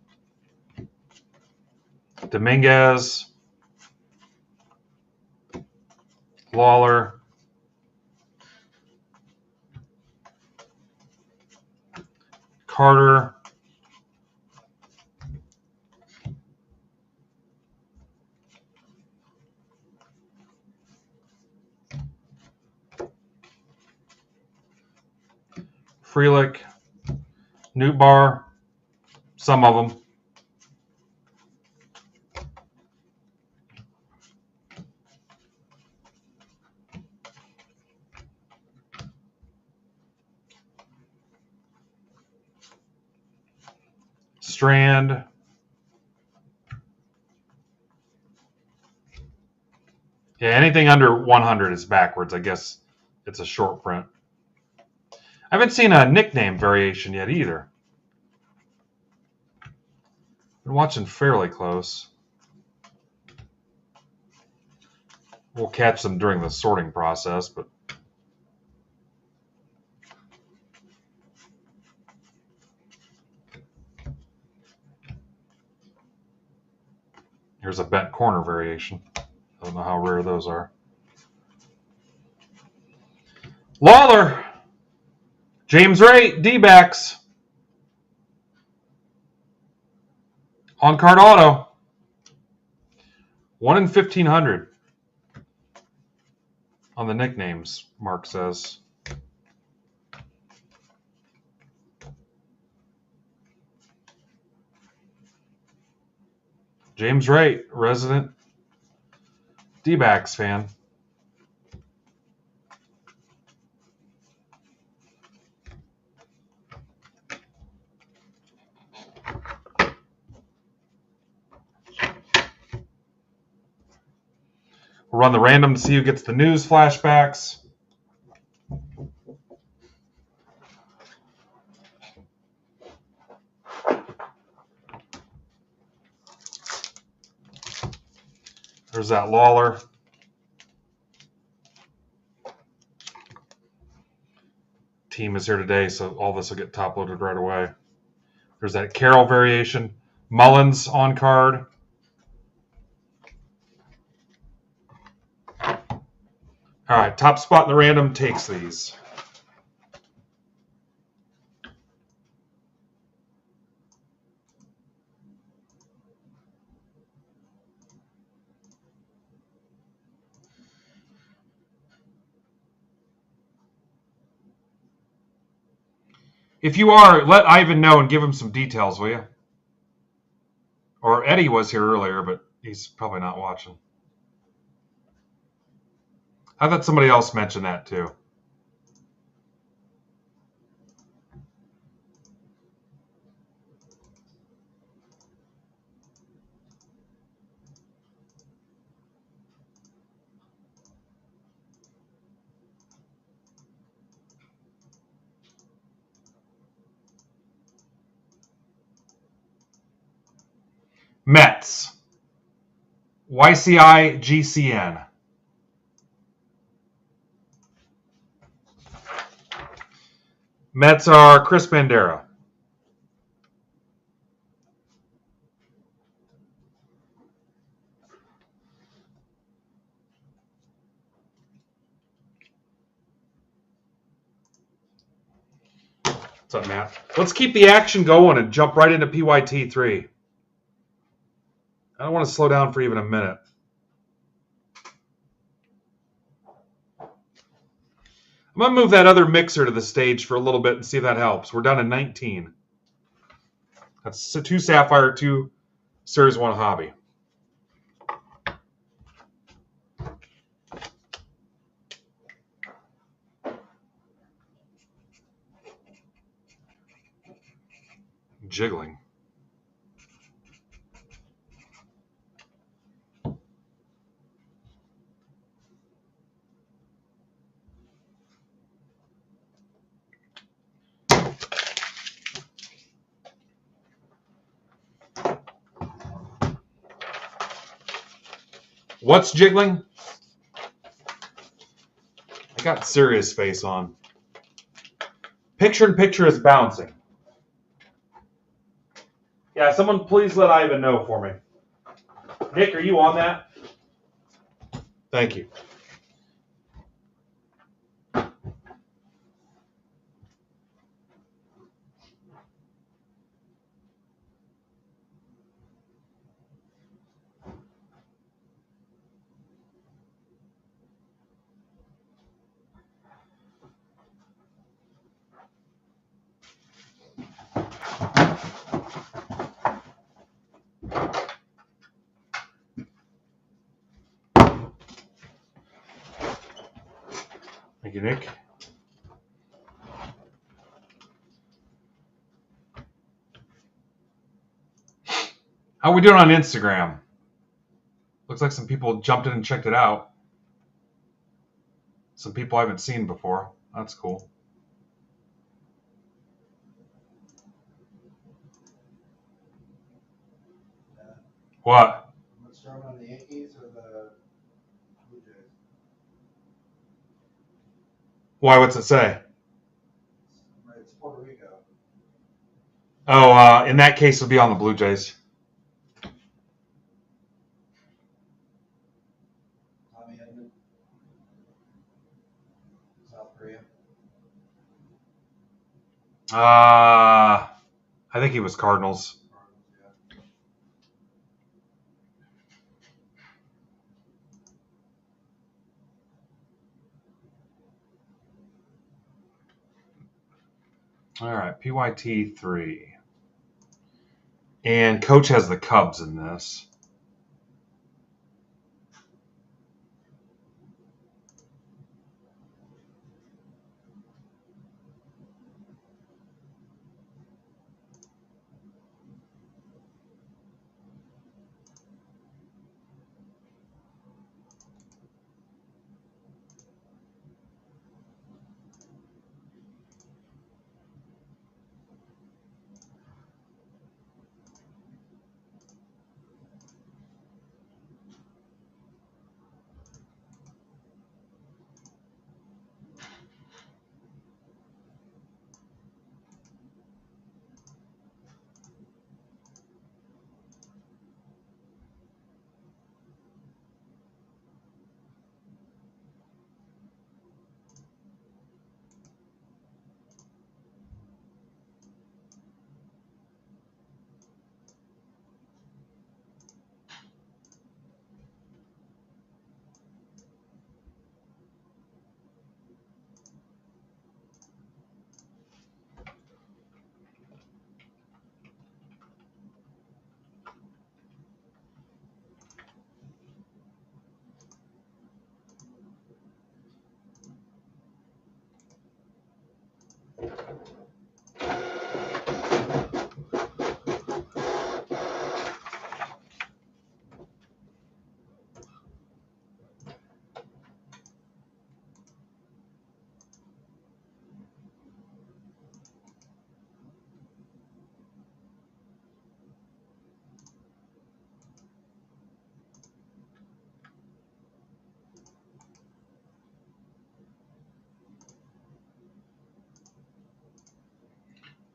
Dominguez. Lawler. Carter. Frelick. Newtbar. Some of them. Strand. Yeah, anything under 100 is backwards. I guess it's a short print. I haven't seen a nickname variation yet either. Been watching fairly close. We'll catch them during the sorting process, but here's a bent corner variation. I don't know how rare those are. Lawler. James Wright, D-backs. On-card auto. 1 in 1,500 on the nicknames, Mark says. James Wright, resident D-backs fan. We'll run the random to see who gets the news flashbacks. There's that Lawler. Team is here today, so all this will get top loaded right away. There's that Carroll variation. Mullins on card. All right, top spot in the random takes these. If you are, let Ivan know and give him some details, will you? Or Eddie was here earlier, but he's probably not watching. I thought somebody else mentioned that too. Mets. YCI GCN. Mets are Chris Bandera. What's up, Matt? Let's keep the action going and jump right into PYT3. I don't want to slow down for even a minute. I'm going to move that other mixer to the stage for a little bit and see if that helps. We're down to 19. That's 2 Sapphire, 2 Series 1 hobby. Jiggling. What's jiggling? I got serious face on. Picture-in-picture is bouncing. Yeah, someone please let Ivan know for me. Nick, are you on that? Thank you. Thank you, Nick. How are we doing on Instagram? Looks like some people jumped in and checked it out. Some people I haven't seen before. That's cool. What? What's strong on the Yankees or the Blue Jays? Why? What's it say? It's Puerto Rico. Oh, in that case, it'll be on the Blue Jays. Tommy Edman. South Korea. I think he was Cardinals. All right, PYT 3. And Coach has the Cubs in this.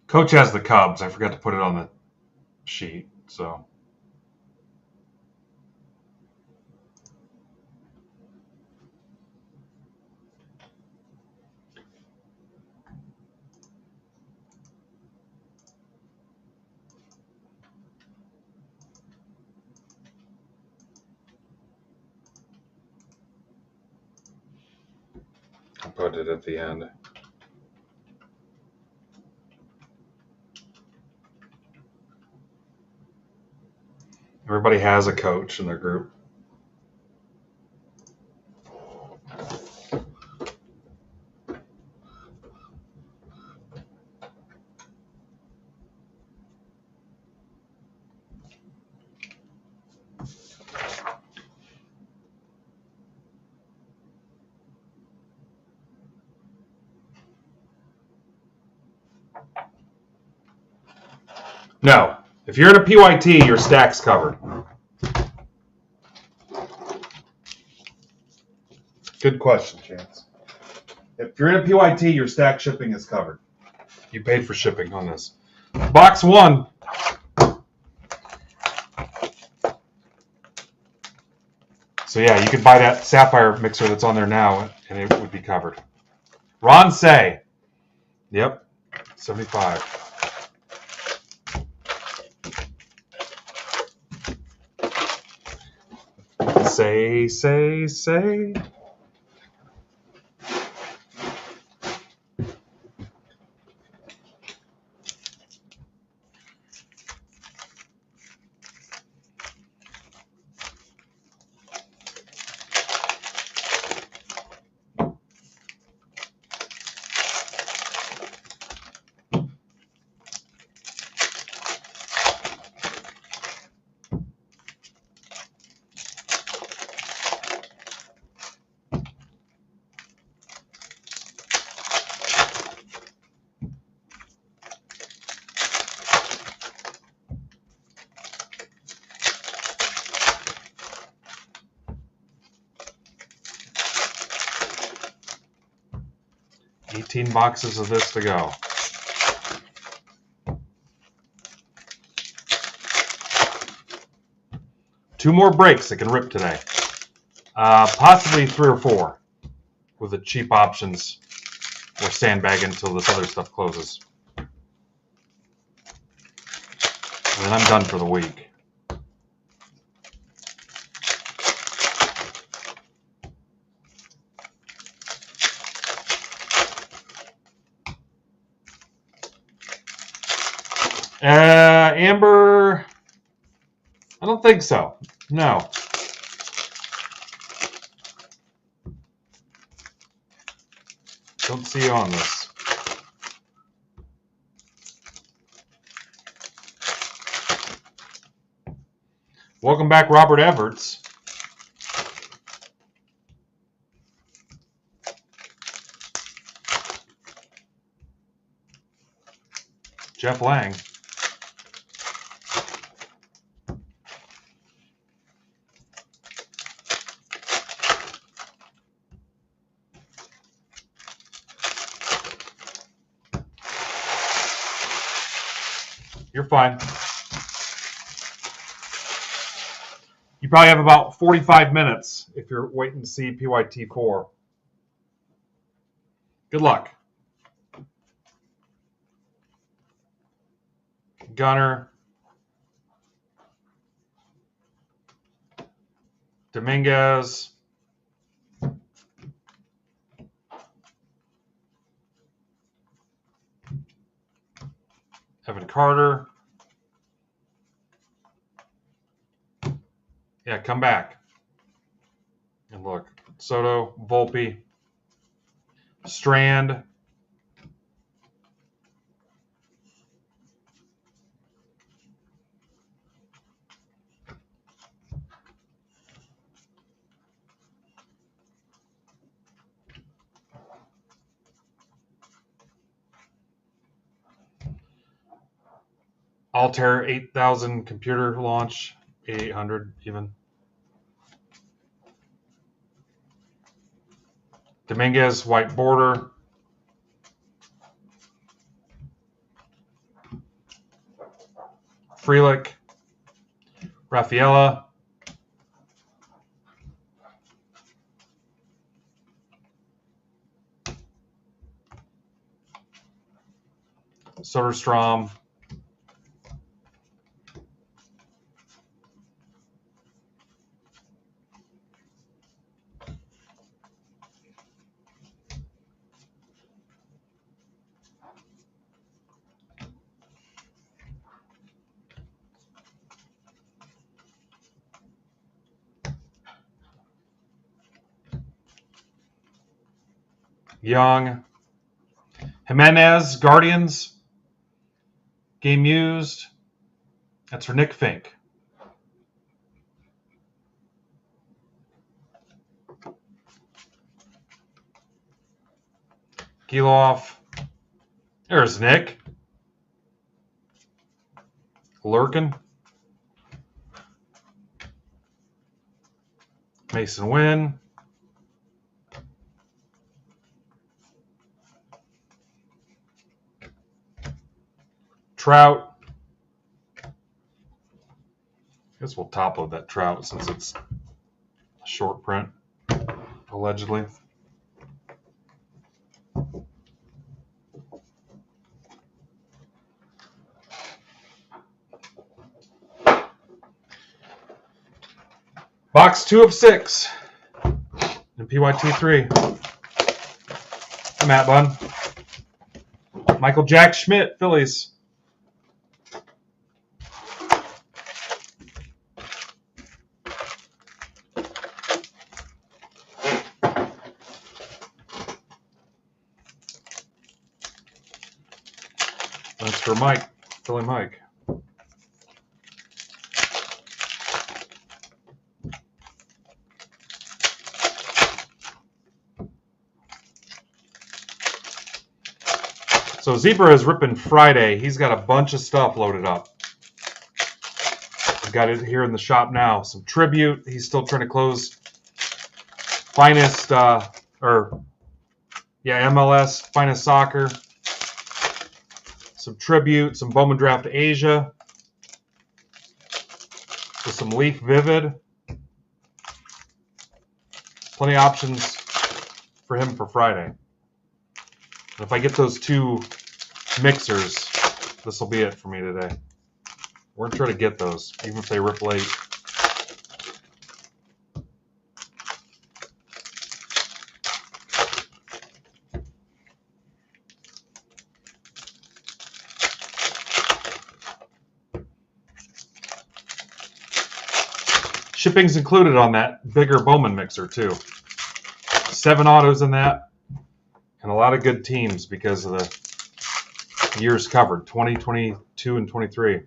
Coach has the Cubs. I forgot to put it on the sheet, so. I'll put it at the end. Everybody has a coach in their group. No. If you're in a PYT, your stack's covered. Good question, Chance. If you're in a PYT, your stack shipping is covered. You paid for shipping on this. Box 1. So yeah, you could buy that Sapphire mixer that's on there now, and it would be covered. Ron Say. Yep. 75. Say. 18 boxes of this to go. Two more breaks that can rip today. Possibly 3 or 4 with the cheap options or sandbagging until this other stuff closes. And then I'm done for the week. Amber, I don't think so. No. Don't see you on this. Welcome back, Robert Everts. Jeff Lang. You're fine. You probably have about 45 minutes if you're waiting to see PYT4. Good luck. Gunner. Dominguez. Evan Carter. Yeah, come back. And look. Soto, Volpe, Strand. Altair 8000 computer launch, 8800 even. Dominguez, white border. Frelick, Rafaela. Soderstrom. Young. Jimenez, Guardians. Game used. That's for Nick Fink. Kiloff. There's Nick. Lurkin. Mason Wynn. Trout. I guess we'll top load that Trout since it's a short print, allegedly. Box 2 of 6 in PYT3. Matt Bunn. Michael Jack Schmidt, Phillies. That's for Mike, Philly Mike. So Zebra is ripping Friday. He's got a bunch of stuff loaded up. I've got it here in the shop now. Some tribute. He's still trying to close finest, MLS, finest soccer. Some tribute, some Bowman Draft Asia. With some Leaf Vivid. Plenty of options for him for Friday. And if I get those 2 mixers, this will be it for me today. We're going to try to get those, even if they rip late. Shipping's included on that bigger Bowman mixer, too. 7 autos in that, and a lot of good teams because of the years covered, 2022 and 23.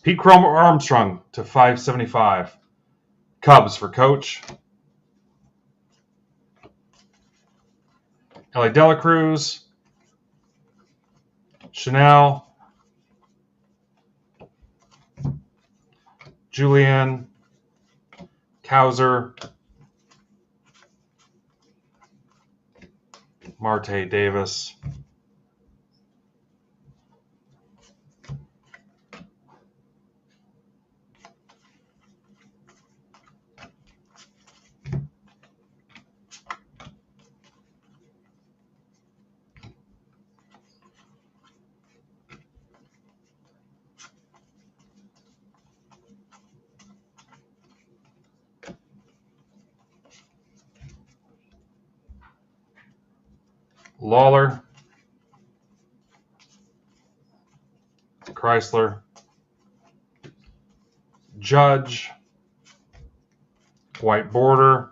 Pete Cromer Armstrong to 575. Cubs for coach. Ellie Dela Cruz. Chanel. Julian. Cowser. Marte Davis. Lawler. Chrysler. Judge. White border.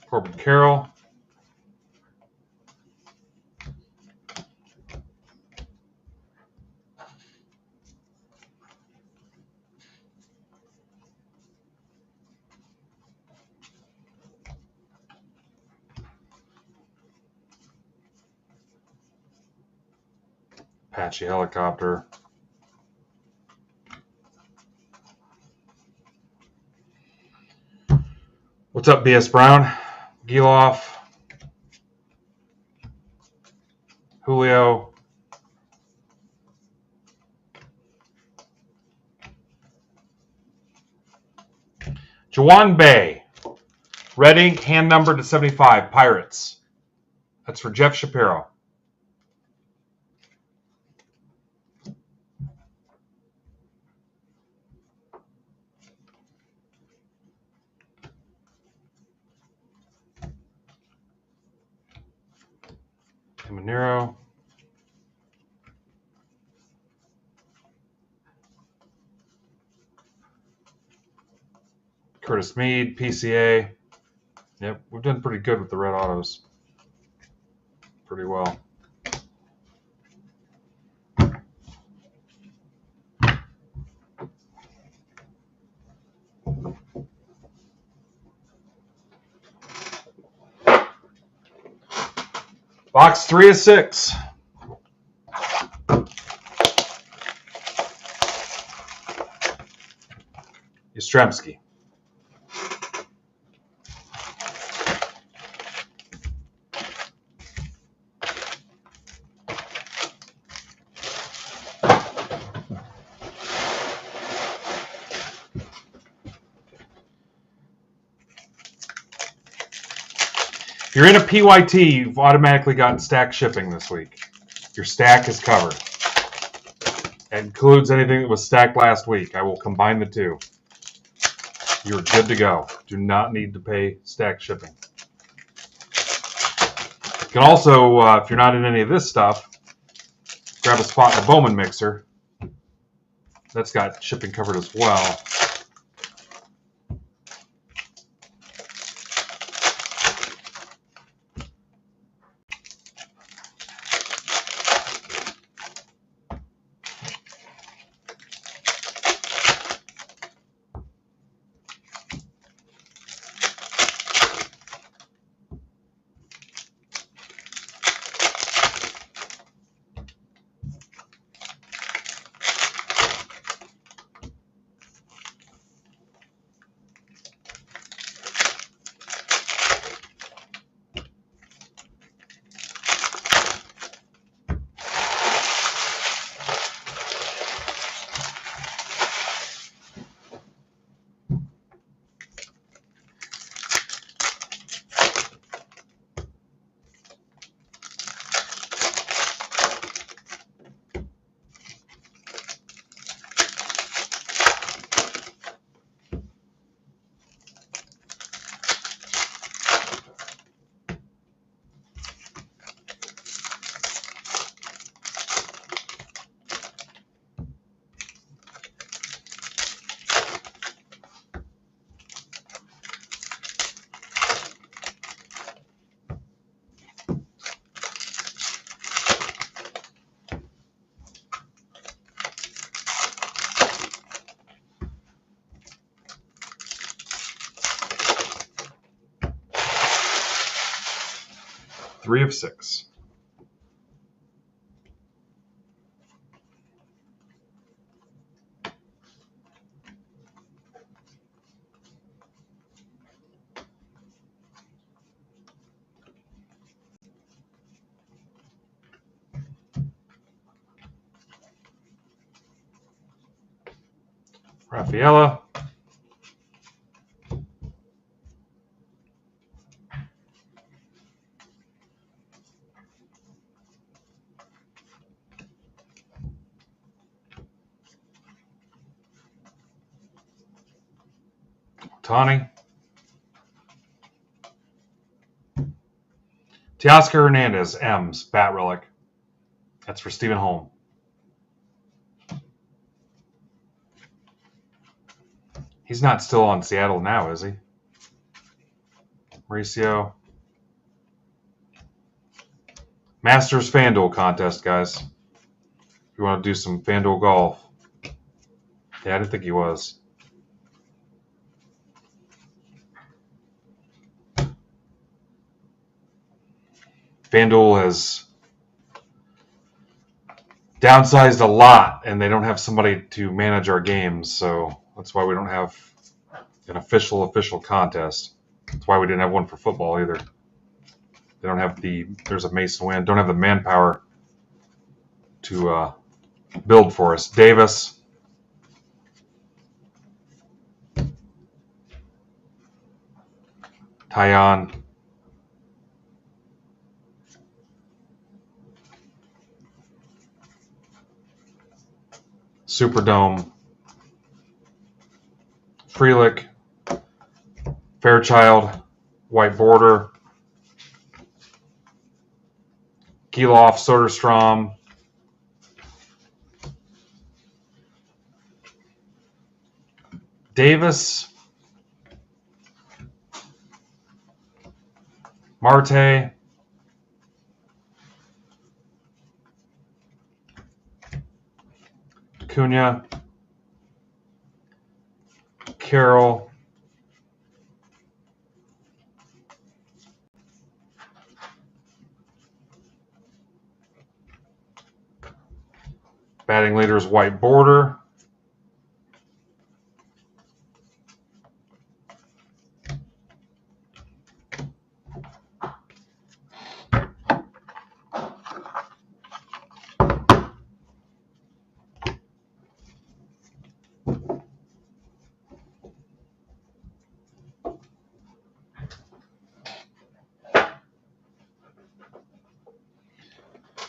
Corbin Carroll. Apache helicopter. What's up, BS Brown? Giloff. Julio. Jawan Bay. Red ink, hand numbered to 75. Pirates. That's for Jeff Shapiro. Manero. Curtis Mead, PCA. Yep, we've done pretty good with the red autos. Pretty well. Box 3 of 6. Yastrzemski. If you're in a PYT, you've automatically gotten stack shipping this week. Your stack is covered. That includes anything that was stacked last week. I will combine the two. You're good to go. Do not need to pay stack shipping. You can also, if you're not in any of this stuff, grab a spot in the Bowman mixer. That's got shipping covered as well. Three of 6. Rafaela. Tawny. Teoscar Hernandez, M's, Bat Relic. That's for Stephen Holm. He's not still on Seattle now, is he? Mauricio. Masters FanDuel contest, guys. If you want to do some FanDuel golf. Yeah, I didn't think he was. FanDuel has downsized a lot, and they don't have somebody to manage our games, so that's why we don't have an official contest. That's why we didn't have one for football either. They don't have there's a Mason win, don't have the manpower to build for us. Davis, Tyon, Superdome, Freelick, Fairchild, White Border, Kilof, Soderstrom, Davis, Marte, Cunha, Carroll, batting leader is White Border.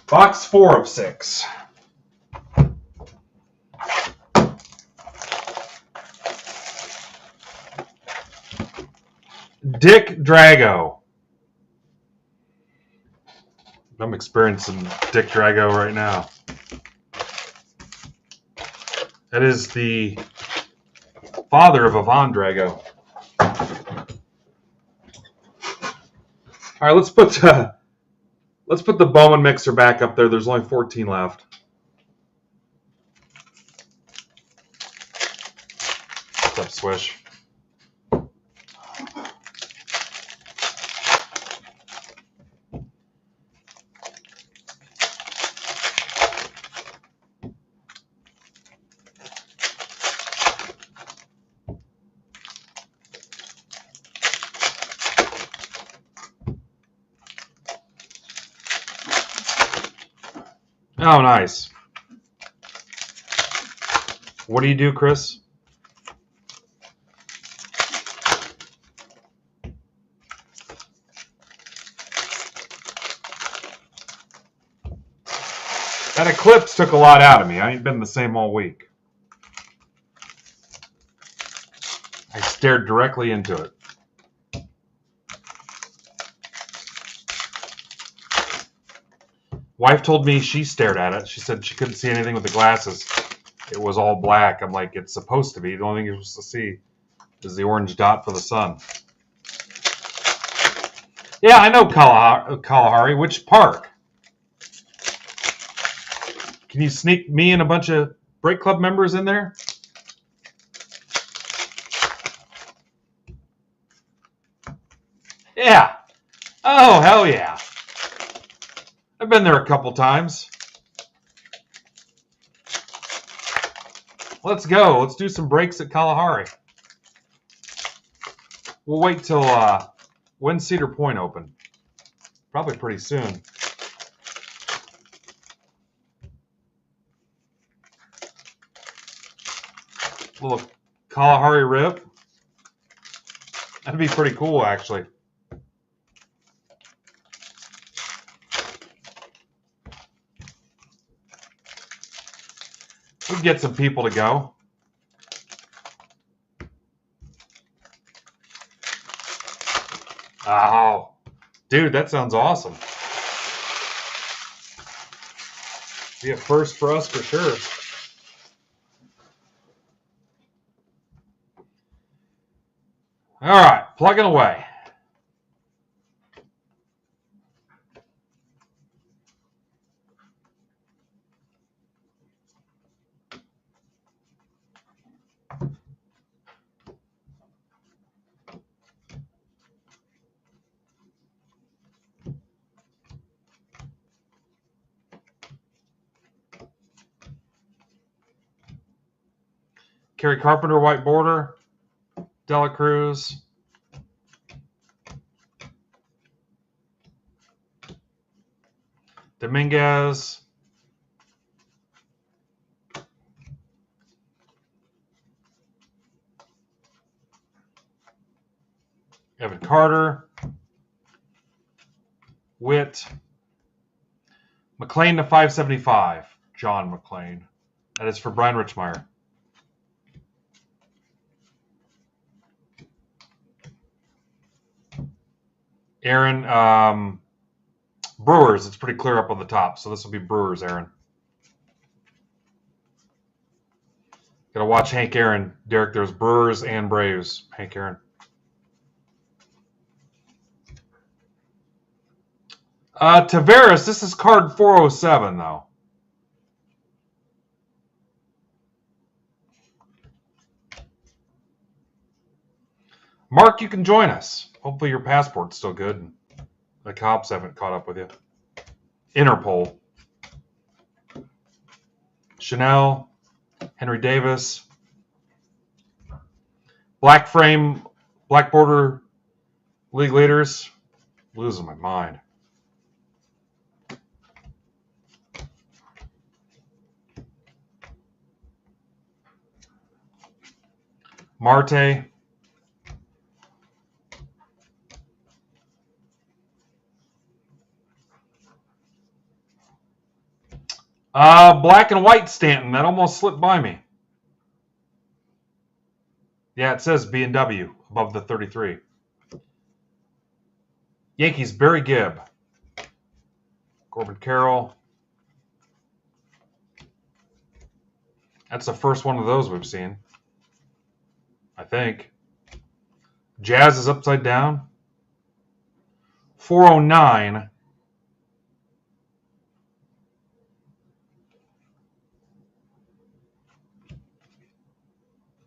Box 4 of 6. Dick Drago. I'm experiencing Dick Drago right now. That is the father of Ivan Drago. All right, let's put the Bowman mixer back up there. There's only 14 left. What's up, Swish? Oh, nice. What do you do, Chris? That eclipse took a lot out of me. I ain't been the same all week. I stared directly into it. Wife told me she stared at it. She said she couldn't see anything with the glasses. It was all black. I'm like, it's supposed to be. The only thing you're supposed to see is the orange dot for the sun. Yeah, I know Kalahari. Which park? Can you sneak me and a bunch of Break Club members in there? Yeah. Oh, hell yeah. I've been there a couple times. Let's go. Let's do some breaks at Kalahari. We'll wait till when's Cedar Point open? Probably pretty soon. A little Kalahari rip. That'd be pretty cool, actually. We'd get some people to go. Oh, dude, that sounds awesome. Be a first for us for sure. All right, plugging away. Kerry Carpenter, white border. Dela Cruz. Dominguez. Evan Carter. Witt. McLean to 575. John McLean. That is for Brian Richmeyer. Aaron, Brewers. It's pretty clear up on the top, so this will be Brewers, Aaron. Gotta watch Hank Aaron. Derek, there's Brewers and Braves. Hank Aaron. Tavares, this is card 407, though. Mark, you can join us. Hopefully your passport's still good and the cops haven't caught up with you. Interpol. Chanel. Henry Davis. Black frame, black border league leaders. Losing my mind. Marte. Black and white Stanton. That almost slipped by me. Yeah, it says B&W above the 33. Yankees, Barry Gibb. Corbin Carroll. That's the first one of those we've seen, I think. Jazz is upside down. 409.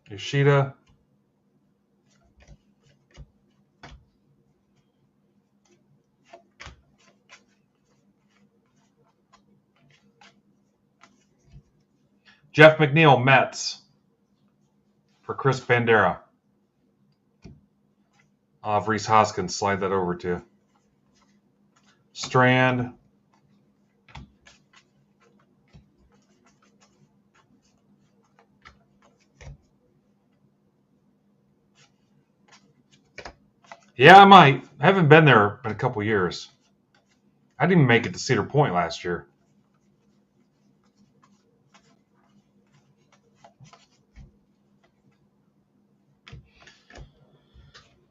Yoshida. Jeff McNeil, Mets. For Chris Bandera. I'll have Reese Hoskins slide that over to you. Strand. Yeah, I might. I haven't been there in a couple years. I didn't even make it to Cedar Point last year.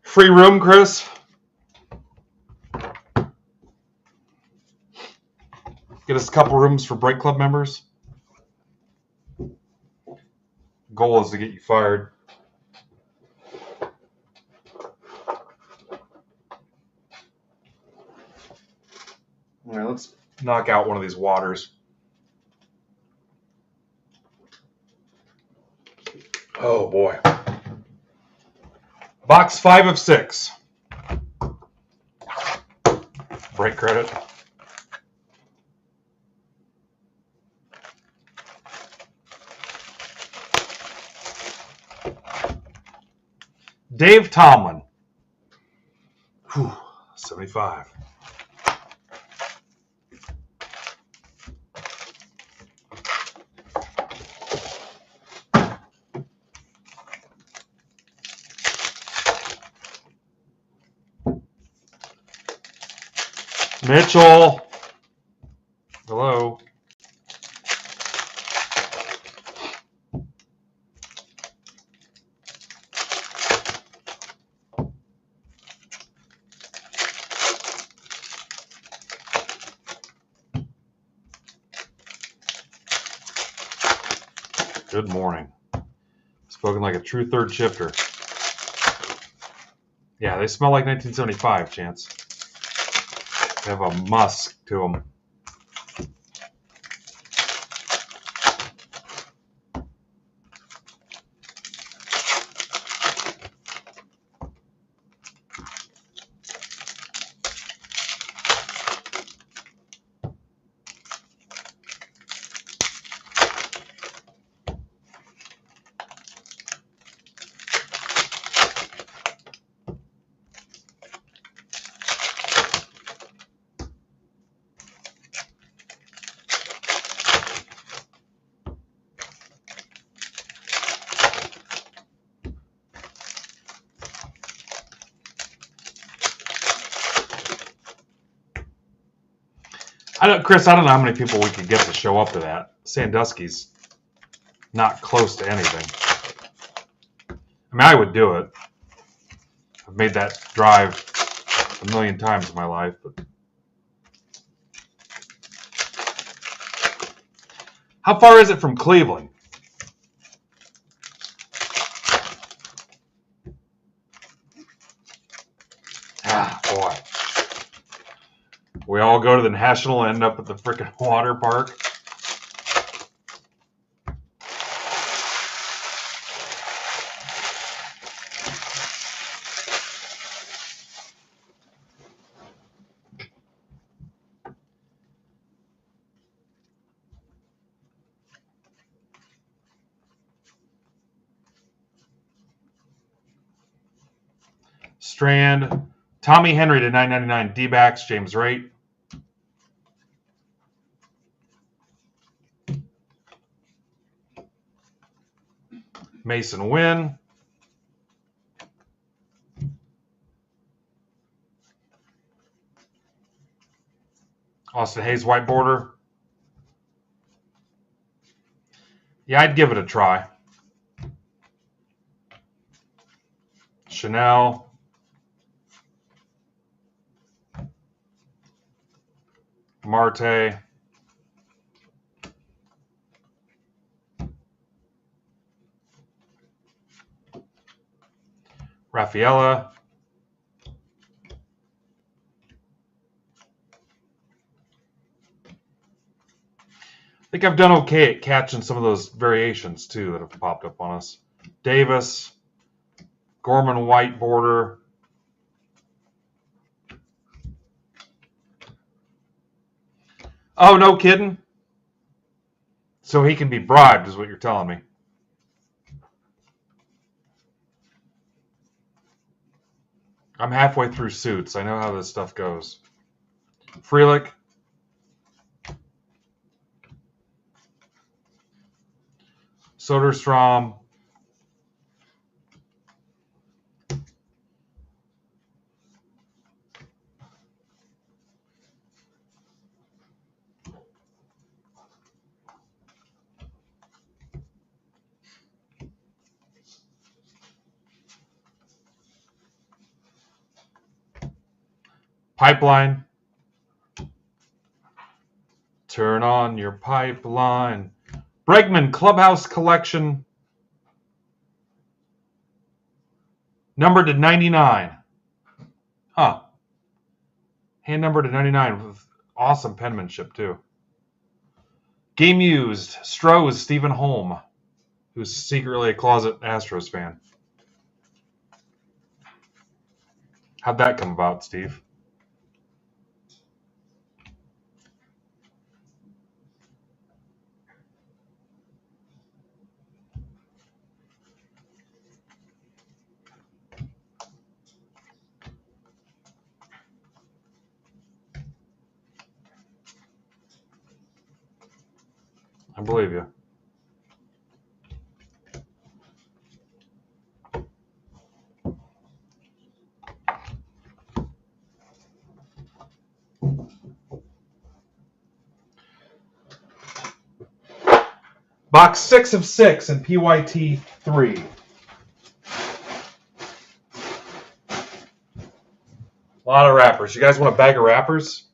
Free room, Chris? Get us a couple rooms for Break Club members. Goal is to get you fired. All right, let's knock out one of these waters. Oh, boy. Box 5 of 6. Break credit. Dave Tomlin. 75. Mitchell. Hello. Good morning. Spoken like a true third shifter. Yeah, they smell like 1975, Chance. They have a musk to them. Chris, I don't know how many people we could get to show up to that. Sandusky's not close to anything. I mean, I would do it. I've made that drive a million times in my life, but how far is it from Cleveland? Ah, boy. We all go to the National and end up at the frickin' water park. Strand, Tommy Henry to 999. D-backs, James Wright. Mason Wynn. Austin Hayes white border. Yeah, I'd give it a try. Chanel. Marte. Raffaella. I think I've done okay at catching some of those variations, too, that have popped up on us. Davis. Gorman white border. Oh, no kidding? So he can be bribed, is what you're telling me. I'm halfway through suits. I know how this stuff goes. Freelick. Soderstrom. Pipeline. Turn on your pipeline. Bregman Clubhouse Collection. Numbered to 99. Huh. Hand numbered to 99 with awesome penmanship, too. Game used. Stroh's Stephen Holm, who's secretly a closet Astros fan. How'd that come about, Steve? I believe you. Box 6 of 6 in PYT 3. A lot of wrappers. You guys want a bag of wrappers?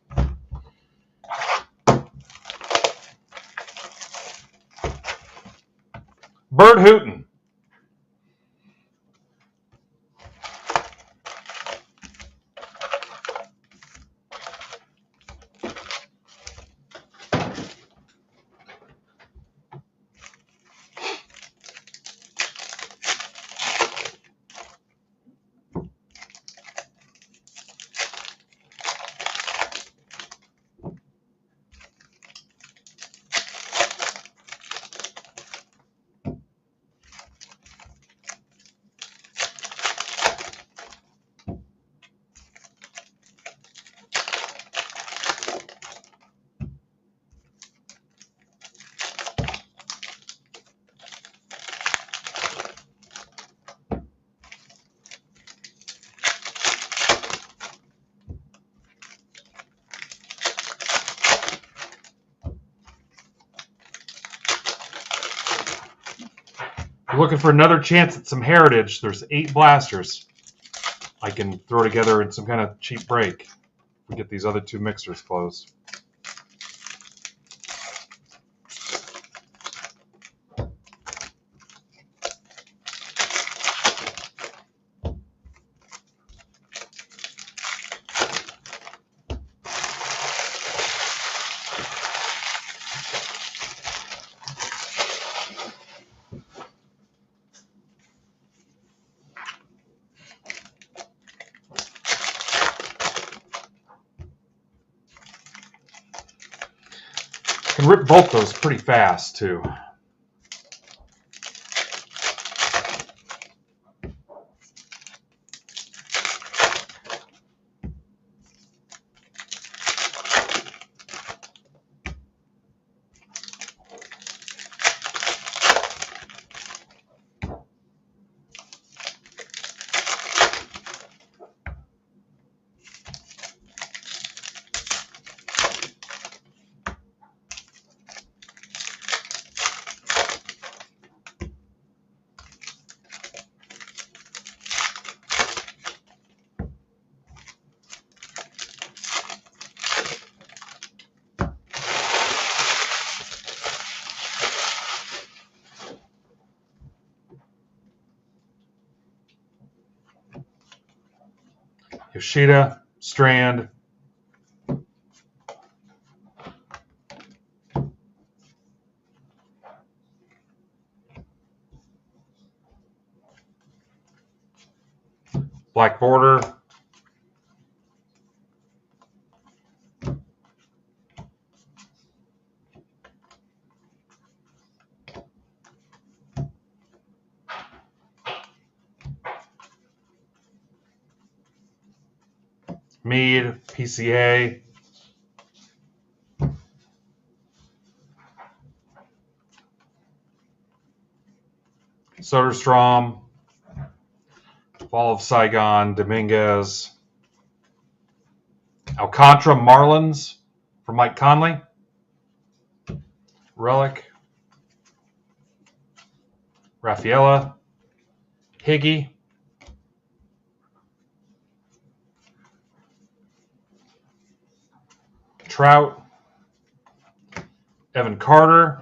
Bert Hooton. looking for another chance at some heritage. There's 8 blasters I can throw together in some kind of cheap break. We get these other 2 mixers closed. Can rip both those pretty fast too. Yoshida, Strand, black border, Mead, PCA, Soderstrom, Fall of Saigon, Dominguez, Alcantara Marlins for Mike Conley, Relic, Rafaela, Higgy, Trout, Evan Carter,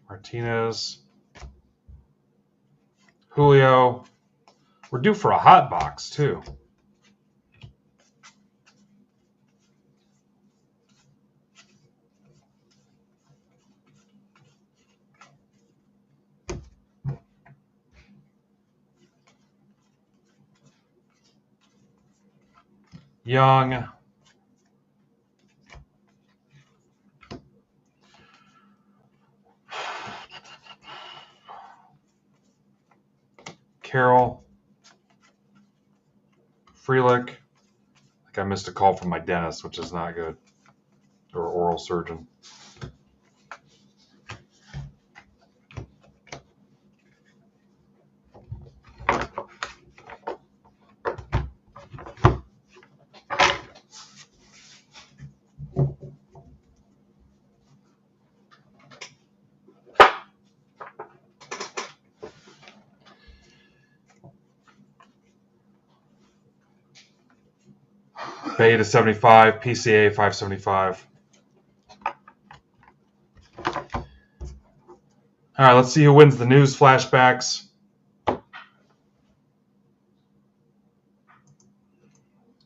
Martinez, Julio. We're due for a hot box too. Young, Carroll, Frelick. I think I missed a call from my dentist, which is not good, or oral surgeon. Bay to 75, PCA 575. All right, let's see who wins the news flashbacks.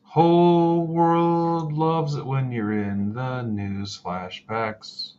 Whole world loves it when you're in the news flashbacks.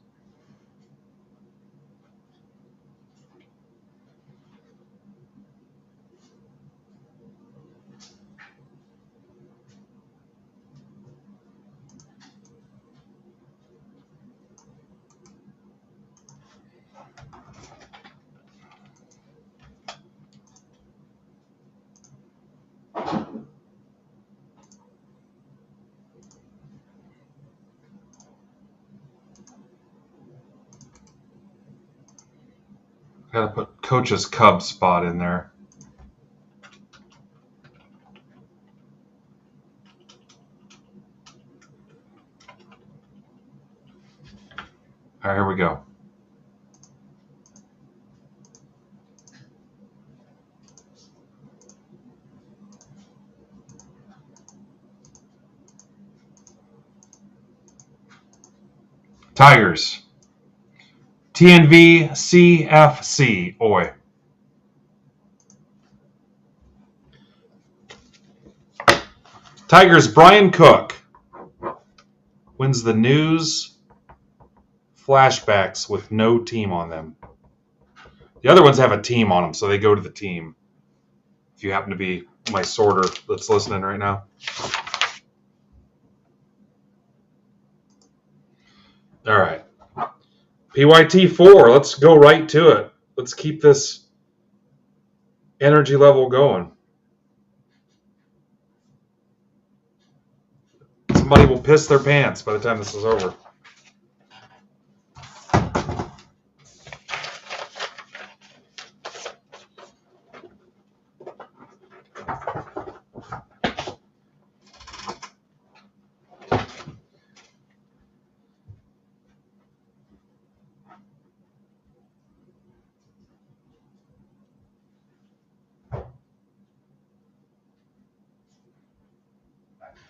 Gotta put Coach's Cub spot in there. All right, here we go. Tigers. TNV CFC. Oi. Tigers. Brian Cook wins the news flashbacks with no team on them. The other ones have a team on them, so they go to the team. If you happen to be my sorter that's listening right now. All right. PYT4, let's go right to it. Let's keep this energy level going. Somebody will piss their pants by the time this is over.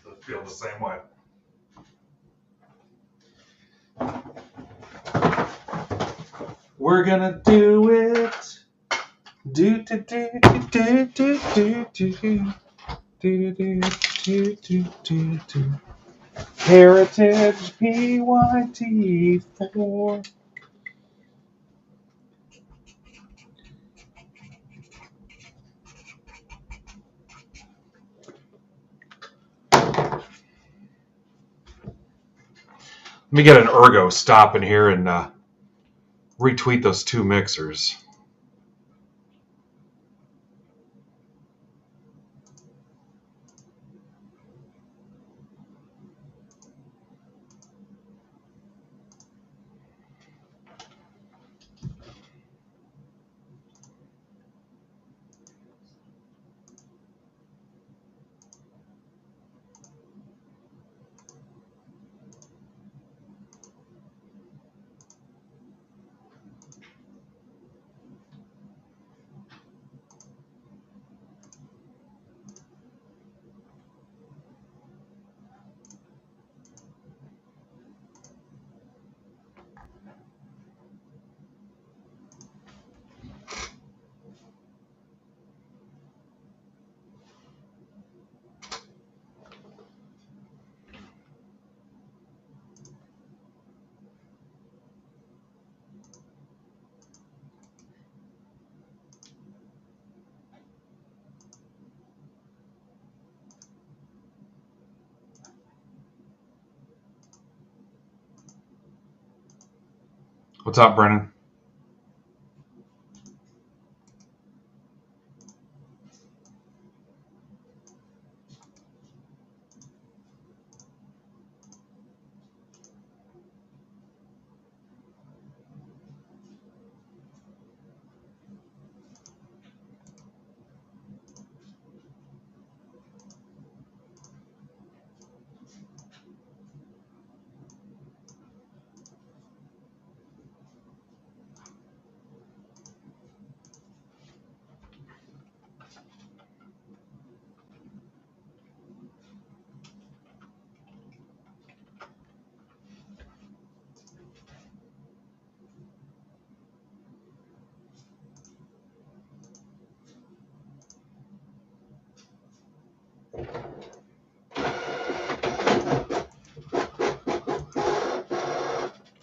I feel the same way. We're gonna do it. Do do do do do do do do do do do do do. Heritage PYT4. Let me get an ergo stop in here and retweet those two mixers. What's up, Brennan?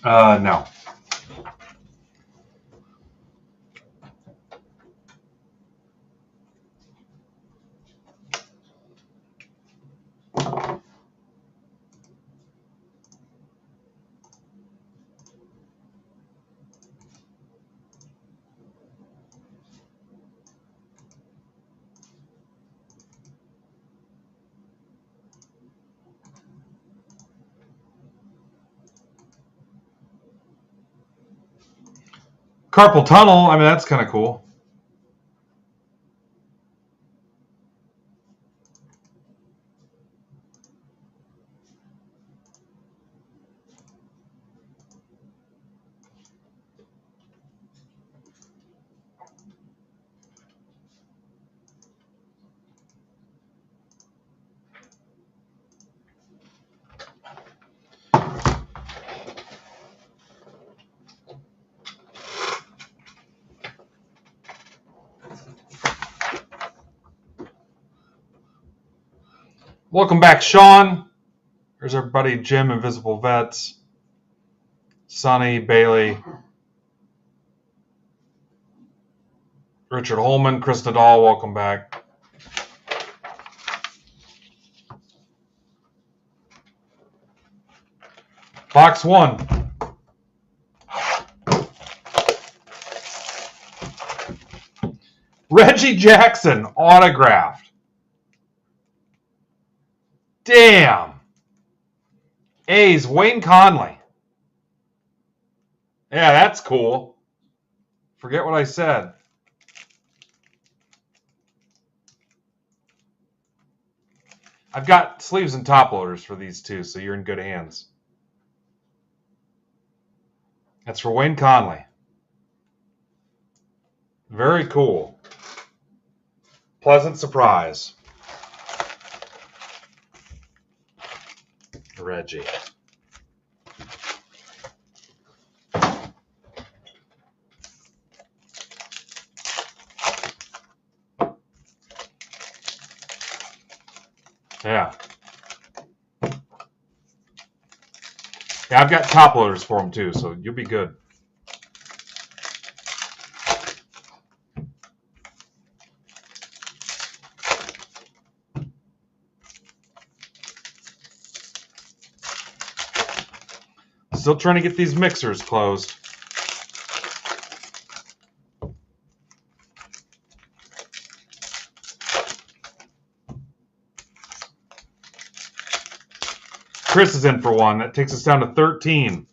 No. Carpal tunnel. I mean, that's kind of cool. Welcome back, Sean. There's our buddy Jim, Invisible Vets. Sonny, Bailey, Richard Holman, Chris Nadal, welcome back. Box 1. Reggie Jackson, autographed. Damn. A's, Wayne Conley. Yeah, that's cool. Forget what I said. I've got sleeves and top loaders for these two, so you're in good hands. That's for Wayne Conley. Very cool. Pleasant surprise. Reggie. Yeah. Yeah, I've got top loaders for them too, so you'll be good. Still trying to get these mixers closed. Chris is in for one. That takes us down to 13.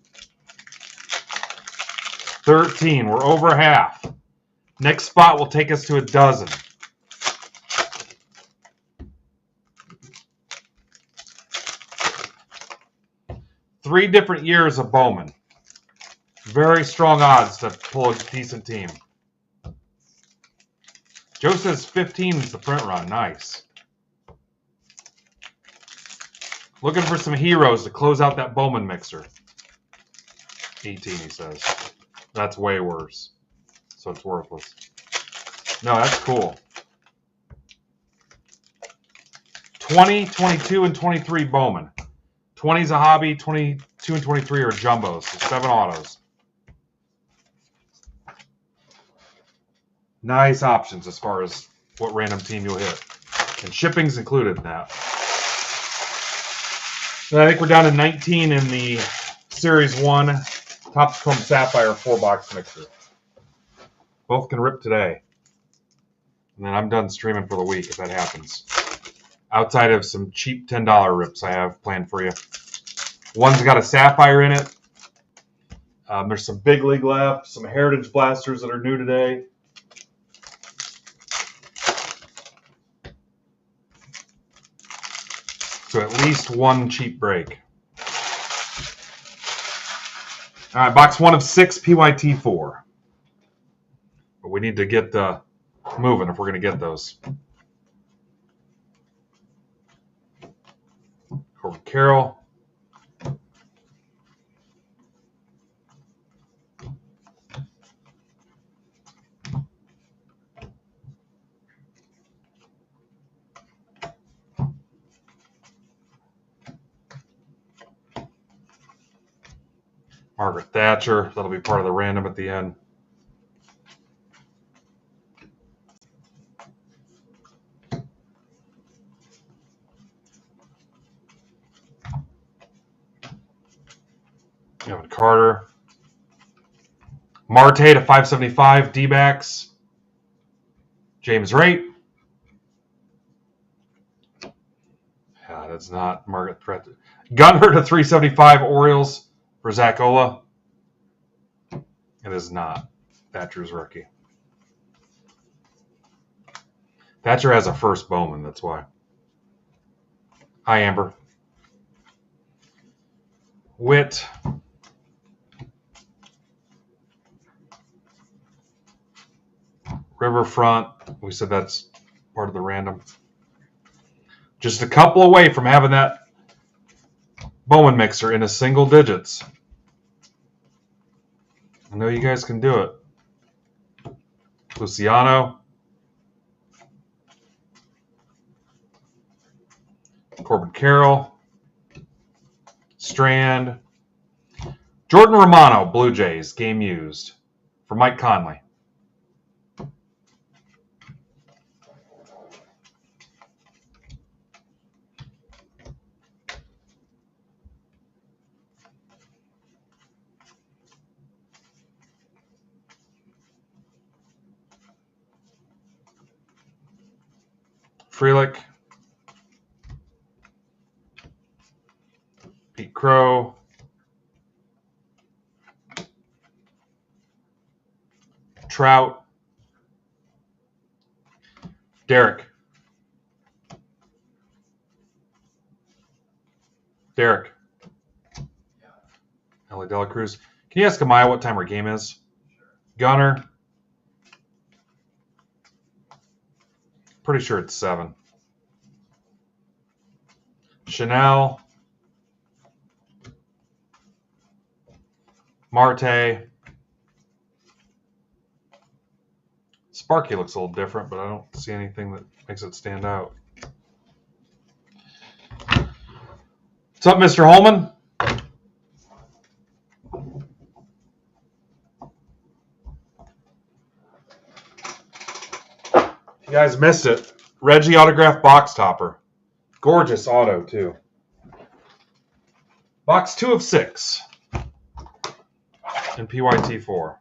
13. We're over half. Next spot will take us to a dozen. Three different years of Bowman. Very strong odds to pull a decent team. Joe says 15 is the print run. Nice. Looking for some heroes to close out that Bowman mixer. 18, he says. That's way worse. So it's worthless. No, that's cool. 20, 22, and 23 Bowman. 20 is a hobby. 22 and 23 are jumbos. So 7 autos. Nice options as far as what random team you'll hit. And shipping's included in that. And I think we're down to 19 in the Series 1 Topps Chrome Sapphire 4-box mixer. Both can rip today. And then I'm done streaming for the week if that happens. Outside of some cheap $10 rips I have planned for you. One's got a Sapphire in it. There's some Big League left. Some Heritage Blasters that are new today. So at least one cheap break. All right, box 1 of 6 PYT4. But we need to get moving if we're going to get those. Corbin Carroll. Margaret Thatcher. That'll be part of the random at the end. Evan Carter. Marte to 575 D-backs. James Wright. Yeah, that's not Margaret Thatcher. Gunner to 375 Orioles for Zach Ola. It is not. Thatcher's rookie. Thatcher has a first Bowman, that's why. Hi, Amber. Witt. Riverfront. We said that's part of the random. Just a couple away from having that Bowman mixer in a single digits. I know you guys can do it. Luciano. Corbin Carroll. Strand. Jordan Romano, Blue Jays, game used. For Mike Conley. Frelick. Pete Crow. Trout. Derek. Derek. Ellie Dela Cruz. Can you ask Amaya what time her game is? Gunner. Pretty sure it's 7. Chanel. Marte. Sparky looks a little different, but I don't see anything that makes it stand out. What's up, Mr. Holman? If you guys missed it, Reggie autograph box topper. Gorgeous auto, too. Box 2 of 6. And PYT 4.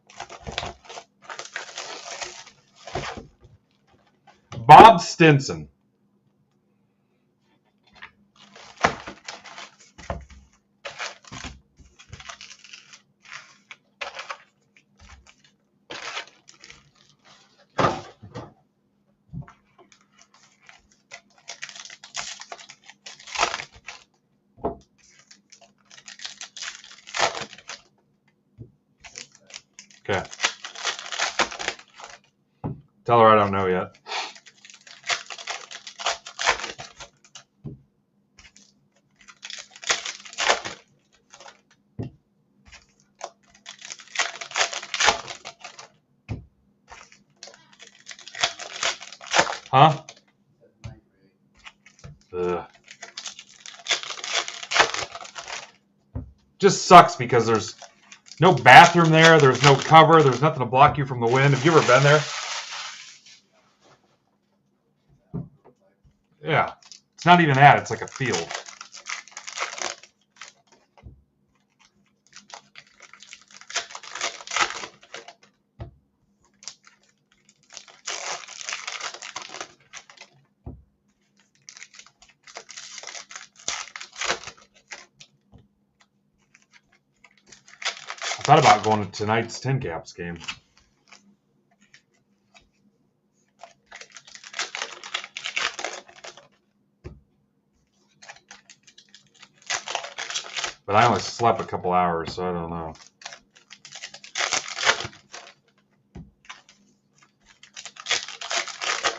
Bob Stinson. Okay. Tell her I don't know yet. Huh? Ugh. Just sucks because there's no bathroom there. There's no cover. There's nothing to block you from the wind. Have you ever been there? Yeah. It's not even that. It's like a field. I thought about going to tonight's Tin Caps game. But I only slept a couple hours, so I don't know.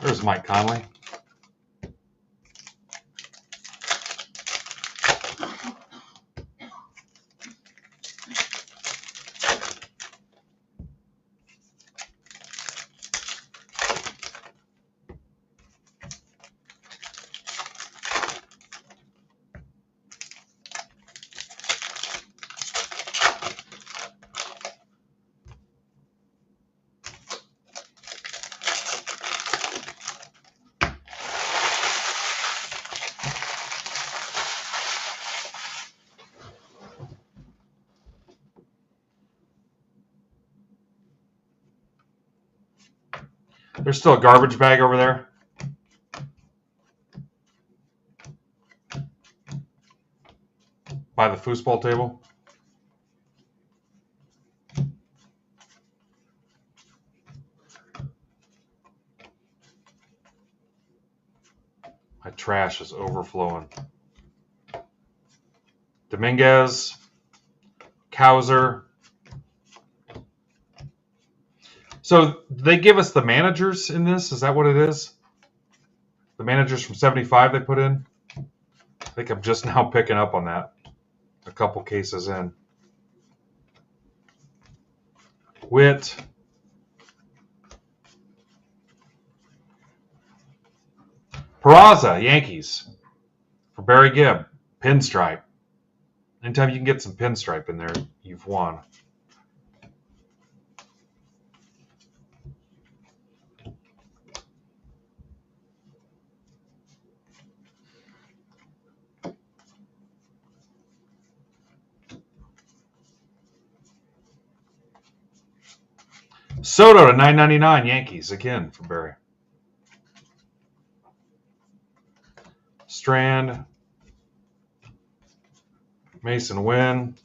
There's Mike Conley. There's still a garbage bag over there. By the foosball table. trash is overflowing. Dominguez, Kauser. So they give us the managers in this? Is that what it is? The managers from 75 they put in? I think I'm just now picking up on that. A couple cases in. Witt. Peraza, Yankees. For Barry Gibb. Pinstripe. Anytime you can get some pinstripe in there, you've won. Soto to 9.99 Yankees again for Barry. Strand. Mason Wynn.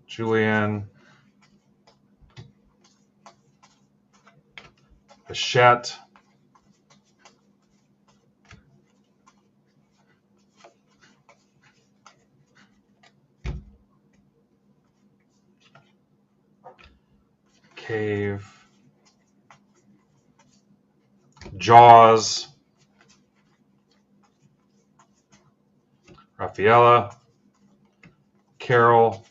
Julian. Bichette. Cave. Jaws. Rafaela. Carroll.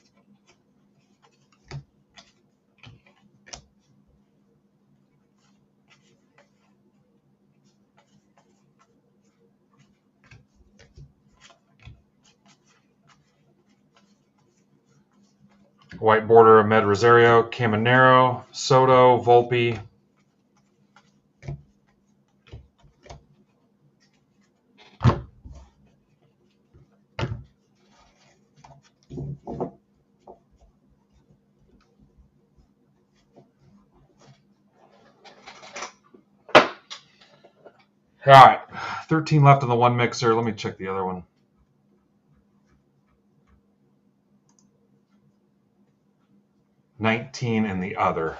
White border, Ahmed Rosario, Caminero, Soto, Volpe. All right, 13 left in the one mixer. Let me check the other one. $19 in the other.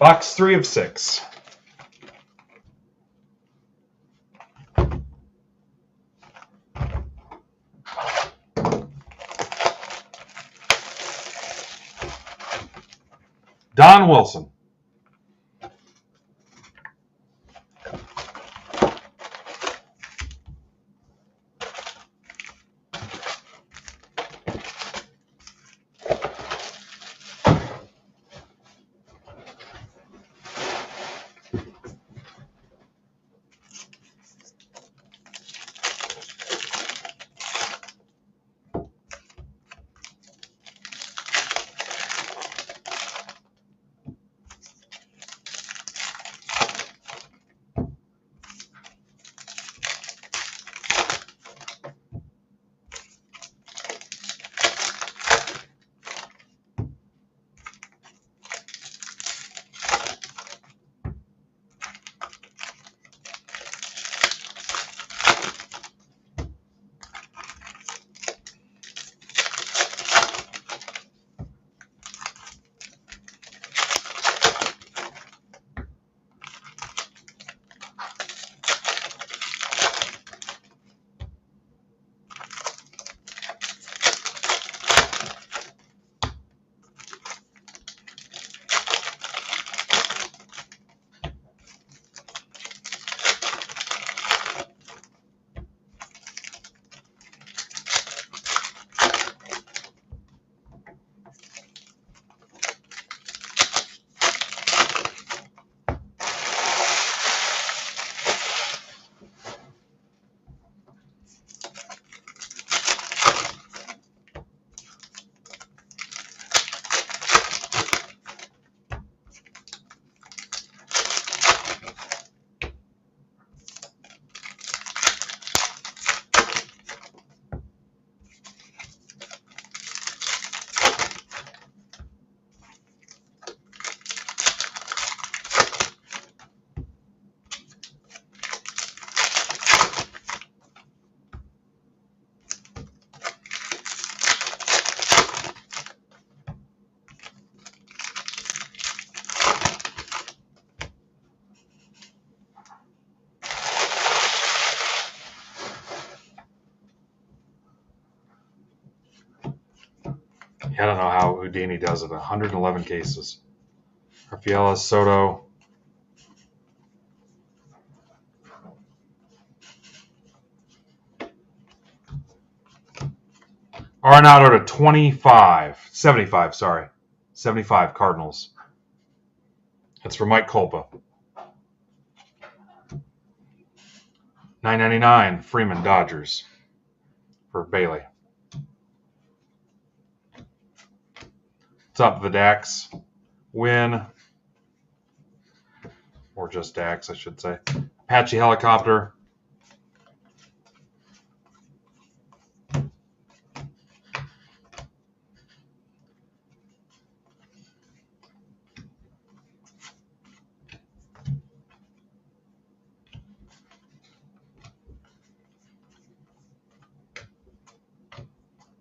Box 3 of 6. Don Wilson. I don't know how Houdini does it. 111 cases. Rafaela Soto. Arenado to 75, sorry. 75 Cardinals. That's for Mike Kolpa. $9.99 Freeman Dodgers for Bailey. What's up, the Dax? Win. Or just Dax, I should say. Apache Helicopter.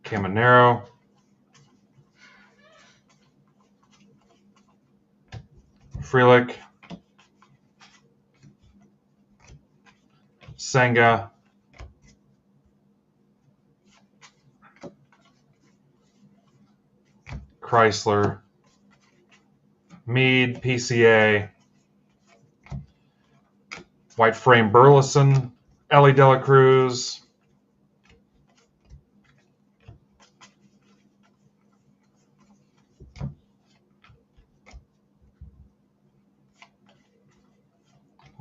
Caminero. Frelick. Senga. Chrysler. Meade, PCA. White Frame Burleson. Ellie De La Cruz.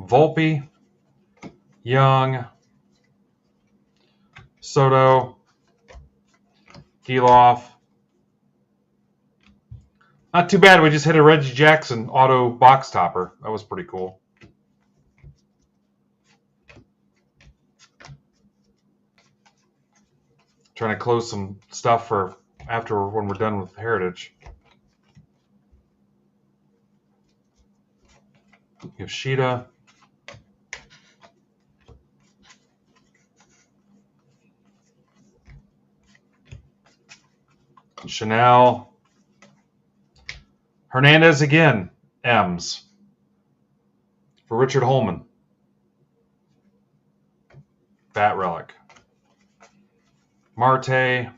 Volpe. Young. Soto. Geloff. Not too bad. We just hit a Reggie Jackson auto box topper. That was pretty cool. Trying to close some stuff for after when we're done with Heritage. Yoshida. Chanel. Hernandez again. M's. For Richard Holman. Bat Relic. Marte.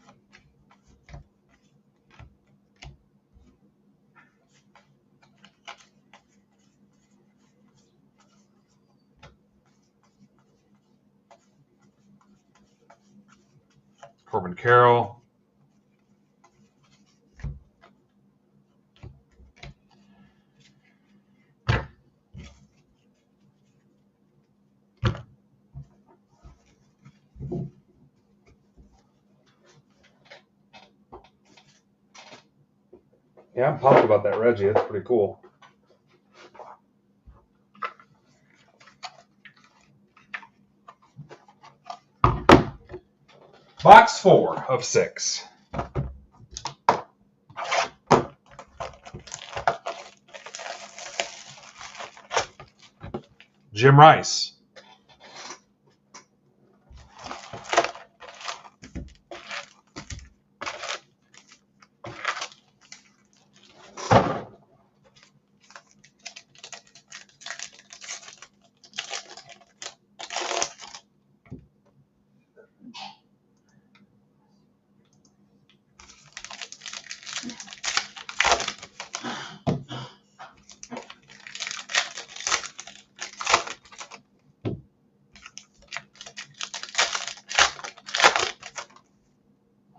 Corbin Carroll. Yeah, I'm pumped about that Reggie. That's pretty cool. Box 4 of 6. Jim Rice.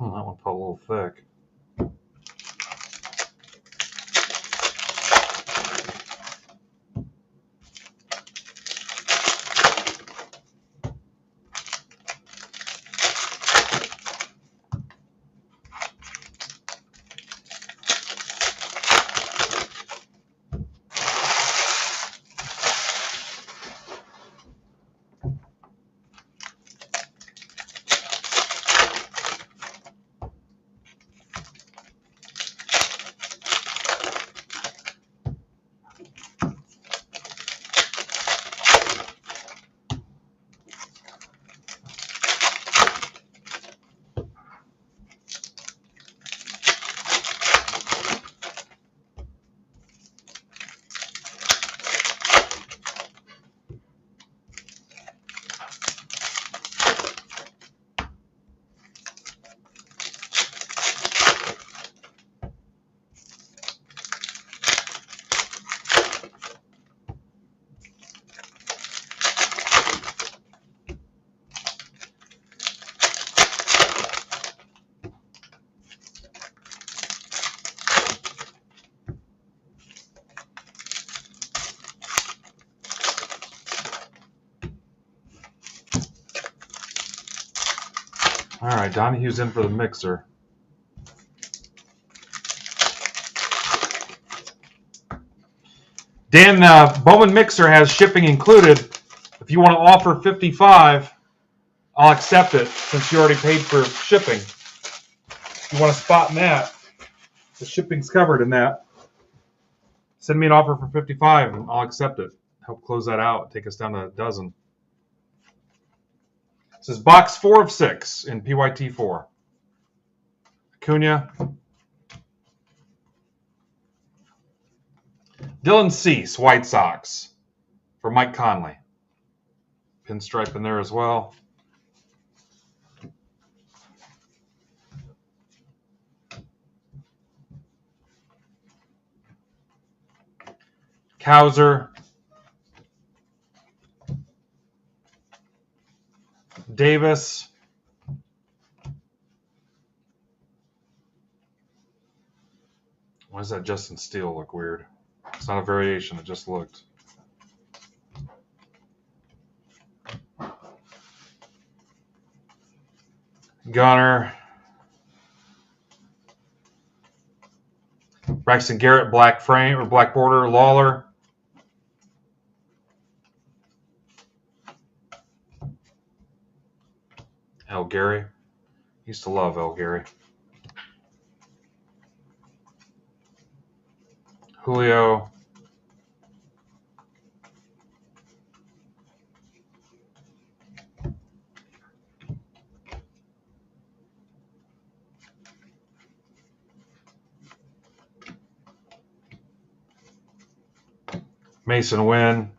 That one felt a little thick. All right, Donahue's in for the mixer. Dan, Bowman Mixer has shipping included. If you want to offer $55, I'll accept it since you already paid for shipping. If you want a spot in that, the shipping's covered in that. Send me an offer for $55 and I'll accept it. Help close that out. Take us down to a dozen. This is box 4 of 6 in PYT 4. Acuna. Dylan Cease, White Sox, for Mike Conley. Pinstripe in there as well. Cowser. Davis. Why does that Justin Steele look weird? It's not a variation, it just looked. Gunner. Braxton Garrett, black frame or black border. Lawler. El Gary. Used to love El Gary. Julio. Mason Wynn.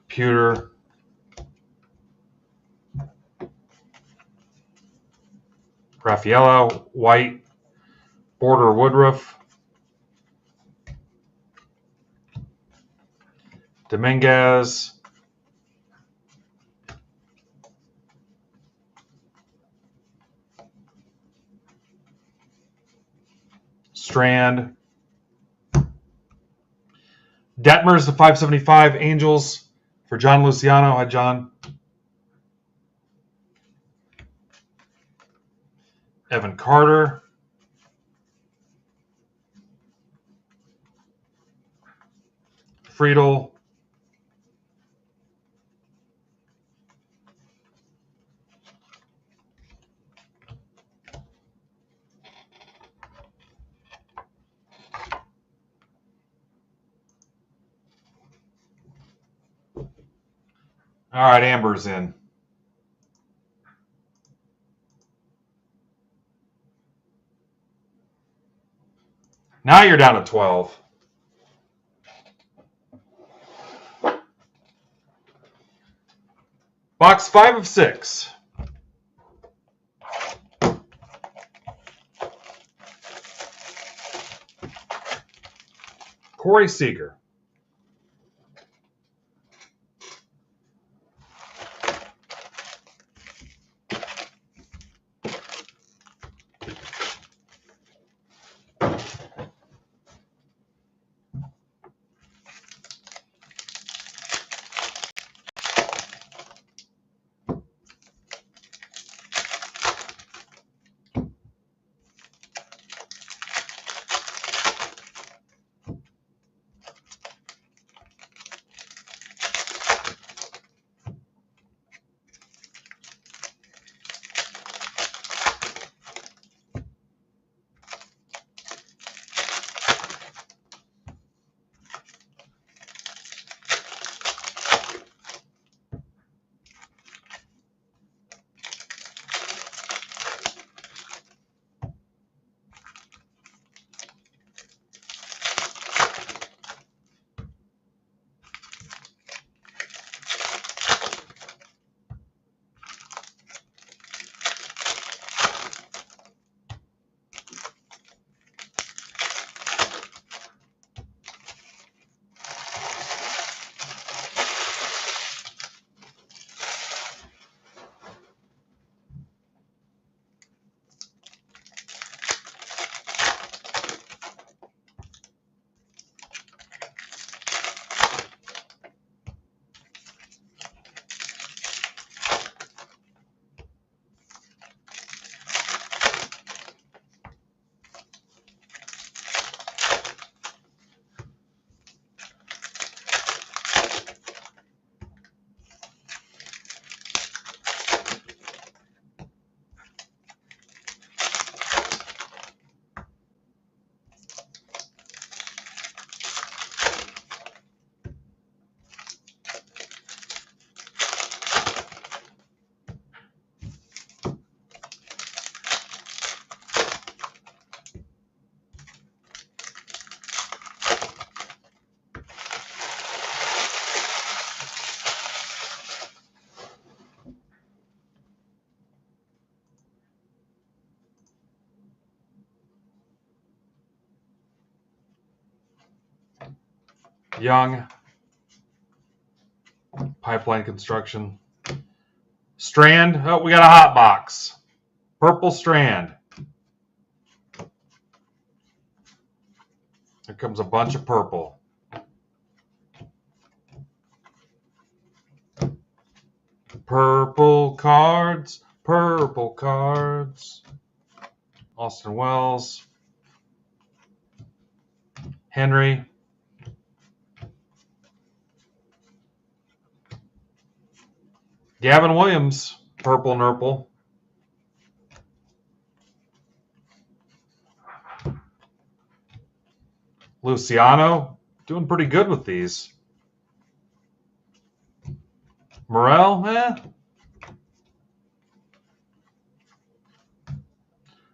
Computer. Raffaello. White. Border Woodruff. Dominguez. Strand. Detmer's the 575 Angels for John Luciano. Hi, John. Evan Carter. Friedel. All right, Amber's in. Now you're down to 12. Box 5 of 6. Corey Seager. Young. Pipeline construction. Strand. Oh, we got a hot box. Purple Strand. Here comes a bunch of purple. Purple cards. Purple cards. Austin Wells. Henry. Gavin Williams. Purple Nurple. Luciano. Doing pretty good with these. Morel.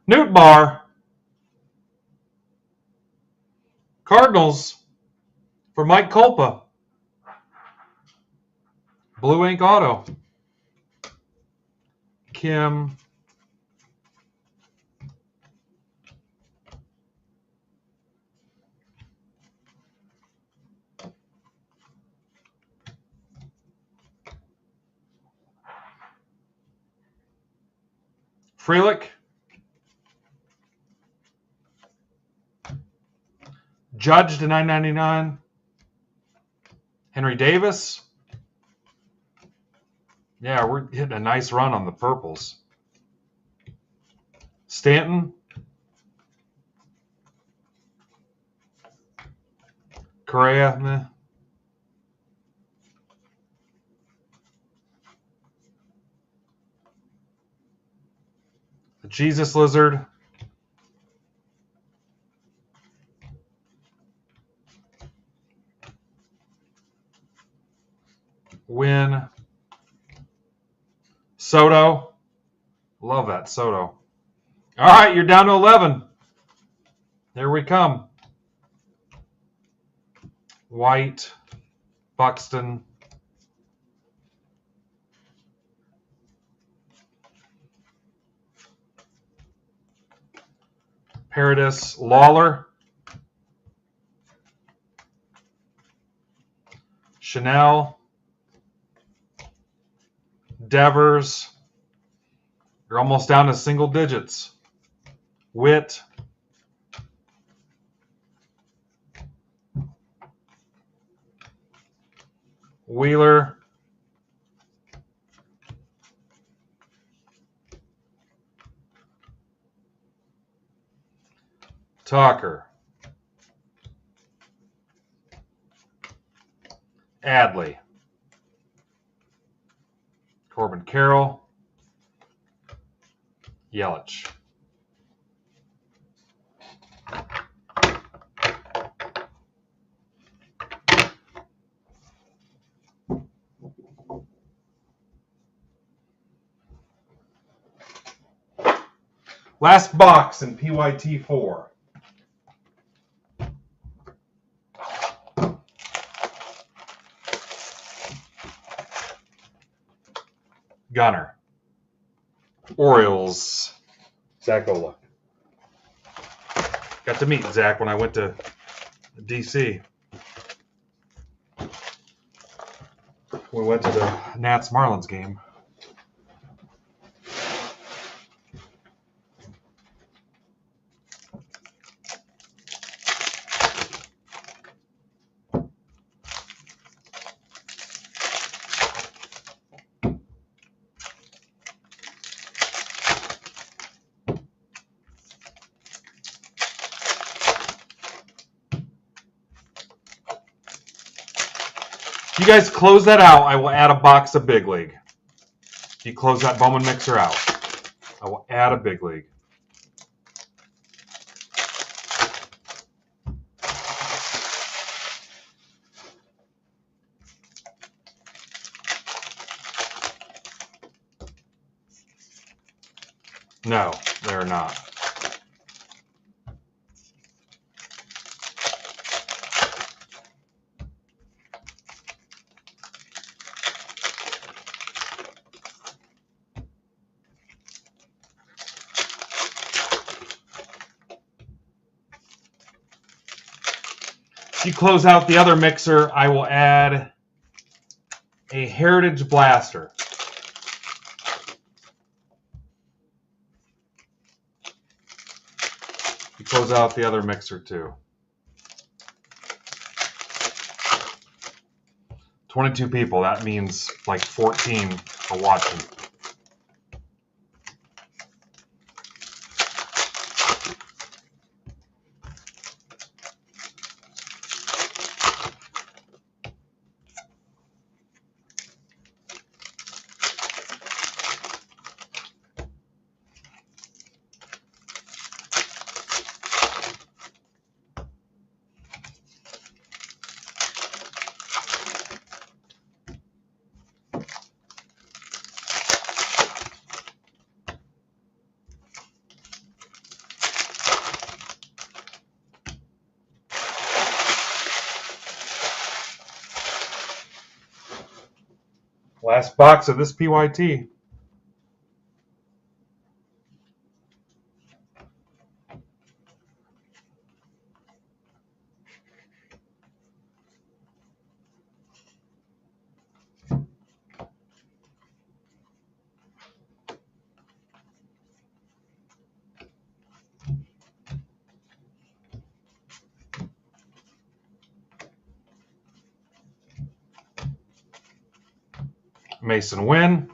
Newt Bar. Cardinals for Mike Kolpa. Blue Ink Auto. Kim. Frelick. Judge to $9.99. Henry Davis. Yeah, we're hitting a nice run on the purples. Stanton. Correa. Meh. The Jesus Lizard. Win. Soto. Love that Soto. All right, you're down to 11. Here we come. White. Buxton. Paradis. Lawler. Chanel. Devers. You're almost down to single digits. Witt. Wheeler. Tucker. Adley. Corbin Carroll. Yelich. Last box in PYT 4. Gunner. Orioles. Zach Ola. Got to meet Zach when I went to DC. We went to the Nats Marlins game. If you guys close that out, I will add a box of Big League. If you close that Bowman mixer out, I will add a Big League. No, they're not. If you close out the other mixer, I will add a Heritage Blaster. You close out the other mixer too. 22 people, that means like 14 are watching. Last box of this PYT. Mason Wynn,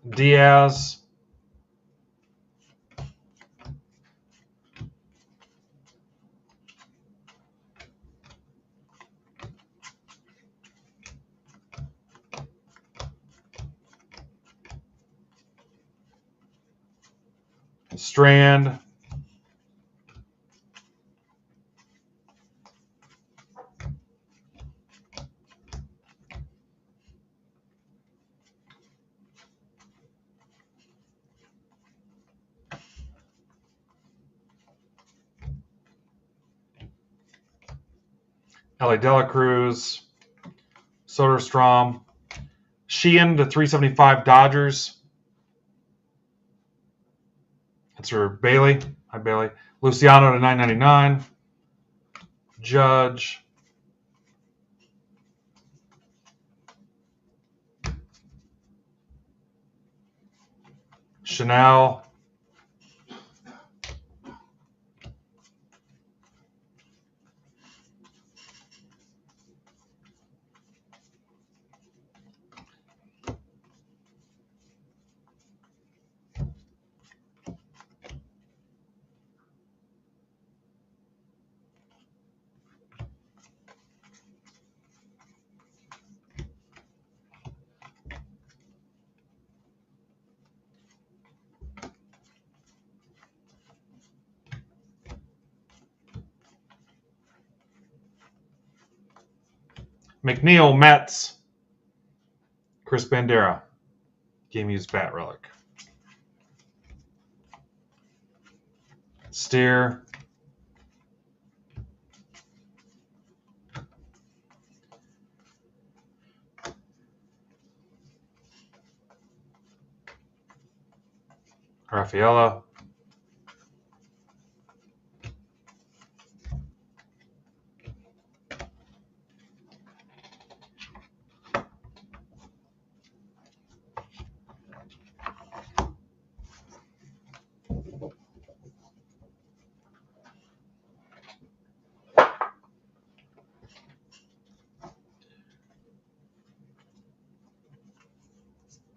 Diaz, Strand, Ellie Dela Cruz, Soderstrom, Sheehan to 375 Dodgers. That's for Bailey. Hi, Bailey. Luciano to 999. Judge. Chanel. McNeil, Mets. Chris Bandera. Game used bat relic. Steer. Rafaela.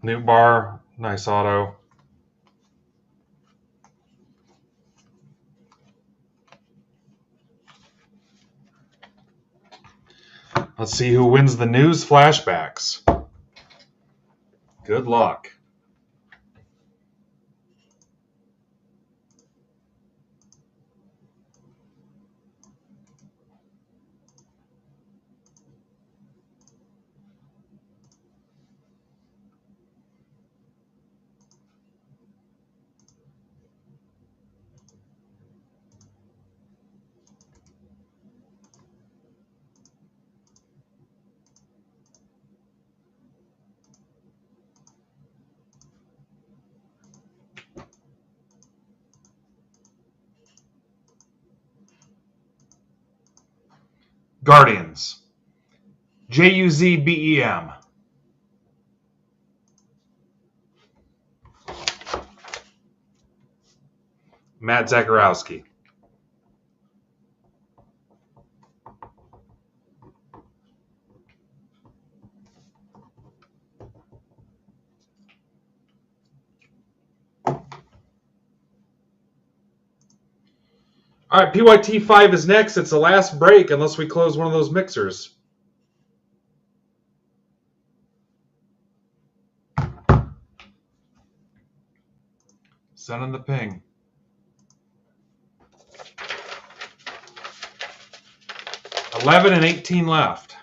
New bar. Nice auto. Let's see who wins the news flashbacks. Good luck. Guardians. Juzbem. Matt Zagarowski. All right, PYT5 is next. It's the last break unless we close one of those mixers. Sending the ping. $11 and $18 left.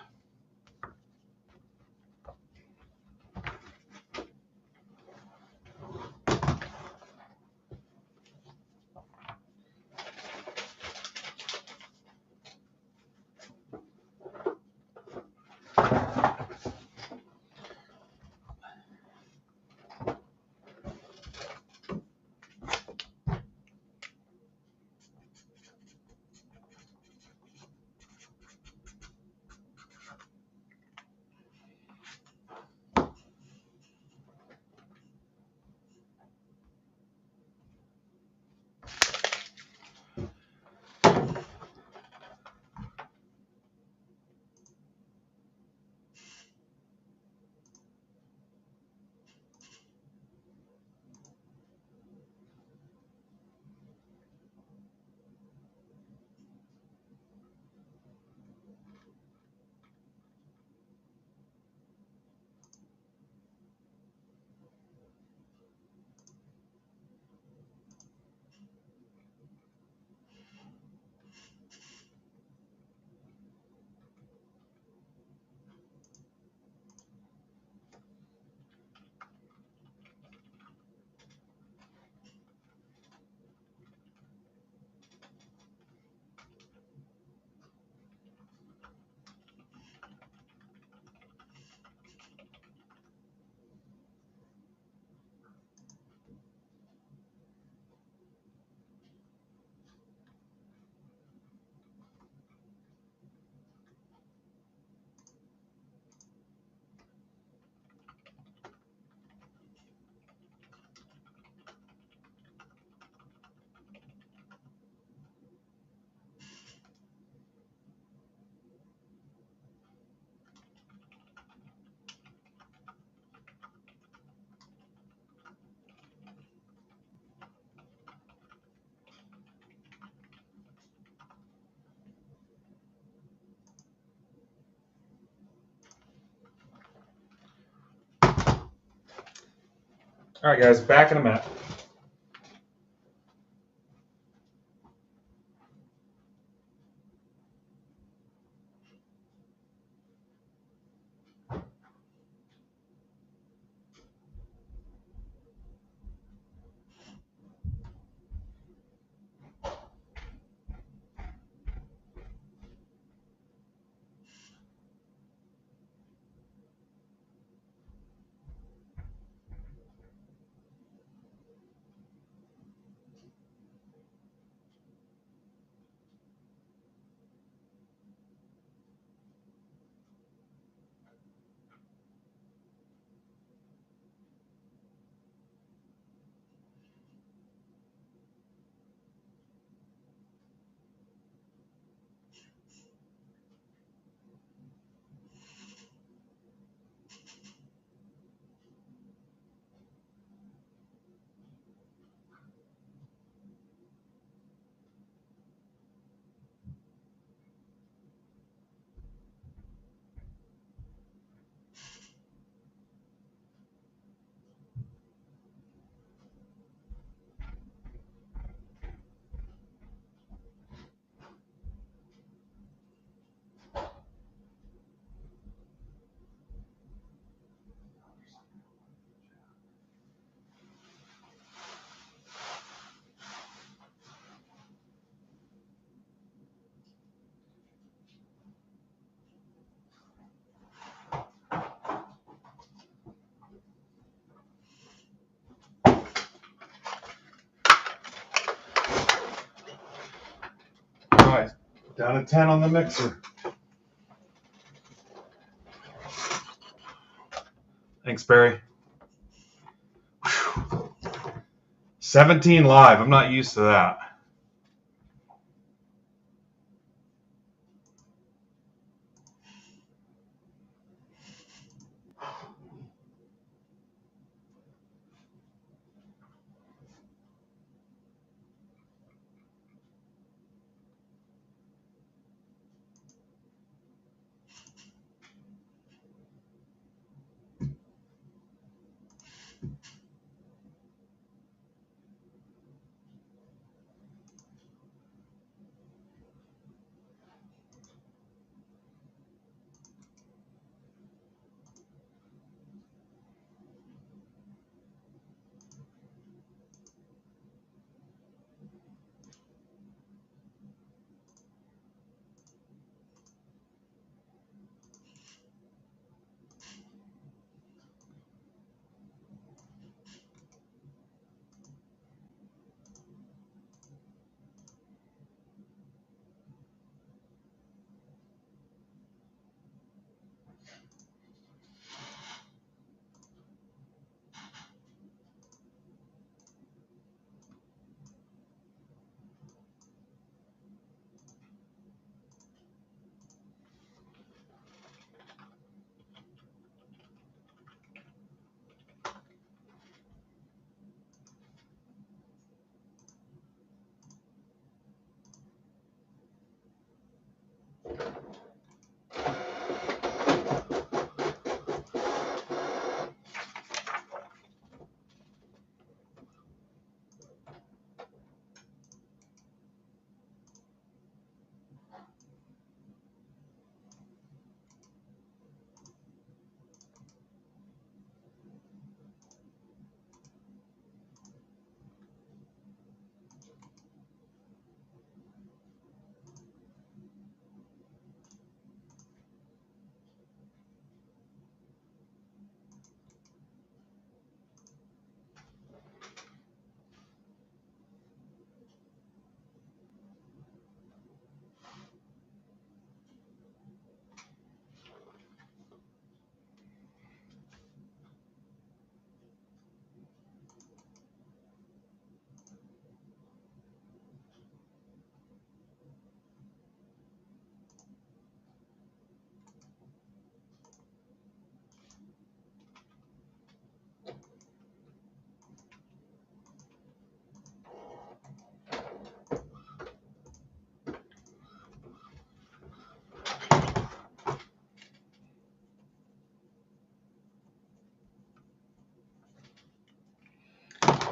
All right, guys, back in a minute. All right, down to 10 on the mixer. Thanks, Barry. Whew. 17 live. I'm not used to that.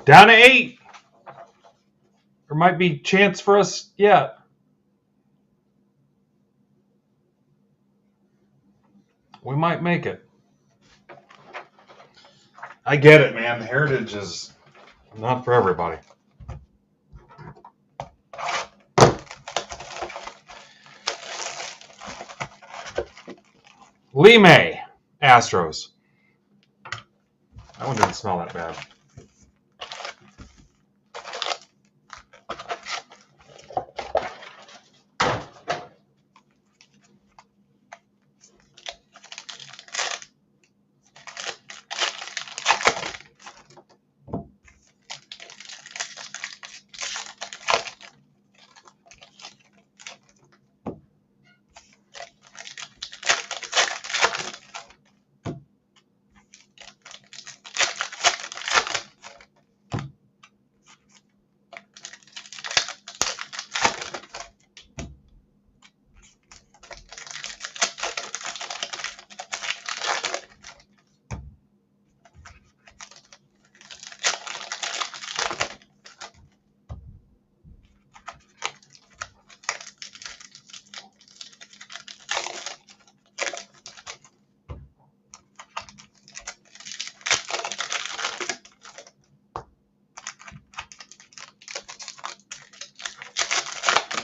Down to 8. There might be chance for us yet. We might make it. I get it, man. Heritage is not for everybody. Lee May, Astros. That one didn't smell that bad.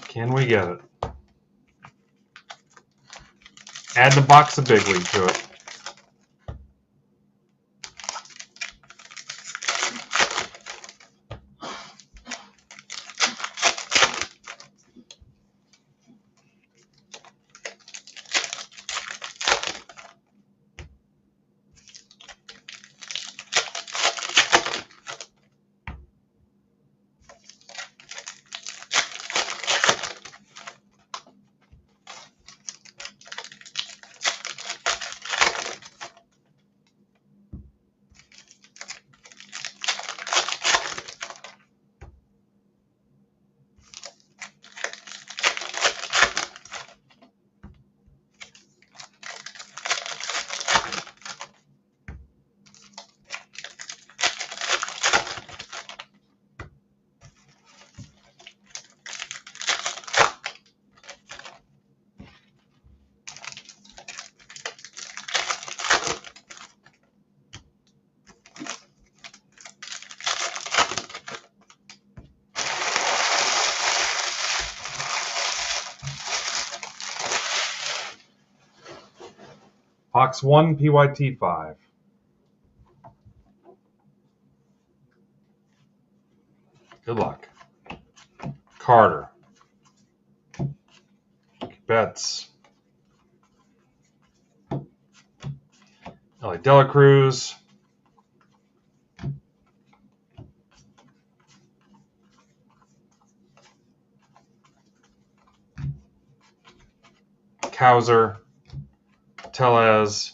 Can we get it? Add the box of Big League to it. Box 1, PYT 5. Good luck. Carter. Betts. Ellie Dela Cruz. Kauser. Tellez.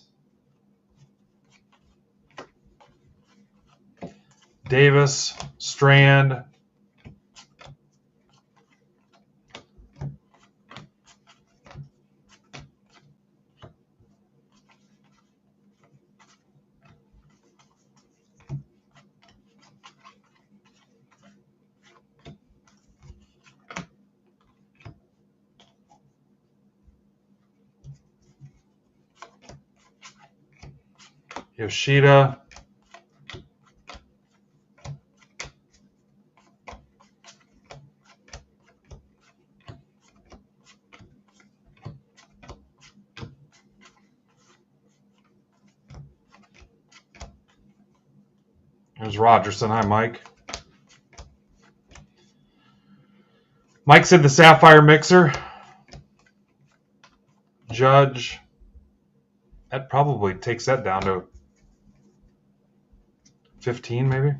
Davis. Strand. Yoshida. There's Rogerson. Hi, Mike. Mike said the Sapphire Mixer. Judge. That probably takes that down to 15, maybe.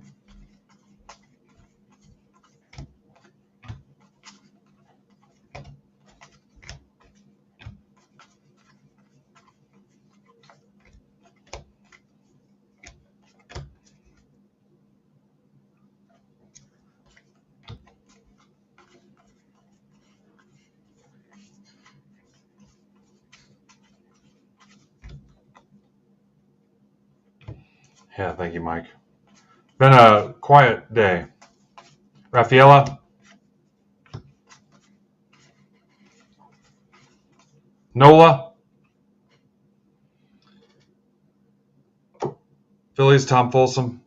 Yeah, thank you, Mike. Been a quiet day. Rafaela. Nola. Phillies, Tom Folsom.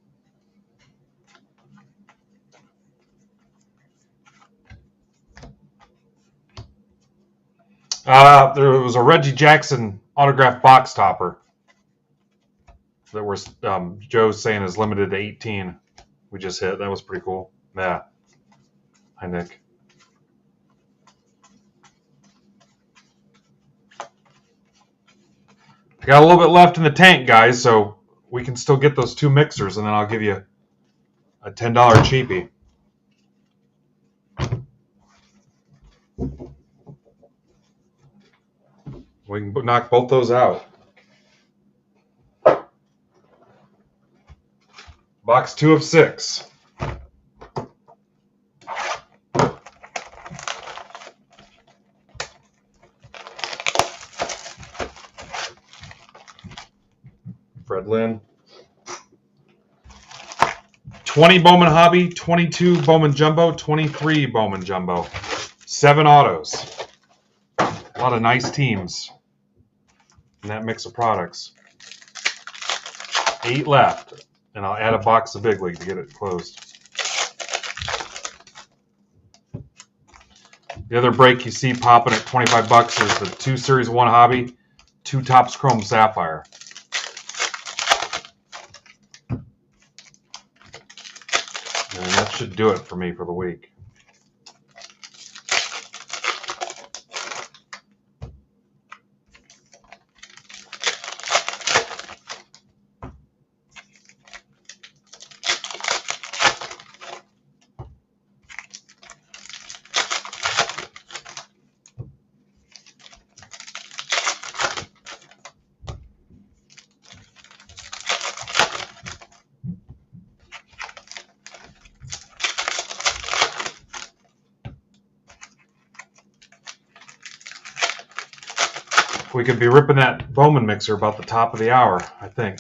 There was a Reggie Jackson autographed box topper that was Joe's saying is limited to 18. We just hit. That was pretty cool. Yeah. Hi, Nick. I got a little bit left in the tank, guys, so we can still get those 2 mixers, and then I'll give you a $10 cheapie. We can knock both those out. Box 2 of 6. Fred Lynn. 20 Bowman Hobby, 22 Bowman Jumbo, 23 Bowman Jumbo. 7 autos. A lot of nice teams in that mix of products. 8 left, and I'll add a box of Big League to get it closed. The other break you see popping at 25 bucks is the 2 Series 1 Hobby, 2 Topps Chrome Sapphire. And that should do it for me for the week. We could be ripping that Bowman mixer about the top of the hour, I think.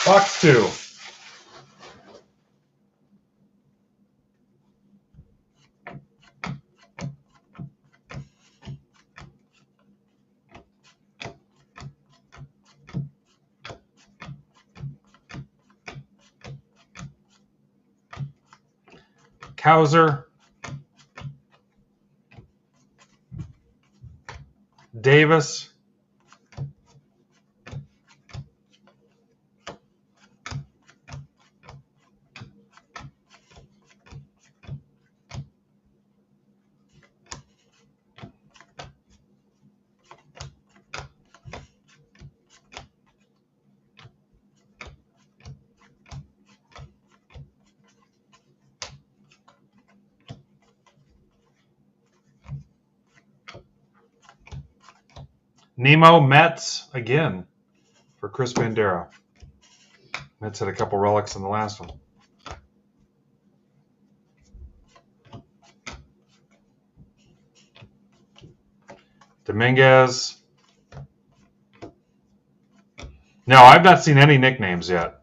Box 2. Kauser, Davis, Nemo, Mets again for Chris Bandera. Mets had a couple relics in the last one. Dominguez. No, I've not seen any nicknames yet.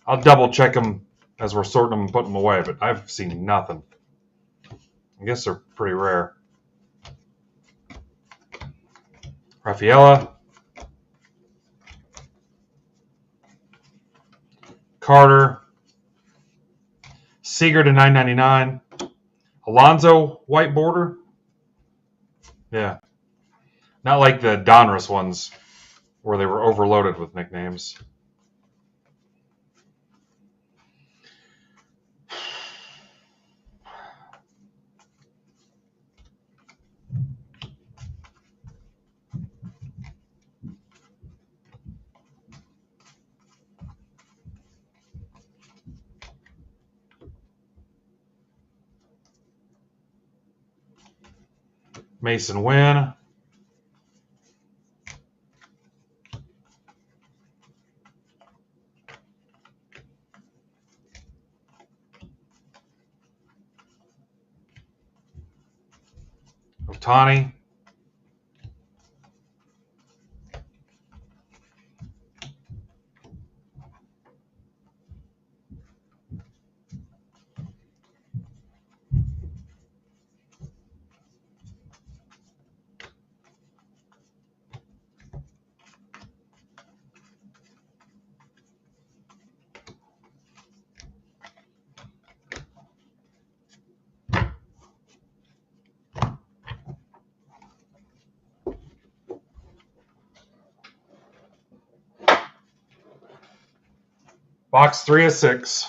I'll double check them as we're sorting them and putting them away, but I've seen nothing. I guess they're pretty rare. Rafaela, Carter, Seager to 999, Alonso white border. Yeah, not like the Donruss ones where they were overloaded with nicknames. Mason Wynn. Otani. Box 3 of 6.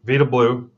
Vita Blue.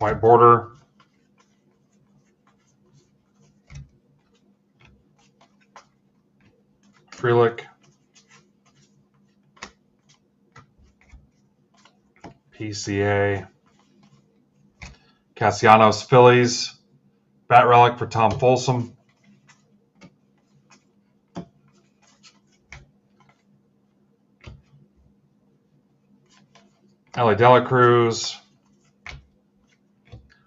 White border. Frelick. PCA. Castellanos Phillies. Bat relic for Tom Folsom. Ellie Dela Cruz.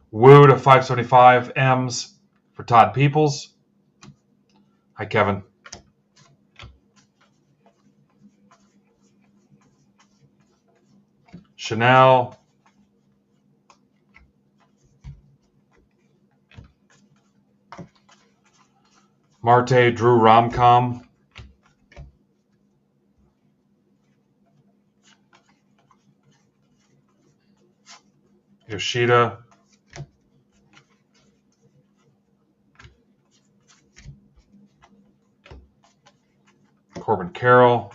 Woo to 575 M's for Todd Peoples. Hi, Kevin. Chanel. Marte Drew Romcom. Yoshida. Corbin Carroll.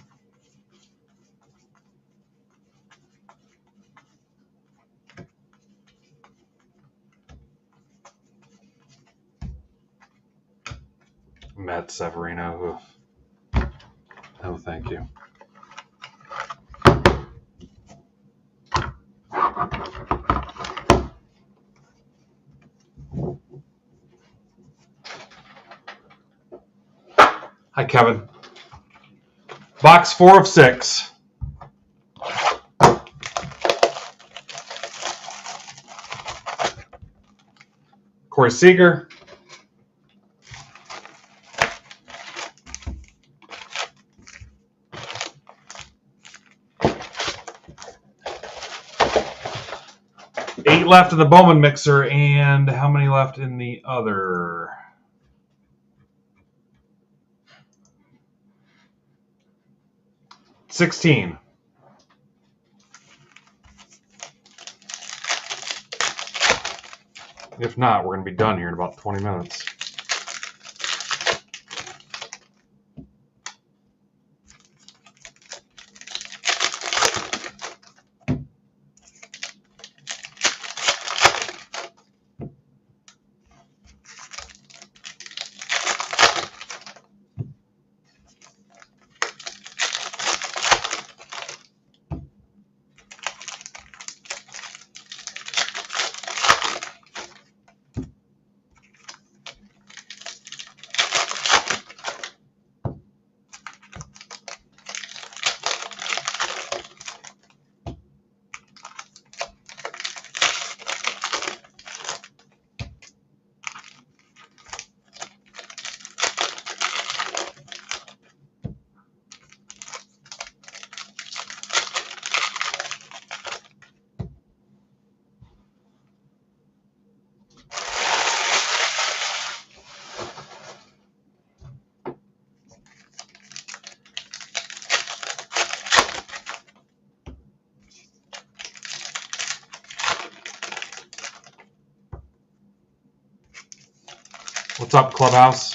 Matt Severino. No, thank you. Hi, Kevin. Box 4 of 6. Corey Seager. Eight left in the Bowman mixer, and how many left in the other? 16. If not, we're going to be done here in about 20 minutes. What's up, Clubhouse?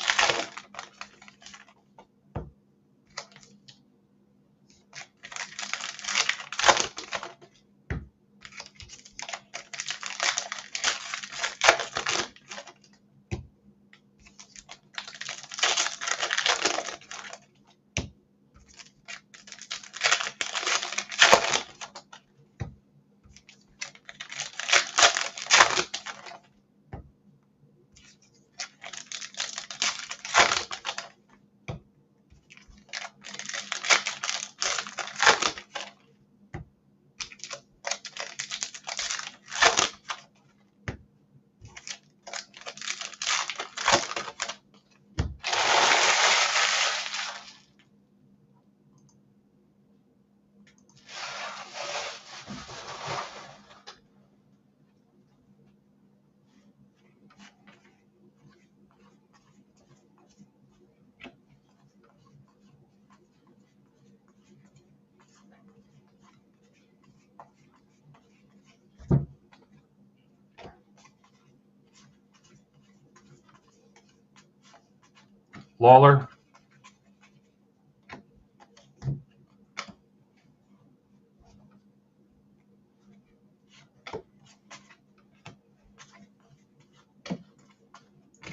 Lawler.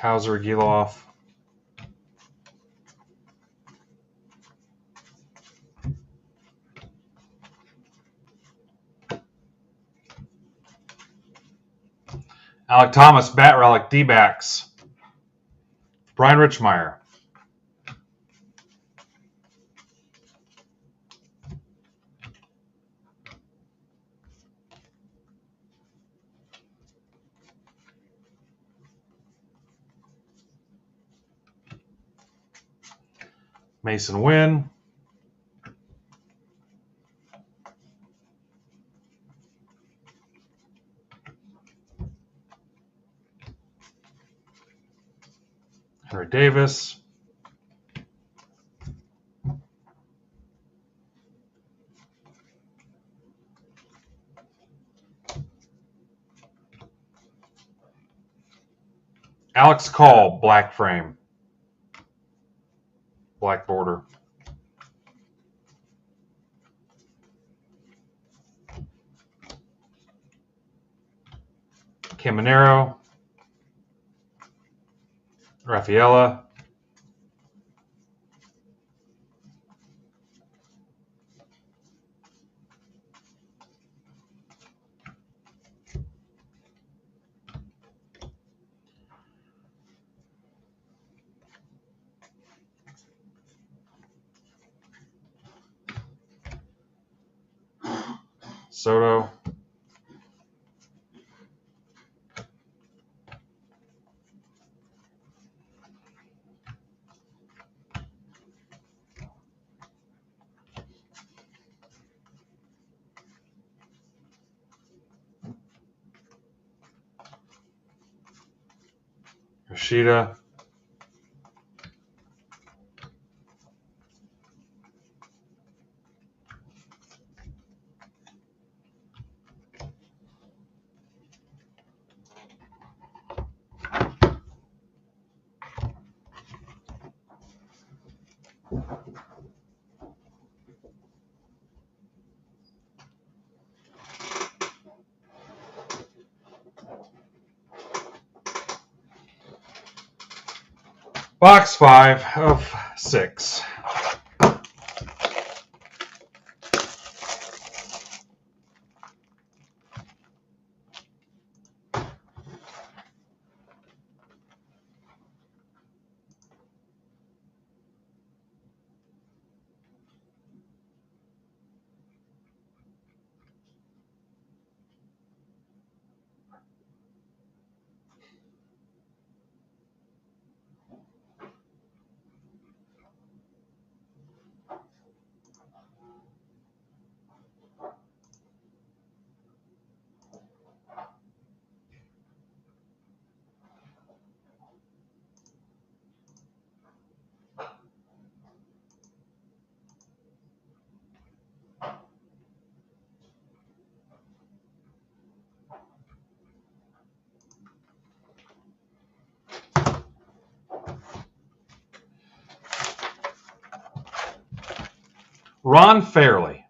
Hauser Giloff. Alec Thomas, Bat Relic, D-backs. Brian Richmeyer. Mason Wynn. Henry Davis. Alex Call, black frame. Black border. Caminero. Raffaella. Soto. Yoshida. Box 5 of 6. Ron Fairley.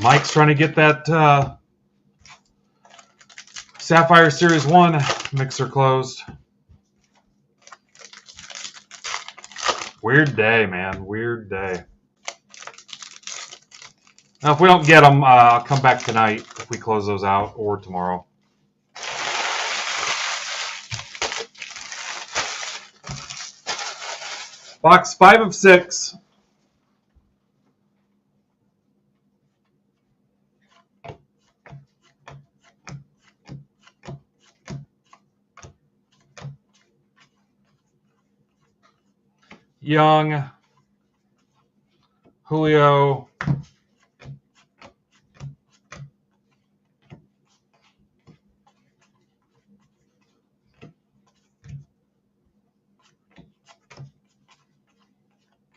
Mike's trying to get that Sapphire Series 1 mixer closed. Weird day, man. Weird day. Now, if we don't get them, I'll come back tonight if we close those out, or tomorrow. Box 5 of 6. Young, Julio,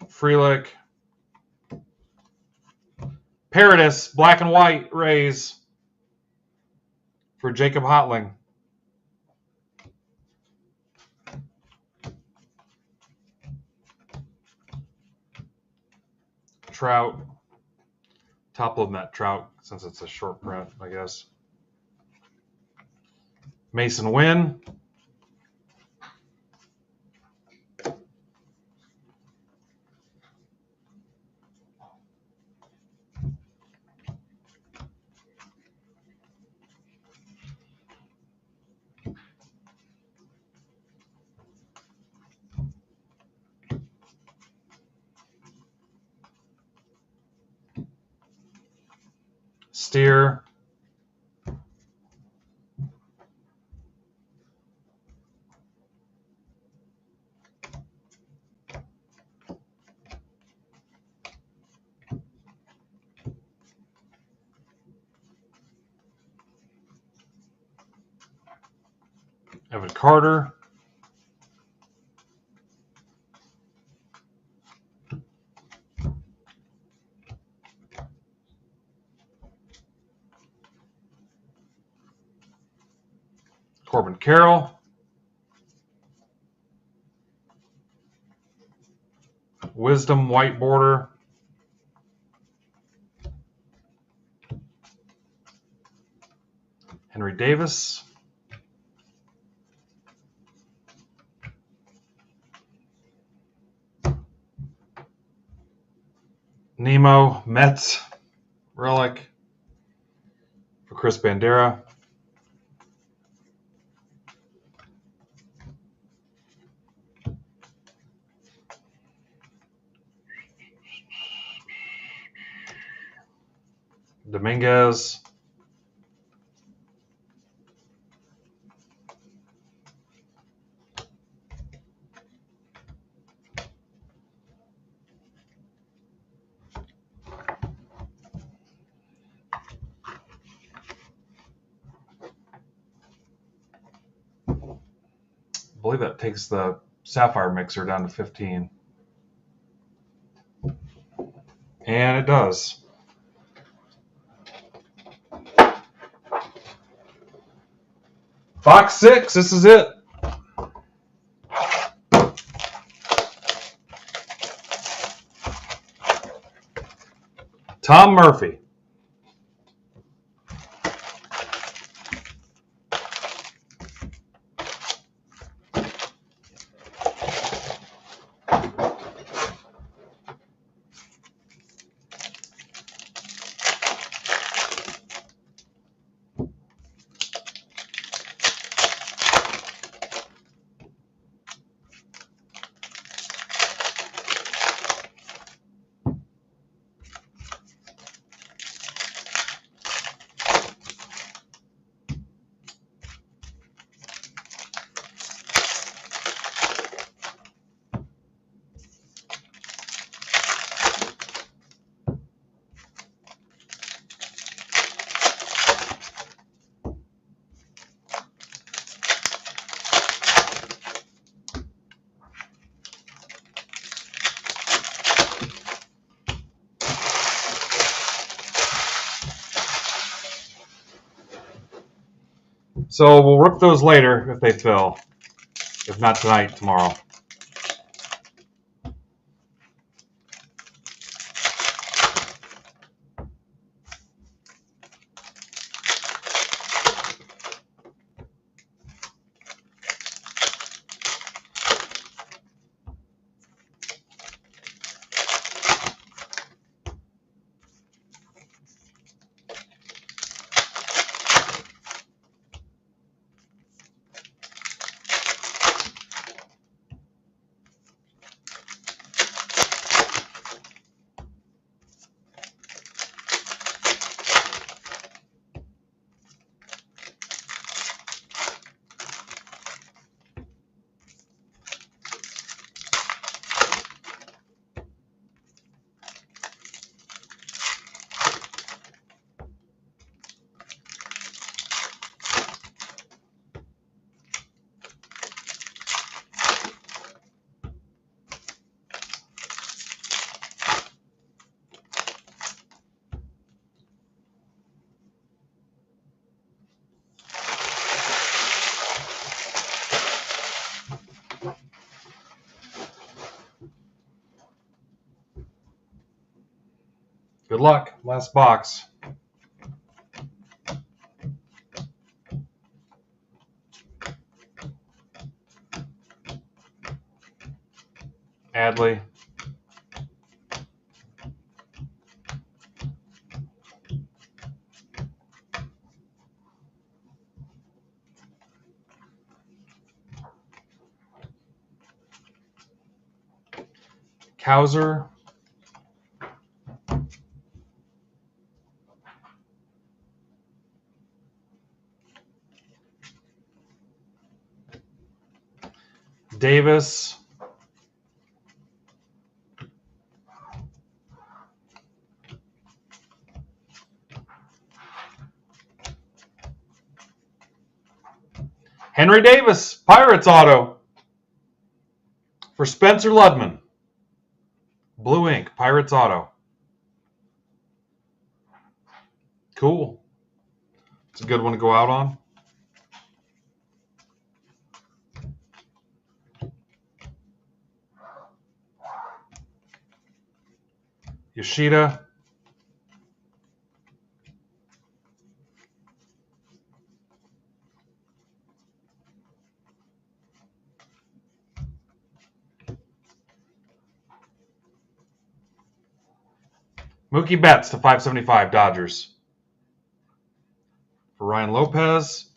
Frelick, Paradis, black and white Rays for Jacob Hotling. Trout. Top loading that Trout since it's a short print, I guess. Mason Wynn. Steer. Evan Carter. Corbin Carroll. Wisdom white border. Henry Davis. Nemo Mets relic for Chris Bandera. Dominguez. I believe that takes the Sapphire mixer down to 15. And it does. Box 6, this is it. Tom Murphy. So we'll rip those later if they fill. If not tonight, tomorrow. luck. Last box. Adley. Cowser. Davis. Henry Davis, Pirates auto for Spencer Ludman. Blue ink, Pirates auto. Cool. It's a good one to go out on. Yoshida. Mookie Betts to 575, Dodgers. For Ryan Lopez.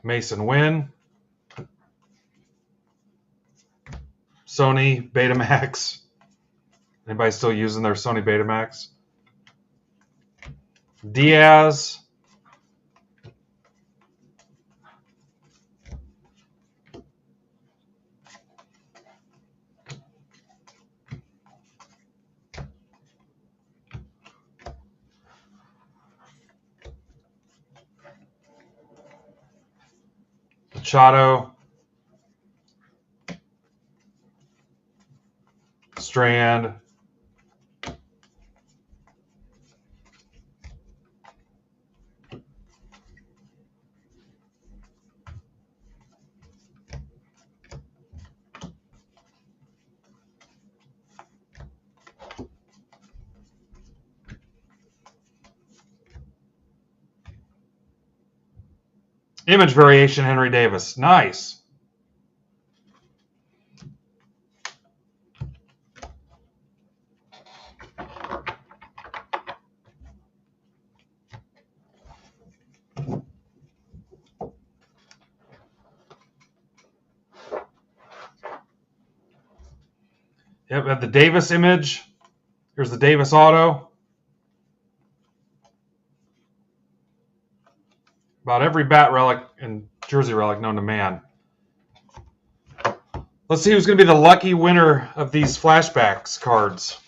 Mason Wynn. Sony Betamax. Anybody still using their Sony Betamax? Diaz. Machado. Strand. Image variation, Henry Davis. Nice. Yep, at the Davis image. Here's the Davis auto. About every bat relic and jersey relic known to man. Let's see who's going to be the lucky winner of these flashbacks cards.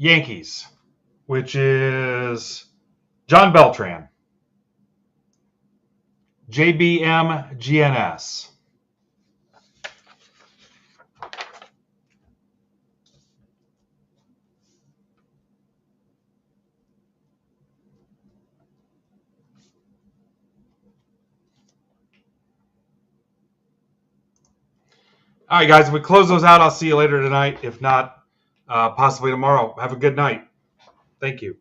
Yankees, which is John Beltran. JBM GNS. All right, guys, if we close those out, I'll see you later tonight. If not, possibly tomorrow. Have a good night. Thank you.